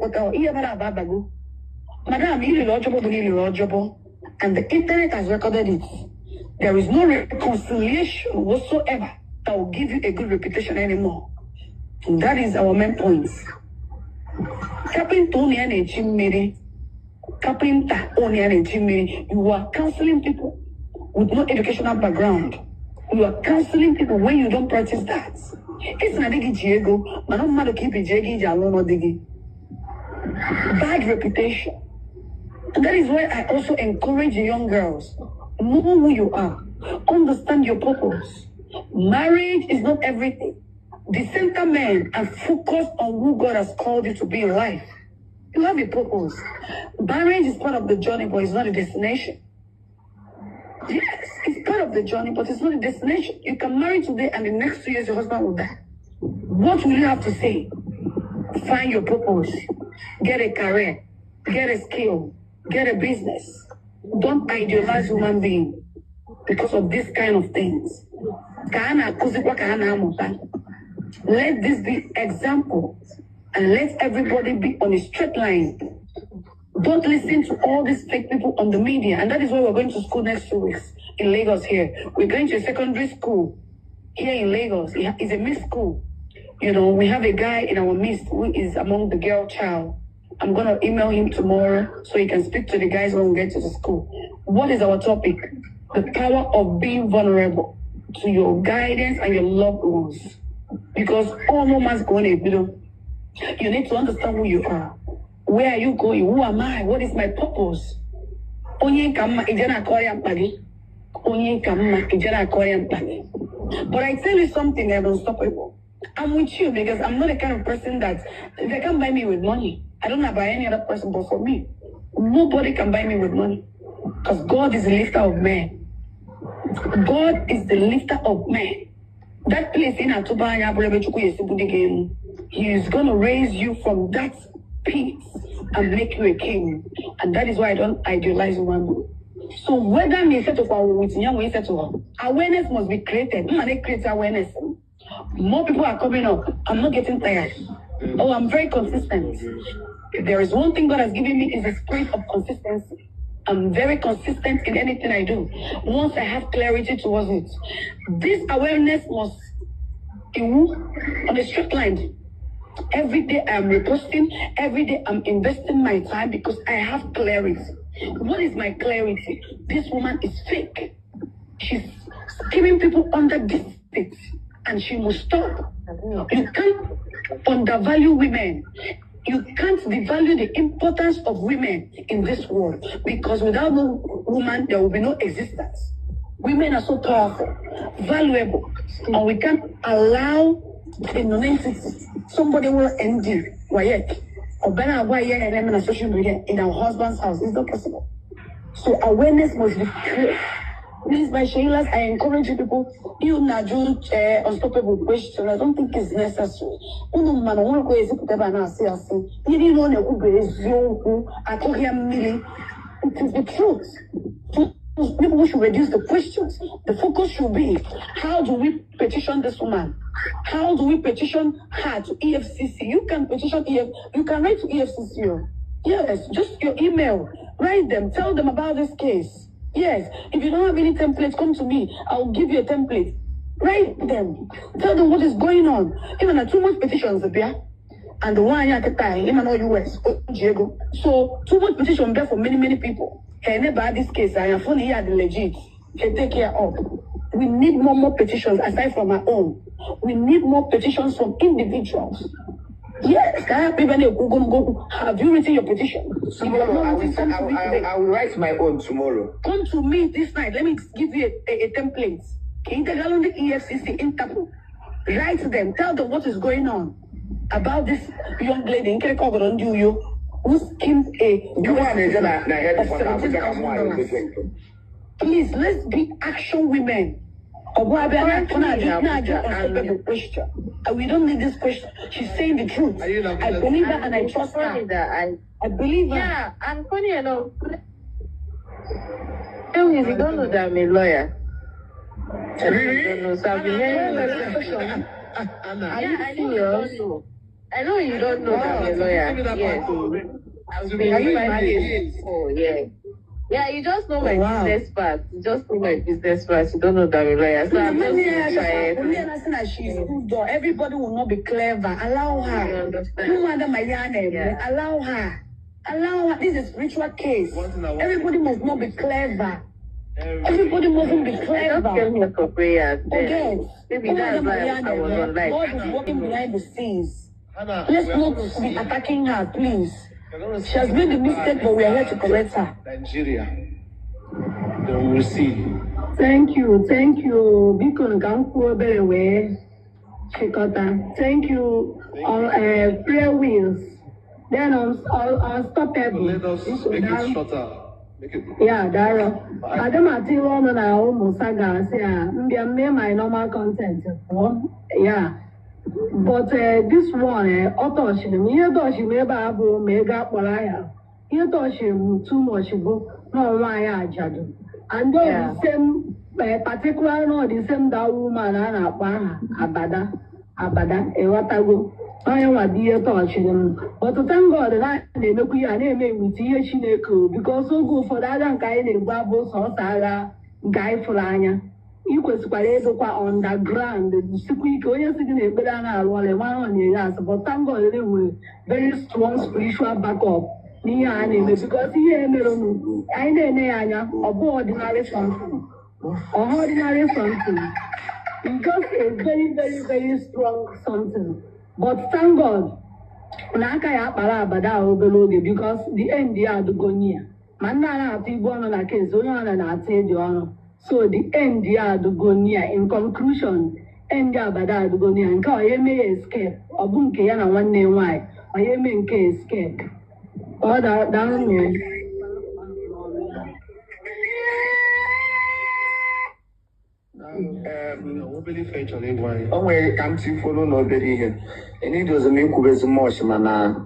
Madam, and the internet has recorded it. There is no reconciliation whatsoever that will give you a good reputation anymore. And that is our main point. You are counseling people with no educational background. You are counseling people when you don't practice that. It's not Diego, but no matter keep it bad reputation. And that is why I also encourage young girls. Know who you are. Understand your purpose. Marriage is not everything. Decenter men and focus on who God has called you to be in life. You have a purpose. Marriage is part of the journey, but it's not a destination. Yes, it's part of the journey, but it's not a destination. You can marry today and the next 2 years your husband will die. What will you have to say? Find your purpose. Get a career. Get a skill. Get a business. Don't idealize human being because of this kind of things. Let this be example and let everybody be on a straight line. Don't listen to all these fake people on the media. And that is why we're going to school next 2 weeks in Lagos here. We're going to a secondary school here in Lagos. It's a mixed school. You know, we have a guy in our midst who is among the girl child. I'm going to email him tomorrow so he can speak to the guys when we get to the school. What is our topic? The power of being vulnerable to your guidance and your loved ones. Because all no man's going to be. You need to understand who you are. Where are you going? Who am I? What is my purpose? But I tell you something that's unstoppable. I'm with you because I'm not the kind of person that they can buy me with money. I don't know about any other person, but for me, nobody can buy me with money. Because God is the lifter of men. God is the lifter of men. That place in Atubanya, He is going to raise you from that pit and make you a king. And that is why I don't idealize one. So whether me set of awareness must be created. Create awareness. More people are coming up. I'm not getting tired. Oh, I'm very consistent. If there is one thing God has given me is the spirit of consistency. I'm very consistent in anything I do. Once I have clarity towards it, this awareness must be on a straight line. Every day I'm reposting. Every day I'm investing my time because I have clarity. What is my clarity? This woman is fake. She's keeping people under this state, and she must stop. You can't undervalue women. You can't devalue the importance of women in this world because without no woman, there will be no existence. Women are so powerful, valuable, and we can't allow a non-entity. Somebody will end you. Or better, on social media in our husband's house. It's not possible. So awareness must be clear. Please, by Sheilas, I encourage you people, you Naju unstoppable question. I don't think it's necessary. You know, man, I want to go easy put and say, you didn't know it is the truth. People should reduce the questions. The focus should be, how do we petition this woman? How do we petition her to EFCC? You can petition you can write to EFCC. Yes, just your email. Write them. Tell them about this case. Yes, if you don't have any templates, come to me. I'll give you a template. Write them. Tell them what is going on. Even too much petitions appear. And the one at the time, even all US, Diego. So too much petition there for many people. And about this case, I am funny here the legit. Can take care of. We need more petitions aside from our own. We need more petitions from individuals. Yes, have you written your petition? Tomorrow, I will write my own tomorrow. Come to me this night. Let me give you a template. Integral on the EFCC, Interpol. Write to them. Tell them what is going on about this young lady in Kerekogorondu who's killed a Please, let's be action women. We don't need this question. She's saying the truth. I believe her and I trust her. I believe her. Yeah, and funny enough, you don't know that I'm a lawyer. Really? I don't know, so I've been hearing I know you don't know that I'm a lawyer. Yes. I've been married before, yeah. Yeah, you just know my business part. You just know my business part. You don't know that I'm a lawyer. So I'm just trying. Everybody will not be clever. Allow her. Allow her. Allow her. This is a spiritual case. Everybody must not be clever. Everybody mustn't be clever. I just came here for prayers. Okay. Maybe that's why I was on live. God is working behind the scenes. Let's not be attacking her, please. She has made a mistake, but we are here to correct her. Nigeria. Then we'll see. Thank you. Thank you. Beacon Ganku Berewe. Chekota. Thank you. Prayer Wheels. then unstoppable. Let us make it shorter. Make it. Yeah, Dara. I don't matter what I almost say. I'm my normal content. Yeah. But this one, Otoshim, you thought she may have mega polaya. You thought she too much go, no, why I judge. And the same particular, no, the same that woman and Abada, Ewatago. I am a dear touching. But to thank God that they make you a name with Yeshineko because so good for that guy in Babos or Saga, Guy Fulania. You could square on the ground, the squeak, or you're sitting in Bedana, while a one on your ass, but thank God anyway, very strong spiritual backup. Near anime because he ain't I know ordinary something. Ordinary something. Because a very, very, very strong something. But thank God, Nakaya Parabada overloaded because the end they are the Gonia. Manana people on a case, and I said you honor. So the end they are the Gonia. In conclusion, end Abada the Gonia and call ye may escape. Or Bunkiana one name why, or ye may escape. Or that down me. Onwe ka ntị folo n'obere ihe eni dozo m ikwu bezi much mana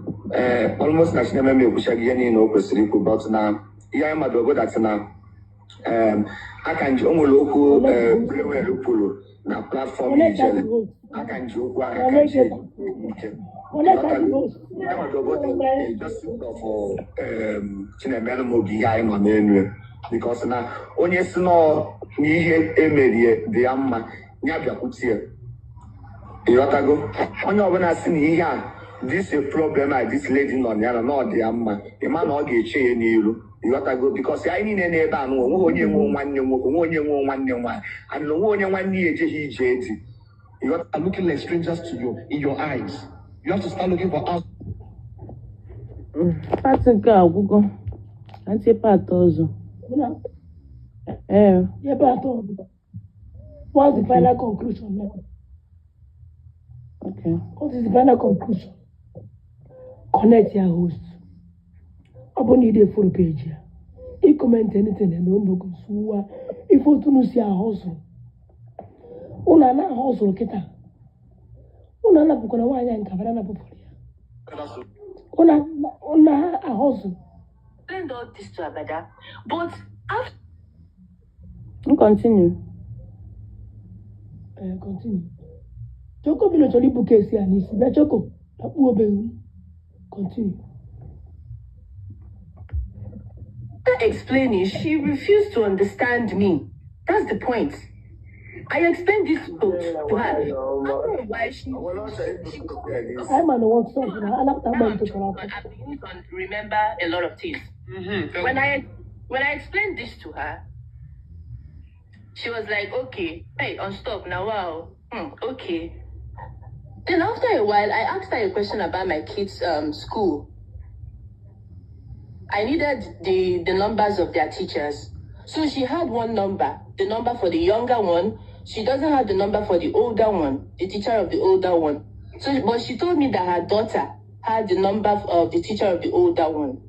almost na sinema me ekwuchaghị ihe niile o kwesịrị ikwu but na ihe anyị mmadụ obodo ati na aka nji o nwere okwu brewel kwuru na platform ijele aka nji okwu aka nji ike mmadụ obodo just for Chinemere Mogi ihe anyị nọ n'elu because na onye si n'ihe emerie dị ya mma ya bịakwutie ịghọtago onye ọbụla si na ihe a this a problem a this lady nọ ya na ọ dị ya mma ịma na ọ ga-eche ya n'iru ịghọtago because anyị niile n'ebe a nụ onwe onye nwe nwanne nwoke onwe onye nwe nwanne nwaanyị and onwe onye nwanne ya ejeghị ije edi are looking like strangers to you in your eyes. You have to start looking for us. Part nke agwụgo anti part ọzọ. Yeah, but what's the final conclusion now? Okay. What is the final conclusion? Connect your host. Abonne the full page here. You comment anything and don't go so if you don't see a hustle. Una na hustle kita. Una na bukona wanya nkabara na popolia. Una a hustle. Explained all this to Abada, but after continue. Continue. Choco bilo choli bukesi anisi. Na Choco. Tapu obehu. Continue. Explaining, she refused to understand me. That's the point. I explained this to her. I don't know why she I'm on the one song. I begin to remember a lot of things. When I explained this to her, she was like, okay, hey, on stop now, wow, okay. Then after a while, I asked her a question about my kids' school. I needed the numbers of their teachers. So she had one number, the number for the younger one. She doesn't have the number for the older one, the teacher of the older one. So, but she told me that her daughter had the number of the teacher of the older one.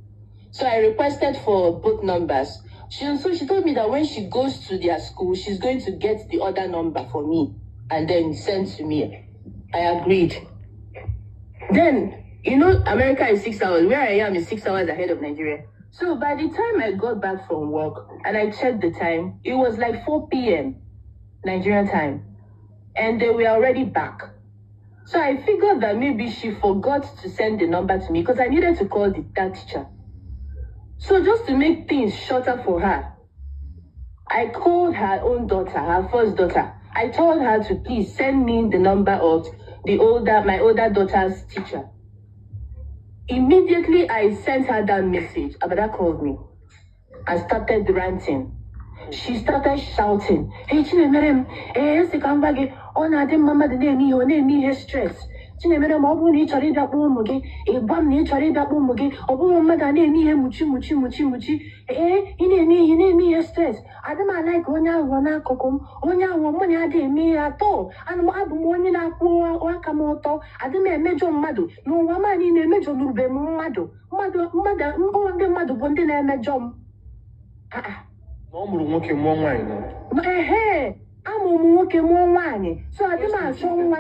So I requested for both numbers. So she told me that when she goes to their school, she's going to get the other number for me and then send to me. I agreed. Then, you know, America is 6 hours. Where I am is 6 hours ahead of Nigeria. So by the time I got back from work and I checked the time, it was like 4 p.m. Nigerian time. And they were already back. So I figured that maybe she forgot to send the number to me because I needed to call that teacher. So just to make things shorter for her, I called her own daughter, her first daughter. I told her to please send me the number of my older daughter's teacher. Immediately I sent her that message. Abada called me and started ranting. She started shouting, hey, Chinemere, hey, mama, the name, stress. Chinemere ma ọ bụrụ na ị chọrọ ịbịa kpọọ ụmụ gị ịgwa m na ị chọrọ ịbịa kpọọ ụmụ gị ọ bụrụ mmadụ a na-eme ihe muchi ị na-eme ihe stres adị m alaik onye aghụghọ n'akụkụ m onye aghụghọ mụ na ya dị eme ihe atọ abụ m onye na-akwụ aka m ọtọ adị m emejọ mmadụ n'ụwa m niile emejọlurube m mmadụ ndị mmadụ bụ ndị na-emejọ m na ọ mụrụ nwoke mụọ nwaanyị amụrụ m nwoke mụọ nwaanyị so adị m achọ nwa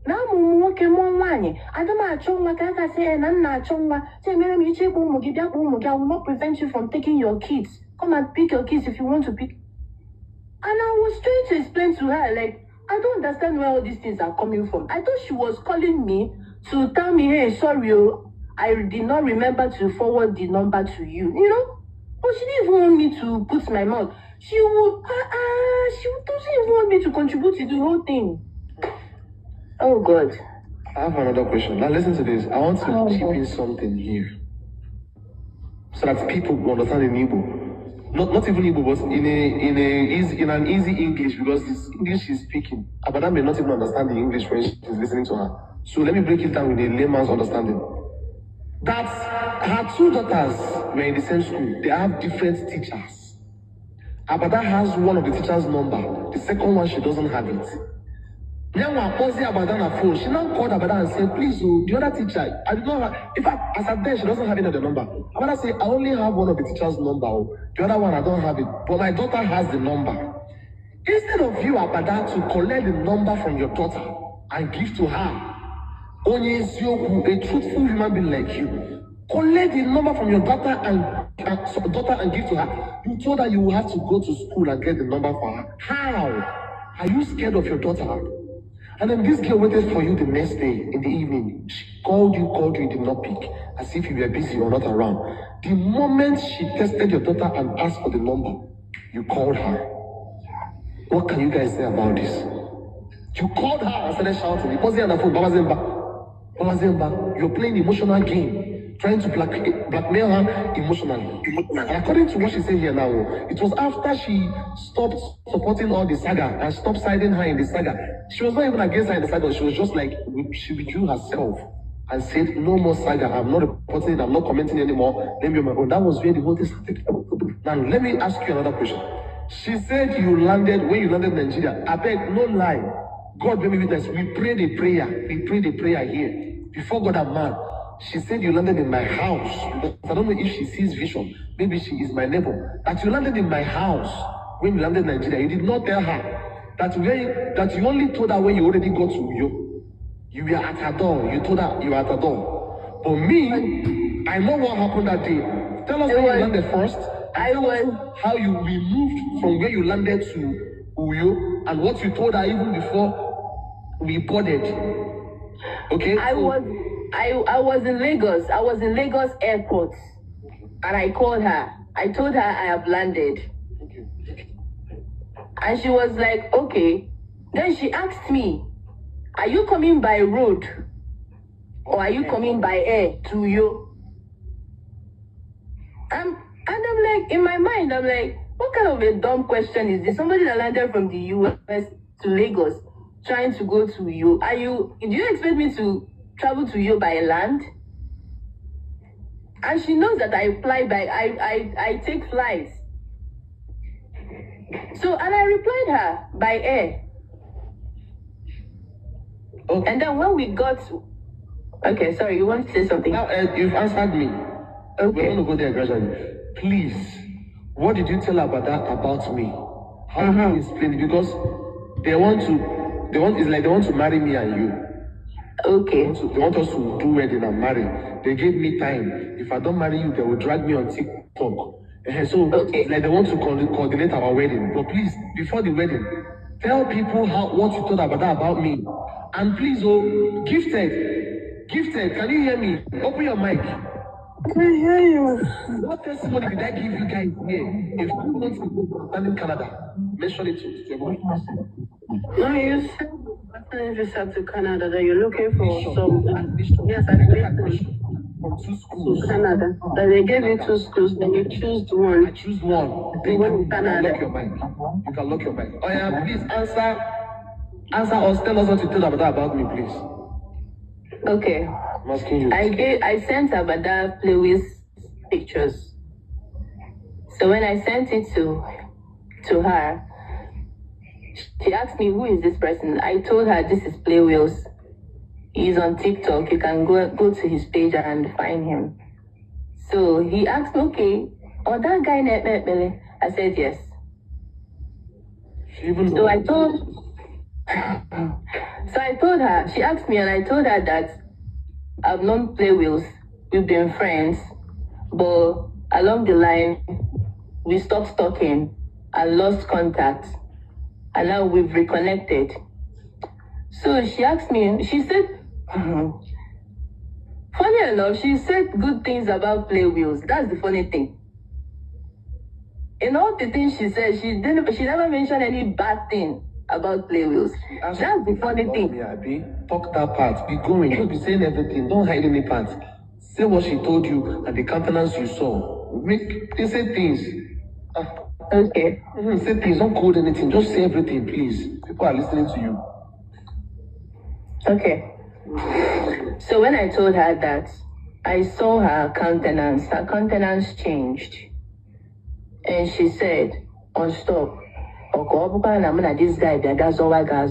na amụrụ m nwoke mụọ nwaanyị adị m achọ nwa ka a gasị na m na-achọ nwa so emere m iche ịkpọ ụmụ gị bịa kpọ ụmụ gị I will not prevent you from taking your kids. Come and pick your kids if you want to pick. And I was trying to explain to her, like, I don't understand where all these things are coming from. I thought she was calling me to tell me, hey, sorry, I did not remember to forward the number to you, you know? But she didn't even want me to put my mouth. She doesn't even want me to contribute to the whole thing. Oh, God. I have another question. Now listen to this. I want to chip in something here. So that people will understand in Igbo. Not even Igbo, but in an easy English, because this English she's speaking. Abada may not even understand the English when she's listening to her. So let me break it down with a layman's understanding. That her two daughters were in the same school. They have different teachers. Abada has one of the teacher's number. The second one, she doesn't have it. Then when I paused Abada on her phone, she now called Abada and said, please, the other teacher, I do not have, in fact, as at then, she doesn't have any of the number. Abada said, I only have one of the teacher's number. The other one, I don't have it. But my daughter has the number. Instead of you, Abada, to collect the number from your daughter and give to her, Onye Ezioku, a truthful human being like you, collect the number from your daughter and give to her. You told her you will have to go to school and get the number for her. How? Are you scared of your daughter? And then this girl waited for you the next day in the evening. She called you, you did not pick, as if you were busy or not around. The moment she tested your daughter and asked for the number, you called her. What can you guys say about this? You called her and started shouting. It wasn't on the phone. Baba Zemba, you're playing emotional game, trying to blackmail her emotionally. And according to what she said here now, it was after she stopped supporting all the saga and stopped siding her in the saga. She was not even against her in the saga. She was just like, she withdrew herself and said, no more saga. I'm not reporting it. I'm not commenting anymore. Let me on my own. That was where the whole thing started. Now, let me ask you another question. She said when you landed in Nigeria, I beg, no lie. God be with us. We prayed a prayer here. Before God and man, she said you landed in my house. I don't know if she sees vision. Maybe she is my neighbor. That you landed in my house when you landed in Nigeria. You did not tell her that you only told her when you already got to you. You were at her door. You told her you were at her door. But me, I know what happened that day. Tell us when you landed first. How you moved from where you landed to Uyo and what you told her even before we boarded. Okay. I was in Lagos. I was in Lagos airport, and I called her. I told her I have landed, and she was like, "Okay." Then she asked me, "Are you coming by road, or are you coming by air to you?" And I'm like, in my mind, I'm like, what kind of a dumb question is this? Somebody that landed from the US to Lagos, trying to go to you. Do you expect me to travel to you by land? And she knows that I fly by, I take flights. So, and I replied her by air. Okay. And then when we got, okay, sorry, you want to say something? Now, you've answered me. Okay. We're going to go there gradually. Please, what did you tell Abada about me? How do you explain it? Because they want to marry me and you. Okay. They want us to do wedding and marry. They gave me time. If I don't marry you, they will drag me on TikTok. So they want to coordinate our wedding. But please, before the wedding, tell people what you told about me. And please, Gifted, can you hear me? Open your mic. I can hear you. What testimony did I give you guys here? If you want to stand in Canada, mention it to everyone. No, you said after visa to Canada that you're looking for some. Yes, I listened. From 2 schools. To Canada. That they gave you 2 schools, then you choose one. I choose one. You went to Canada. You can lock your mic. Oh yeah, please answer Answer us, tell us what you told Abada about me, please. Okay. I'm asking you. I sent Abada Lewis pictures. So when I sent it to her, she asked me, who is this person? I told her this is Play Wheels. He's on TikTok. You can go to his page and find him. So he asked me, okay, oh, that guy, I said yes. So I told her, she asked me and I told her that I've known Play Wheels. We've been friends, but along the line, we stopped talking and lost contact. And now we've reconnected. So she asked me, she said, funny enough, she said good things about Play Wheels. That's the funny thing. In all the things she said, she never mentioned any bad thing about Play Wheels. That's the funny thing. Talk that part. Be going. Don't be saying everything. Don't hide any part. Say what she told you and the countenance you saw. They say things. Okay. Say things. Don't code anything. Just say everything, please. People are listening to you. Okay. So when I told her that, I saw her countenance changed. And she said, on stop, this guy, that's all I got.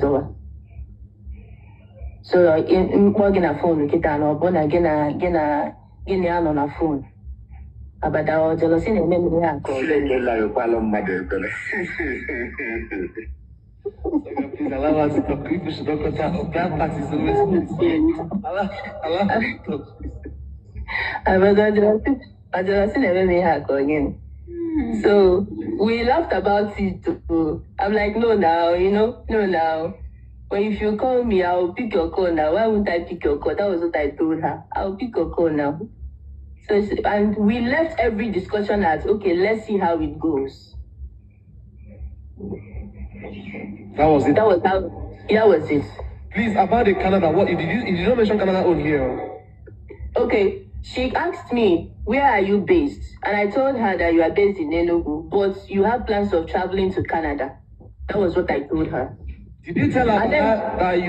So in working a phone, get on or again on a phone. About our jealousy and memory. Please allow us to talk. People should not contact that part is always good. Allow us to talk. So we laughed about it too. I'm like, no now, no now. But if you call me, I'll pick your call now. Why wouldn't I pick your call? That was what I told her. I'll pick your call now. So and we left every discussion at, okay, let's see how it goes. That was it. That was it. Please, about the Canada, what you did not mention Canada on here. Okay. She asked me, where are you based? And I told her that you are based in Enugu, but you have plans of traveling to Canada. That was what I told her. Did you tell her that I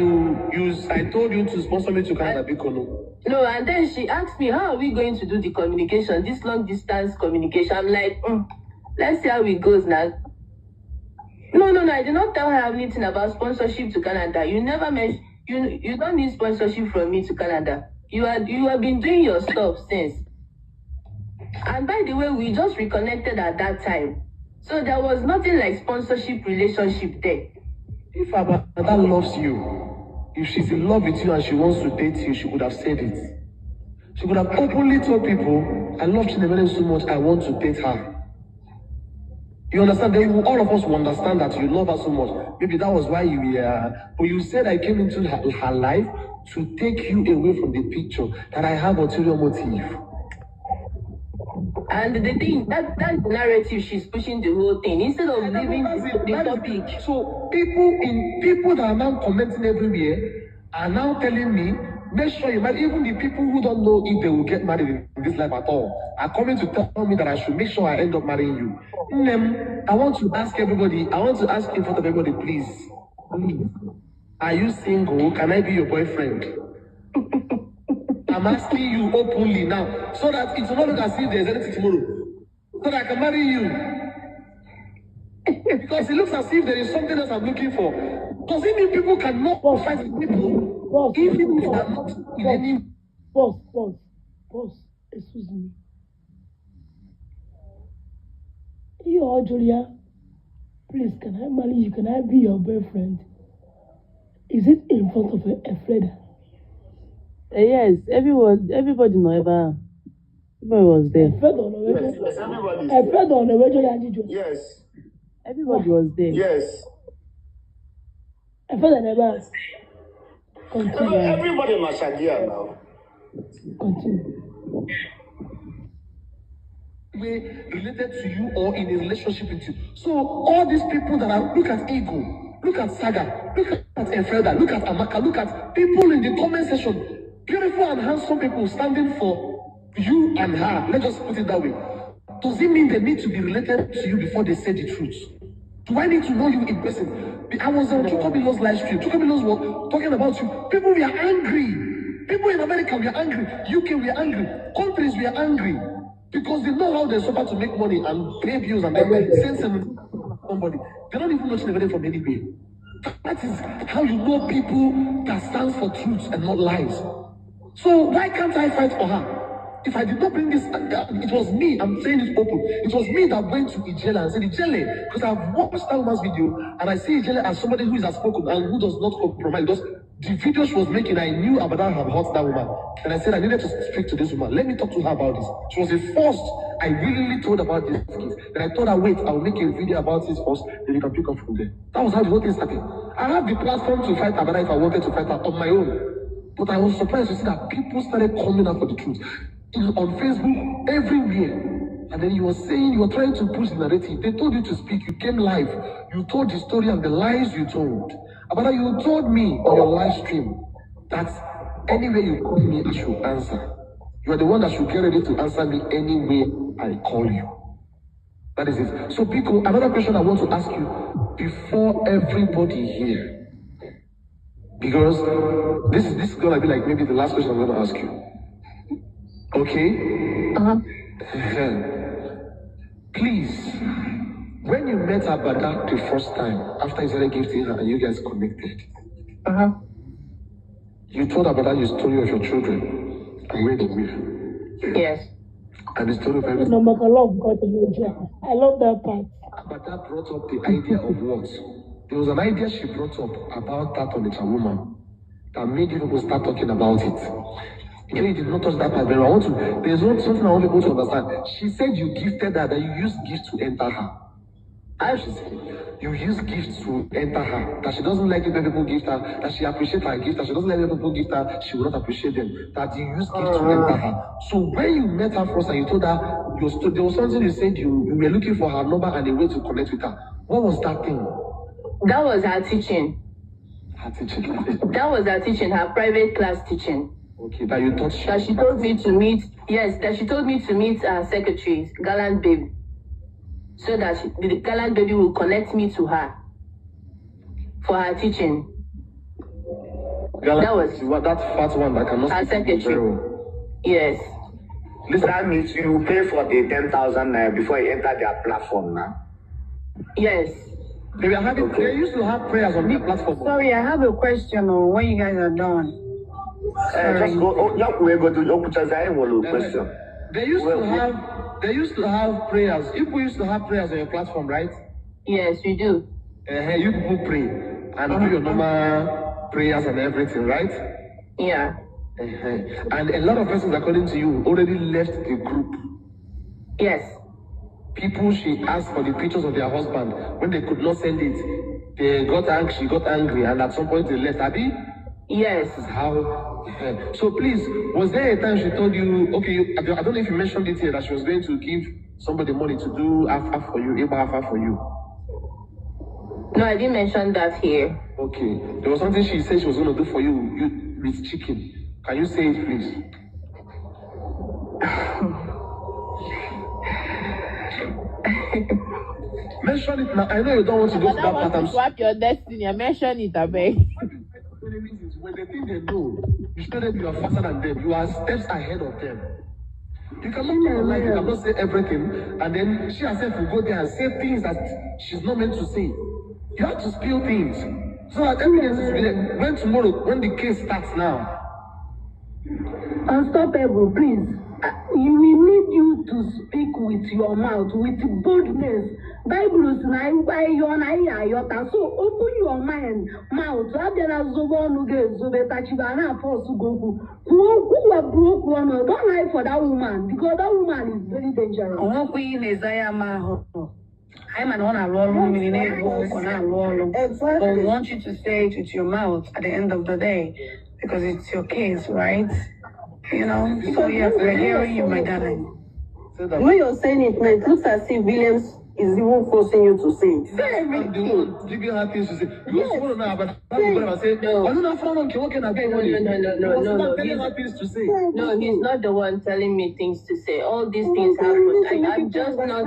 told you to sponsor me to Canada, Bikono? No, and then she asked me, how are we going to do the communication, this long distance communication? I'm like, let's see how it goes now. No, I did not tell her anything about sponsorship to Canada. You never mentioned, you don't need sponsorship from me to Canada. You have been doing your stuff since. And by the way, we just reconnected at that time. So there was nothing like sponsorship relationship there. If Abada loves you, if she's in love with you and she wants to date you, she would have said it. She would have openly told people, I love Chinemere so much, I want to date her. You understand? Then all of us will understand that you love her so much. Maybe that was why you were. But you said I came into her life to take you away from the picture, that I have ulterior motive. And the thing, that narrative, she's pushing the whole thing instead of leaving the topic. So people that are now commenting everywhere are now telling me, make sure you marry. Even the people who don't know if they will get married in this life at all are coming to tell me that I should make sure I end up marrying you. I want to ask everybody, I want to ask in front of everybody, please. Are you single? Can I be your boyfriend? I'm asking you openly now, so that it will not look as if there's anything tomorrow. So that I can marry you. Because it looks as if there is something else I'm looking for. Does it mean people cannot fight with people? Even if they're not in any... Pause. Excuse me. You, Julia, please, can I marry you? Can I be your boyfriend? Is it in front of a Fred? Yes, everybody know ever. Everybody was there. Yes, everybody. Fred on the radio. Yes. Everybody was there. Yes. Fred never. Continue. Everybody must idea now. Continue. Related to you or in a relationship with you. So all these people that are, look at Ego, look at Saga, look at Efreda, look at Amaka, look at people in the comment section. Beautiful and handsome people standing for you and her. Let's just put it that way. Does it mean they need to be related to you before they say the truth? Do I need to know you in person? I was on Chukwuemilo's live stream. Chukwuemilo's was talking about you. People were angry. People in America were angry. UK were angry. Countries were angry. Because they know how they suffer to make money and pay bills and then send somebody. They don't even know anybody from anywhere. That is how you know people that stand for truth and not lies. So why can't I fight for her? If I did not bring this, it was me, I'm saying it open. It was me that went to Ijele and said, Ijele, because I've watched that woman's video and I see Ijele as somebody who is outspoken and who does not compromise. Because the video she was making, I knew Abadan had hurt that woman. And I said, I needed to speak to this woman. Let me talk to her about this. She was the first I really told about this case. Then I told her, wait, I'll make a video about this first, then you can pick up from there. That was how the whole thing started. I have the platform to fight Abadan if I wanted to fight her on my own. But I was surprised to see that people started coming out for the truth. On Facebook, everywhere. And then you were saying, you were trying to push the narrative. They told you to speak. You came live. You told the story and the lies you told. But you told me on your live stream that anywhere you call me, I should answer. You are the one that should get ready to answer me anywhere I call you. That is it. So, Pico, another question I want to ask you before everybody here. Because this is going to be like maybe the last question I'm going to ask you. Okay? Please, when you met Abada the first time, after Israel gave to her and you guys connected, you told Abada your story of your children and where they live. Yes. And the story of everything. I love that part. Abada brought up the idea of what? There was an idea she brought up about that Onitsha woman that made you people start talking about it. You did not touch that part, but I want to. There's something I want people to understand. She said you gifted her, that you used gifts to enter her. I she said you use gifts to enter her. That she doesn't like it when people gift her. That she appreciates her gift. That she doesn't like when people gift her. She will not appreciate them. That you use gifts to enter her. So when you met her first and you told her your story, there was something you said you were looking for her number and a way to connect with her. What was that thing? That was her teaching. Her teaching. That was her teaching. Her private class teaching. Okay, that you thought that she told me to meet. Yes, that she told me to meet her secretary, Gallant Baby, so that the Gallant Baby will connect me to her for her teaching. Gallant, that was that fat one that cannot her secretary. Yes. Listen, that means you pay for the 10,000 before you enter their platform now. Yes. They used to have prayers on their platform. Sorry, I have a question when you guys are done. Just go. We're going to question. They used to have prayers. People used to have prayers on your platform, right? Yes, we do. You people pray and do your normal prayers and everything, right? Yeah. And a lot of persons, according to you, already left the group. Yes. People she asked for the pictures of their husband. When they could not send it, they got angry. She got angry, and at some point they left. Abi? Yes. This is how. So please, was there a time she told you, okay, I don't know if you mentioned it here, that she was going to give somebody money to do half for you, half for you? No, I didn't mention that here. Okay. There was something she said she was going to do for you with chicken. Can you say it, please? Mention it now. I know you don't want to go to that part. Swap your destiny. Mention it, I beg. When they think they know, you show them you are faster than them. You are steps ahead of them. You cannot come online, you cannot say everything, and then she herself will go there and say things that she's not meant to say. You have to spill things. So that evidence is there. When tomorrow, when the case starts now. Unstoppable, please. We need you to speak with your mouth, with boldness. Bible is so open your mouth. Don't lie for that woman, because that woman is very dangerous. But we want you to say it with your mouth at the end of the day, because it's your case, right? You know? So yes, we're hearing you, my darling. When you're saying it, it looks as if Williams is even forcing you to say it. Say I'm the everything. one giving her things to say. You also want to know about that. Say, No. I don't know how long can No. telling her things to say. No, he's not the one telling me things to say. All these things happen. I'm just not.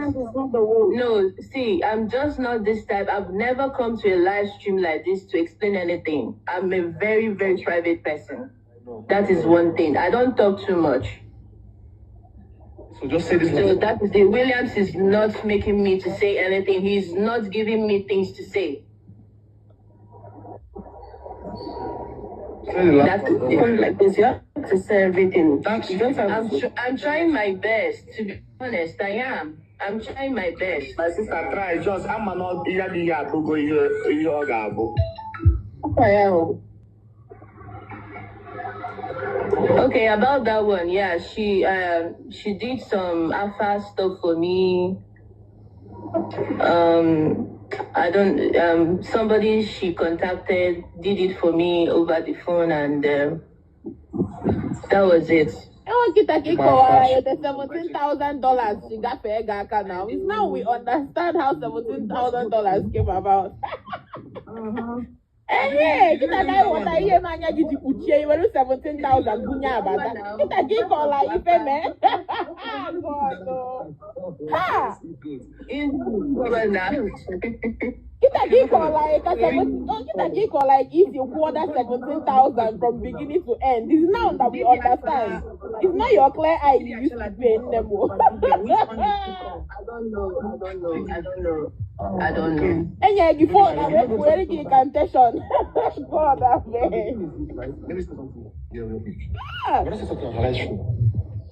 No, see, I'm just not this type. I've never come to a live stream like this to explain anything. I'm a very, very private person. That is one thing. I don't talk too much. So just say this. So that is it. Williams is not making me to say anything. He's not giving me things to say. That is like this. You have to say everything. I'm trying my best. To be honest, I am. I'm trying my best. My sister try just I'm not here to go here. Okay, about that one, yeah, she did some alpha stuff for me. I don't somebody she contacted did it for me over the phone, and that was it. $17,000 she got for Egaka now. It's now we understand how $17,000 came about. Hey, kita guy what I hear man ya gidi kuchie you 17,000 bunya abada. Kita give all like ife me. God no. Ha. Kita give all like kita give all like if you quarter 17,000 from beginning to end. It's now that we understand. It's not your clear eye you used to pay them. I don't know. And yeah, before I went to any incantation. God, I beg. Let me say something here real quick. When I say something on highlight show,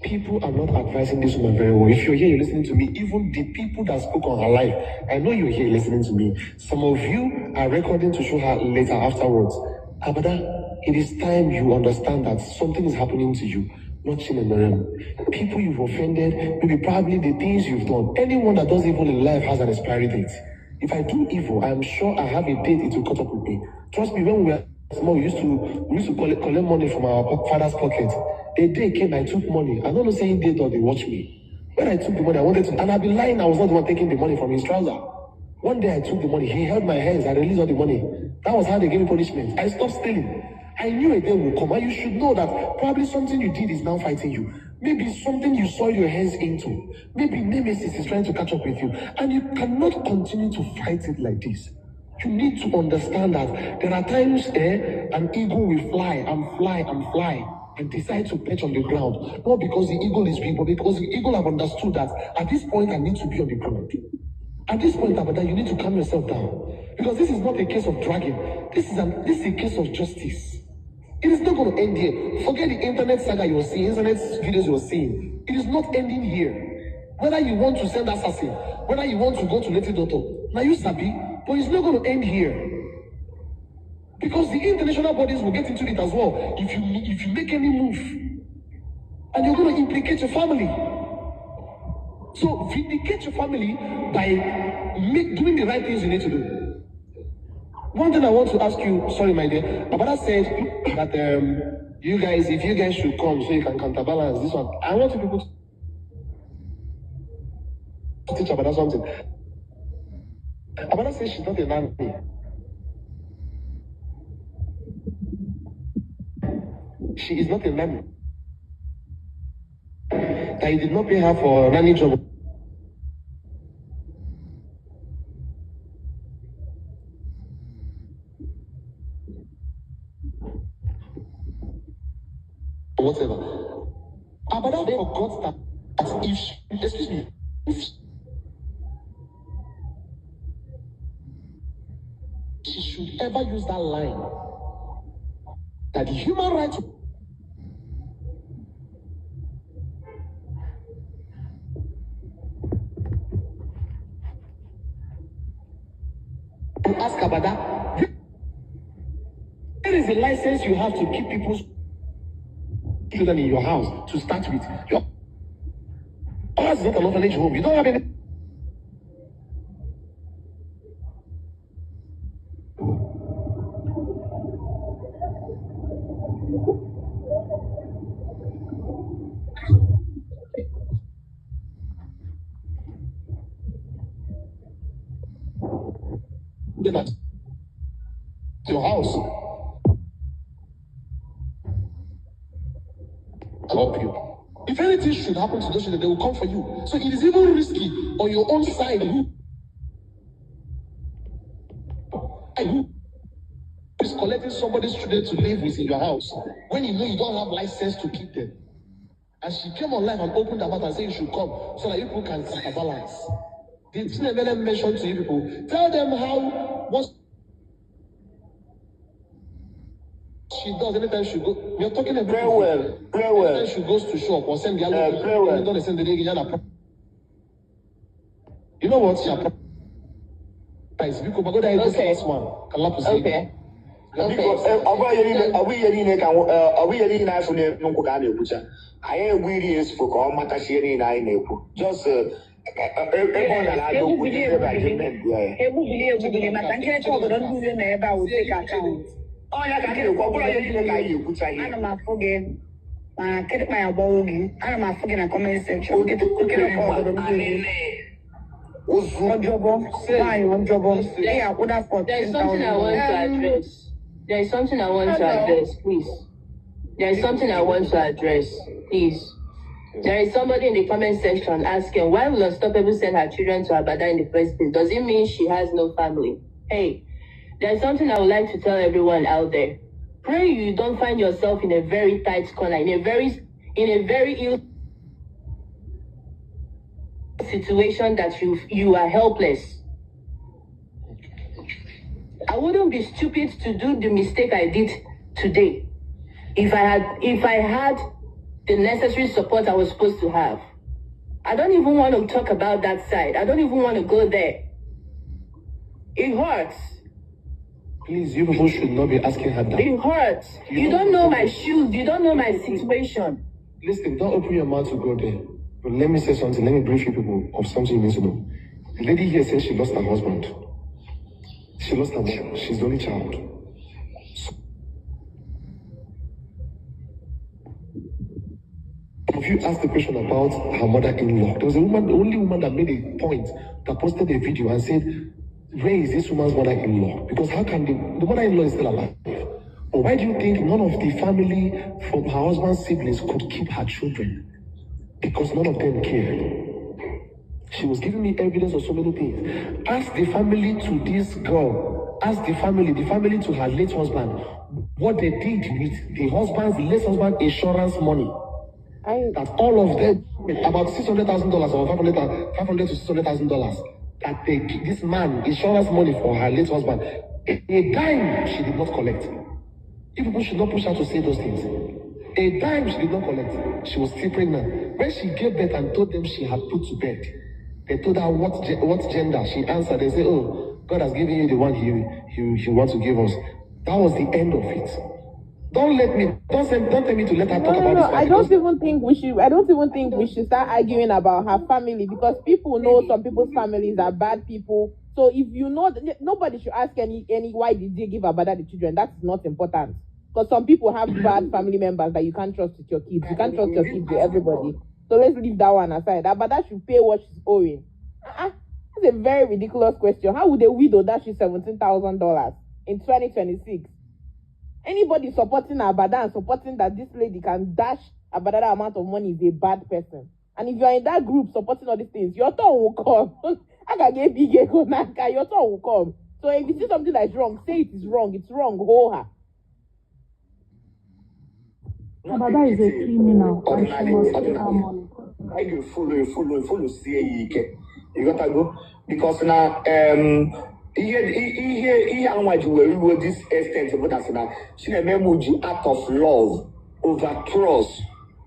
people are not advising this woman very well. If you're here, you're listening to me, even the people that spoke on her life, I know you're here listening to me. Some of you are recording to show her later afterwards. Abada, it is time you understand that something is happening to you. Not Chinemerem. People you've offended, maybe probably the things you've done. Anyone that does evil in life has an expiry date. If I do evil, I'm sure I have a date it will cut up with me. Trust me, when we were small, we used to collect money from our father's pocket. A day came, I took money. I don't know saying date or they watch me. When I took the money, I wanted to, and I've been lying, I was not the one taking the money from his trouser. One day I took the money, he held my hands, I released all the money. That was how they gave me punishment. I stopped stealing. I knew a day would come, and you should know that probably something you did is now fighting you. Maybe something you soiled your hands into. Maybe Nemesis is trying to catch up with you. And you cannot continue to fight it like this. You need to understand that there are times an eagle will fly and decide to perch on the ground. Not because the eagle is weak, but because the eagle have understood that at this point I need to be on the ground. At this point, Abada, you need to calm yourself down. Because this is not a case of dragging. This is a case of justice. It is not going to end here. Forget the internet saga you're seeing, internet videos you're seeing. It is not ending here. Whether you want to send assassin, whether you want to go to Leti Doto, now you sabi, but it's not going to end here. Because the international bodies will get into it as well. If you make any move, and you're going to implicate your family. So vindicate your family by doing the right things you need to do. One thing I want to ask you, sorry my dear, Abada said that if you guys should come so you can counterbalance this one. I want you people to teach Abada something. Abada says she's not a nanny. She is not a nanny. That you did not pay her for a nanny job. Whatever. Abada forgot that if she should ever use that line, that the human rights to ask Abada, there is a license you have to keep people's children in your house to start with. Your house is not an orphanage home. You don't have any. house. Help you. If anything should happen to those children, they will come for you. So it is even risky on your own side. Who is collecting somebody's children to live with in your house when you know you don't have license to keep them? And she came online and opened her mouth and said you should come so that people can balance. The thing I mentioned to you people, tell them how once she does anytime she go. We are talking about very well. Anytime she goes to shop or send the other don't send the you know what? She price because go there this last one. Okay. Because are we hearing na for no ka na ekwucha. Anyị egwiri is for ka ọ mata shie ni na anyị na-ekwu. Just Ebubili maka ndị eke obodo ndị ule na ebe a will take account. Ọnya ka anyị ekwu, ọ bụrụ ya niile ka anyị ekwucha ihe. Ana m afụ gị ma kịrịkpa ya gbawo gị. Ana m afụ gị na comment section. Kịrịkpa obodo ndị ule. Ojobo, why Ojobo? Yeah, would have got There's something I want to address. There is something I want to address, please. There is something I want to address, please. There is somebody in the comment section asking, why will Unstoppable send her children to Abada in the first place? Does it mean she has no family? Hey, there is something I would like to tell everyone out there. Pray you don't find yourself in a very tight corner, in a very ill situation that you are helpless. I wouldn't be stupid to do the mistake I did today if I had the necessary support I was supposed to have. I don't even want to talk about that side. I don't even want to go there. It hurts. Please, you people should not be asking her that. It hurts. You don't know my shoes. You don't know my situation. Listen, don't open your mouth to go there. But let me say something. Let me brief you people of something you need to know. The lady here says she lost her husband. She lost her mom. She's the only child. If you ask the question about her mother-in-law, there was a woman, the only woman that made a point, that posted a video and said, where is this woman's mother-in-law? Because how can the mother-in-law is still alive? But why do you think none of the family from her husband's siblings could keep her children? Because none of them cared. She was giving me evidence of so many things. Ask the family to this girl. Ask the family to her late husband, what they did with the late husband's insurance money. That all of them, about $600,000 or $500 to $600,000, that this man insurance money for her late husband, a dime she did not collect. You people should not push her to say those things. A dime she did not collect. She was still pregnant. When she gave birth and told them she had put to bed, they told her what gender. She answered. They said, "Oh, God has given you the one He wants to give us." That was the end of it. Don't tell me to let her talk about this. I don't even think we should start arguing about her family, because people know some people's families are bad people. So if you know, nobody should ask any why did they give Abada the children. That's not important. Because some people have bad family members that you can't trust with your kids. You can't trust your kids with everybody. So let's leave that one aside. Abada should pay what she's owing. That's a very ridiculous question. How would a widow dash you $17,000 in 2026? Anybody supporting Abada and supporting that this lady can dash Abada that amount of money is a bad person. And if you're in that group supporting all these things, your turn will come. I can get big ego, your turn will come. So if you see something that's wrong, say it is wrong. It's wrong. Hold her. Abada is a criminal. And she must pay her money. I do follow see you got to go because now ihe anwaji were ruo this extent but as na she na memoji act of love over trust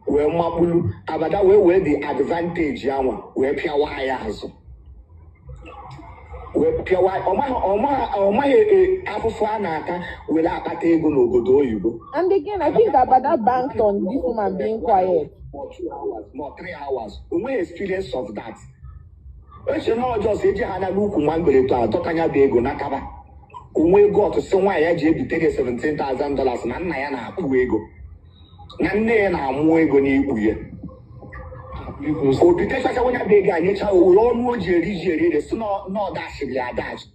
where mabulu Abada where the advantage yanwa where piawa ya azu where piawa oma afufu anaka were akata ego n'obodo oyibo. And again, I think Abada banked on this woman being quiet for 2 hours, more 3 hours. We experience of that. She no just eji hana luku mangere to atokanya be ego nakaba. Onwe go to say why ya je ebite $17,000 na nna ya na akwu ego. Na nne ya na amu ego na ikwu ye. Obi te sasa wonya be ego anyecha o lo nu oji eri de so no dash bi adash.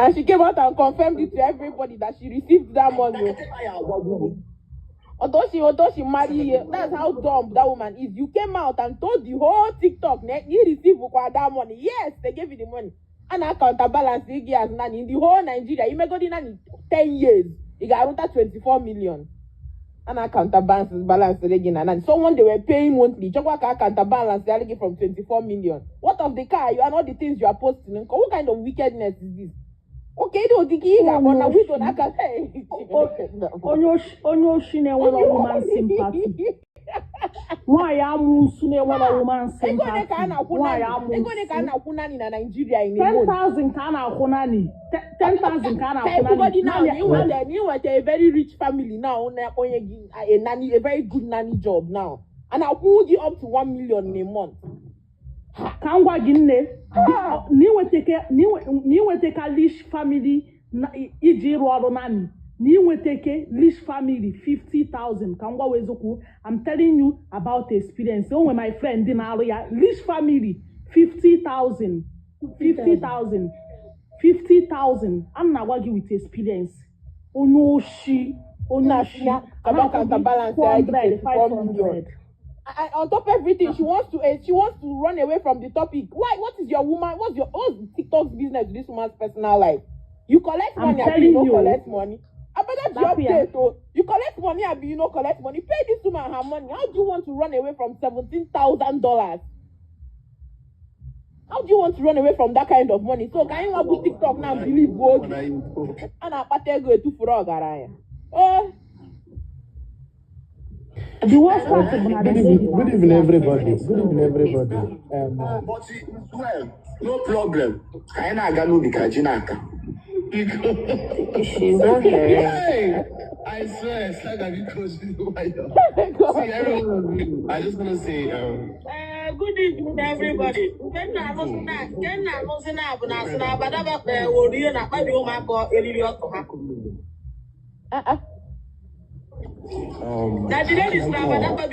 And she came out and confirmed it to everybody that she received that money. Although she married, that's how dumb that woman is. You came out and told the whole TikTok, you received that money. Yes, they gave you the money. And I counterbalance the years nanny in the whole Nigeria. You may go in 10 years. You got 24 million. And I counterbalance the again. And someone they were paying monthly. Chokwa counterbalance the already from 24 million. What of the car? You and all the things you are posting. What kind of wickedness is this? Okay, don't think we don't I can say. Onyo shine one woman sympathy. Why am Sune one woman sympathy? Why am in Nigeria in 10,000 kana kunani? 10,000 kana everybody now you want a very rich family now a nanny, a very good nanny job now. And I'll hold you up to 1 million in a month. Kangwa ginne niwe teka Lish family iji ruoro nani niwe teke Lish family 50,000 kangwa wezoku. I'm telling you about experience. So when my friend in area Lish family 50,000 I'm not working with experience. Onoshi about counterbalance 500. And on top of everything, she wants to run away from the topic. Why? What is your woman? What's TikTok's business with this woman's personal life? You collect money, and you don't collect money. I better job there, so you collect money, and you don't collect money. Pay this woman her money. How do you want to run away from $17,000? How do you want to run away from that kind of money? So can you want to TikTok now believe God? And I better go to Furogara. The worst part of good evening, everybody. Good evening, everybody. But well, no problem. I ain't gonna be Kajinaka. She's not here. Hey, I swear, it's like I because see everyone. I just wanna say Good evening, everybody. that the lady is now, but that's what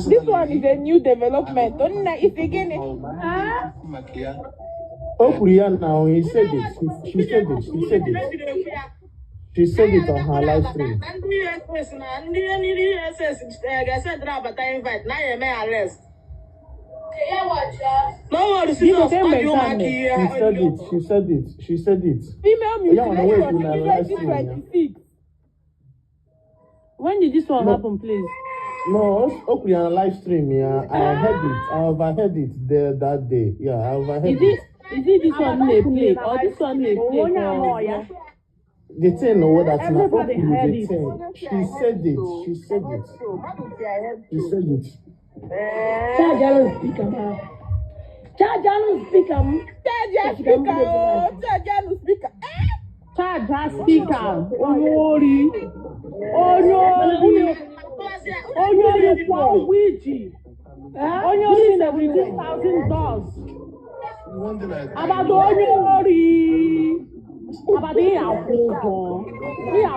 this one is a new development. Don't know if again. Oh, Priya now, he said it. She said it. She said it. She said it on her live stream. No, She said it. She said it. Female mutilation in 2026. When did this one happen, please? No, okay, on live stream, yeah. I heard it. I overheard it there that day. Yeah, I overheard it. Is it this one they play or this one they play? The thing, no, that's not Everybody heard the it. thing. She said it. She said it. She said it. Charge speaker. Charge speaker. Only for Ouija. Only $17,000. About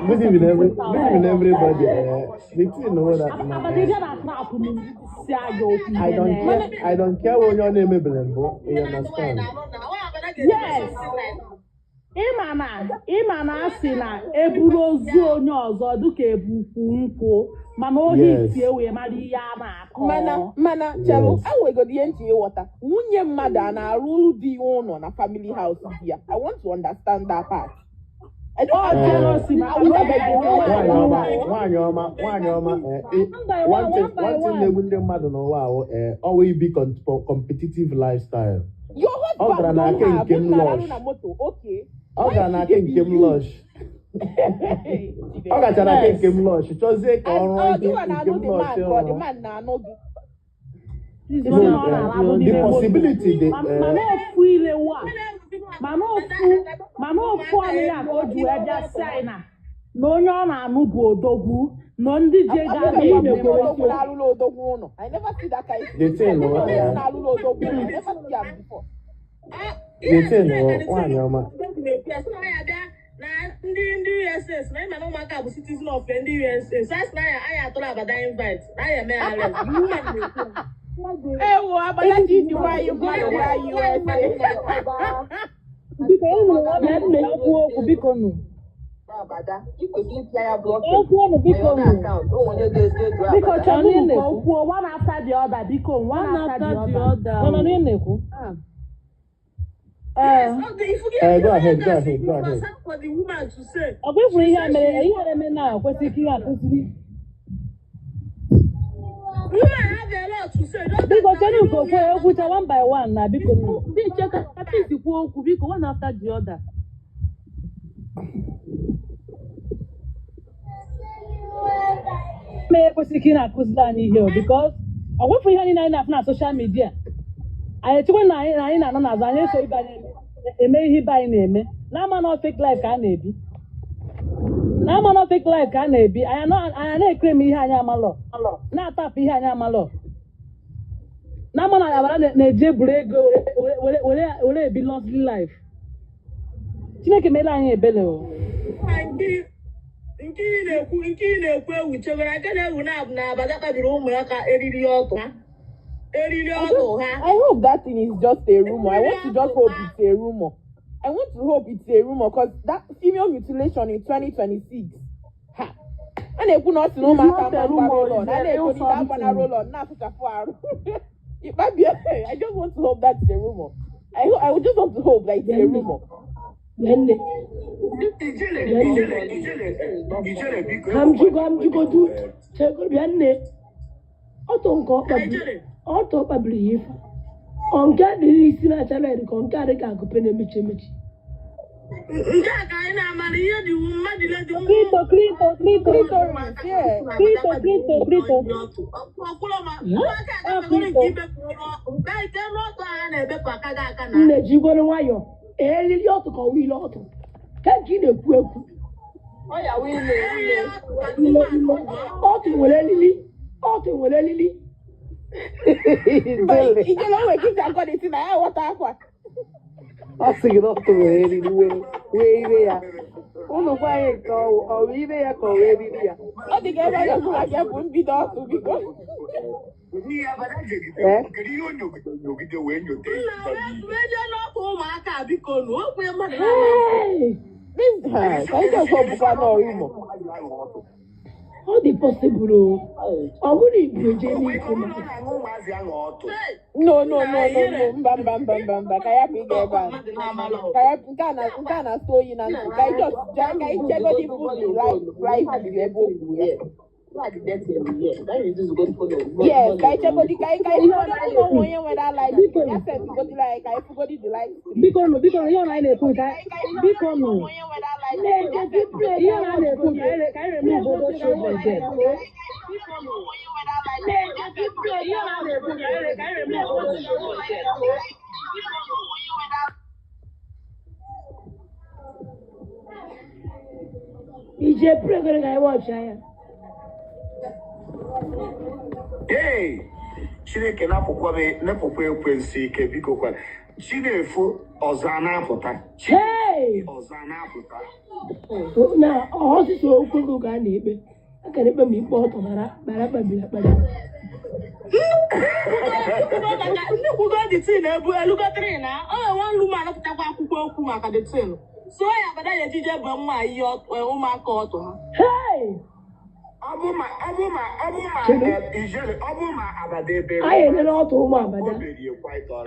Good evening, everybody. The thing, no, that I don't care what your name is, you understand? Yes. Imana si na eburu ozu onye ọzọ dịka ebukwu nkwụ mana ohi tie wee mara ihe a na-akọ mana chelu awegodi ihe ntị ịghọta nwunye mmadụ a na-arụ di ụlọ na family house ya. I want to understand that part. I don't have jealousy. One thing they wouldn't matter no wow, always be competitive lifestyle. Your husband don't have okay. I can't give lush. I can't give lush. Just say the man na no the possibility Mama ofu anyị ya ka o ji wee bịa sị na onye ọ na-anụ bụ odogwu nọ ndị je ga I never see that kind of the thing ndị USS na ịma na ụmụaka bụ citizen of ndị USS. That's na ya atụrụ abada invite. Na ya mee arrest. Hey, what about that? You why you go to USA? Biko unu nwanne okwu okwu biko nụ. Okwu unu biko nụ. Biko chọrọ unu ka okwu one after the other biko one after the other. No no na-ekwu. Go ahead. Ọ bụ ifuru ihe mere na kwesịrị ihe akụziri. Biko chọrọ nke okwu one by one na biko nụ. Biko kapịs kwuo okwu biko one after the other. Mee ekwesịrị ka ị na-akụziri anyị ihe o because ọ gwefụ ihe anyị na-afụ na social media. Anyị echekwa na anyị na-anọ n'azụ anyị eso ibe anyị eme ihe ibe anyị na-eme na-ama na fake life ka a na-ebi anyị na-ekere m ihe anyị amalọ na-atapụ ihe anyị amalọ na-ama na abara na-eji eburu ego were ebi lovely life. Chineke mere anyị ebele o nke ị na-ekwu ewu chegara aka na-ewu na abada kpabiri ụmụaka eriri ọkụ ha. I hope that thing is just a rumor. I want to just hope it's a rumor. I want to hope it's a rumor because that female mutilation in 2026. Ha. And they put not to know my roll on. And they put that one roll on. Now such a far. It might be. I just want to hope that's a rumor. I would just want to hope that it's a rumor. Ọtọ kpabiri ya ife nke adịghị isi na-achala ka nke adịghị agụpe na-emechi emechi nke a ka anyị na-amara ihe dị iwu mmadụ dị nne ji gwere nwayọ eriri ọtụ ka ọwa ile ọtụ ka nke ị na-ekwu ekwu ọtụ nwere elili Ọ sị gị dọkịta wee ire ya ụnụ gwa anyị nke ọwụ ire ya ka ọ wee riri ya ọ dị ka ebe anyị ọbụla ga bụ mbido ọtụ biko ọ dị possible ọ bụrụ igwe eje n'ike no mba ka ya bụ ịga ebe a ka ya nke a na-asụ oyi na ntụ ka anyị chegodi fụdụ life ebe o kwuru ya yes ka anyị chegodi ka anyị onye nwere ala ya sentigodi like ka anyị fụgodi the life biko nụ ihe na anyị na-ekwu nke biko nụ ihe na anyị na-ekwu ka anyị reme obodo children there ije pregoro ka anyị wọchị anya Hey, Chineke na-apụkwa ekwensu ike biko kwa Chinefu ọzọ na-apụta ọzọ na-apụta na ọsịsọ okwu ka a na-ekpe aka na-ekpe ma ikpe ọtọ bara kpabiri akpari ndị kwugo dị tin ebu elugotrị na ọ nwe nlu ma anapụtakwa akwụkwọ okwu maka dị tin so ya bada ya ejije bụ mma ihe ụmụaka ọtọ ha ọ bụ ma abada ebe anyị enene ọtụ ụmụ abada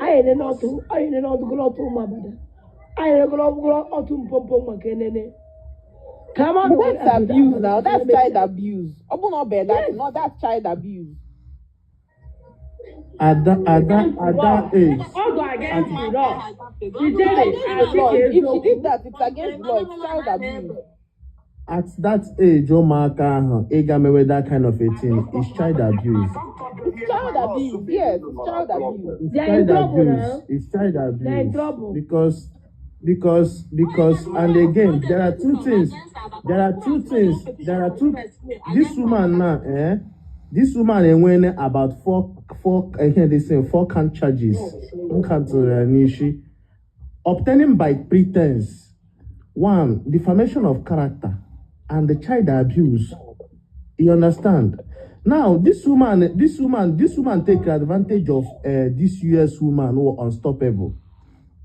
anyị enene ọtụ ụmụ abada anyị enegoro ọtụ mpompo maka enene that's abuse now that's child abuse ọ bụ na ọ bụ that's child abuse at that age. If she did that, it's against law. It's child abuse. At that age, ụmụaka ahụ ịga mewe that kind of a thing is child abuse. It's child abuse. Yes, it's child abuse. It's child abuse. Because and again there are two things. This woman now, this woman winning about four count charges. Obtaining by pretense. 1, defamation of character and the child abuse. You understand? Now, this woman take advantage of this US woman who are unstoppable.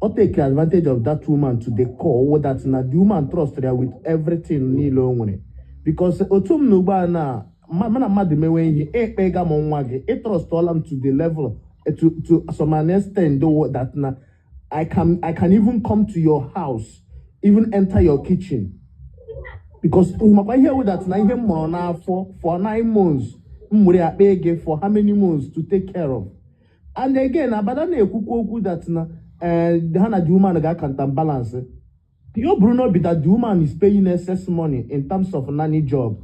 Or take advantage of that woman to the core that na the woman trust her with everything ni long because otum no ba na mana mad me when he pega mo nwage it trust all am to the level to some extent that na I can even come to your house, even enter your kitchen. Because hear that na ihe mo na for 9 months for how many months to take care of. And again abada na ekuku that na the woman can balance. Your Bruno be that the woman is paying excess money in terms of nanny job.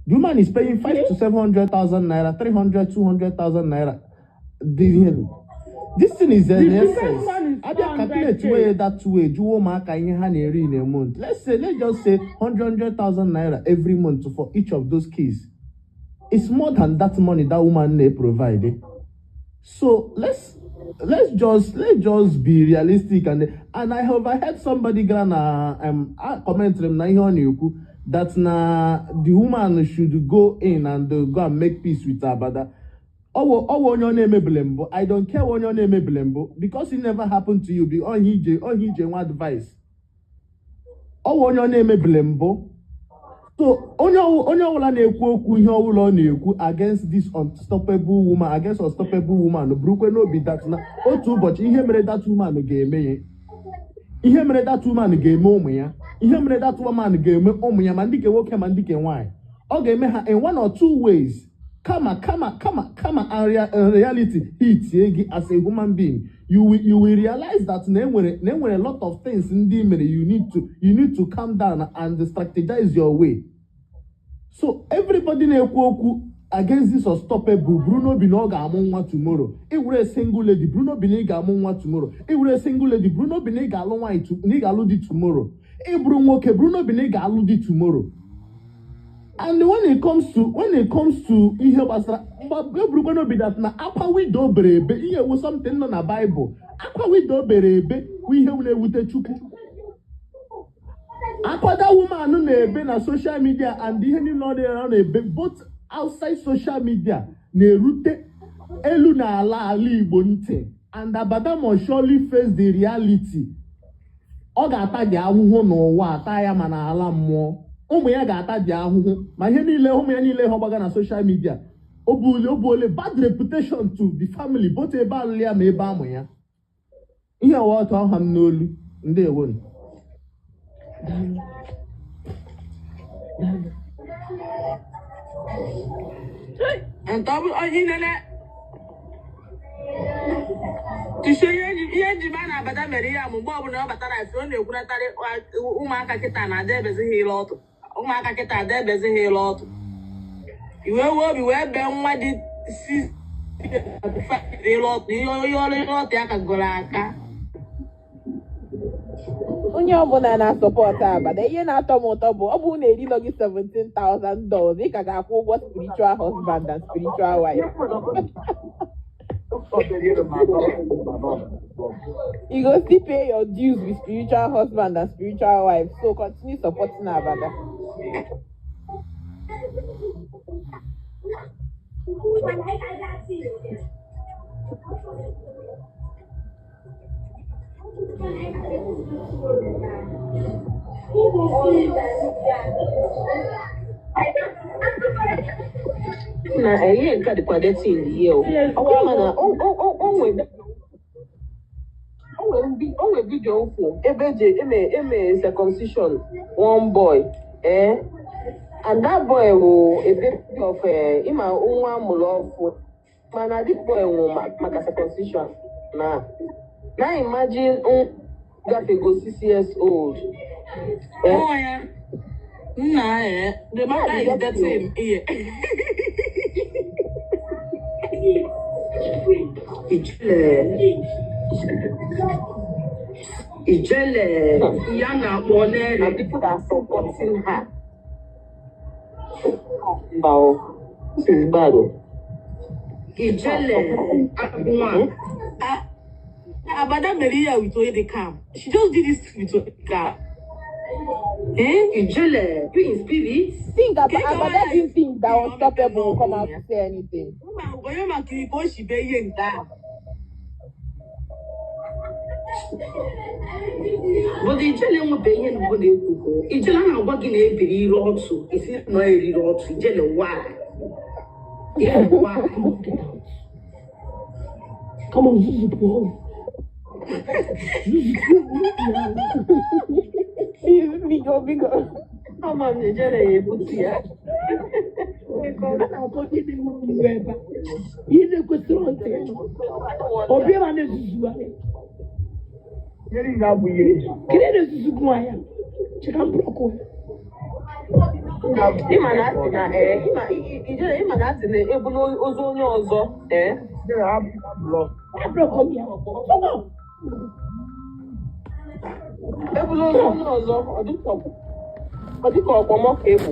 The woman is paying 500,000 to 700,000 naira, 300,000, 200,000 naira. This thing is an excess. I calculate way that way. Do woman can in a month? Let's just say 100,000 naira every month for each of those kids. It's more than that money that woman may provide. So let's just be realistic and I have heard somebody commenting that the woman should go in and go and make peace with her brother. I don't care what your name is because it never happened to you. Be on one advice. Your name is so against this unstoppable woman, against unstoppable woman, Brooke no be that na but he mere that woman game. He mere that woman game ya. He mere that woman game ya mandike woke mandike why. Okay, me in 1 or 2 ways. Come and reality hit as a human being. You will realize that there were a lot of things in the you need to calm down and strategize your way. So everybody against this unstoppable Bruno Binoga among tomorrow. It will a single lady Bruno Biniga among tomorrow. It will a single lady Bruno Biniga alone to Nigaludi tomorrow. Bruno Biniga aludi tomorrow. And when it comes to Bruno be that na aqua we do berebe here was something on a Bible. Aqua we do berebe we have with the chuku. Aqua that woman on a social media and the henny not around a both outside social media ne rute eluna ala ali bonte and abada must surely face the reality. Oga ata ja ahuhu no wa ata ya mana ala mmụọ. Ụmụ ya ga-ata ji ahụhụ ma ihe niile ụmụ ya niile gbaga na social media obule bad reputation to the family both ebe alụli ya ma ebe amụ ya ihe ọwa ọtọ ọha m n'olu ndeewo ihe nji ma na-abata mere ya mgbe ọbụla ọ batara ife ọ na-ekwunatarị ụmụaka kịta na-ada ebezighị ile ọtụ ụmụaka kịta ada ebezighị ile ọtụ iwe obi wee bee nwa dị ile ọtụ ihe ọrụ ile ọtụ ya ka gụrụ aka onye ọbụla na-asọpọtụ abada ihe na-atọ m ụtọ bụ ọ bụrụ na erilo gị $17,000 ị ka ga-akwụ ụgwọ spiritual husband and spiritual wife. You go still pay your dues with spiritual husband and spiritual wife. So continue supporting Abada. Na ihe nke dịkwa detin ihe o mana o nwe video ukwu ebe eme circumcision one boy and that boy will a baby of ima nwa amụrụ ọfụ mana this boy will maka circumcision na imagine gafego 6 years old. The matter is that same here. Ijele Yana Mone and people that are supporting her. Wow, this is bad. Ijele Aguma. Abada Maria with the cam. She just did this with the cam. Ijele, you in spirit? Think about that. You think that Unstoppable will come out to say anything? But the Ijele won't be here no dey kuko. Ijele na gba gi na ebiri iro otu. Isi no eri otu. Ijele why? Yeah, why? Come on, Zuzu, bro. Bigo. Come on, Ijele ebutia. Ile kwesịrị ntị. Obiara na-ezuzu anyị. Kiri na-ezuzu gwa ya. Chika mbrọkụ. Ịma na asị na ịma na asị na ebu n'ozu onye ọzọ Abrọkụ ya. ebu n'ozu onye ọzọ ọ dịka ọkpọmọ ka ebu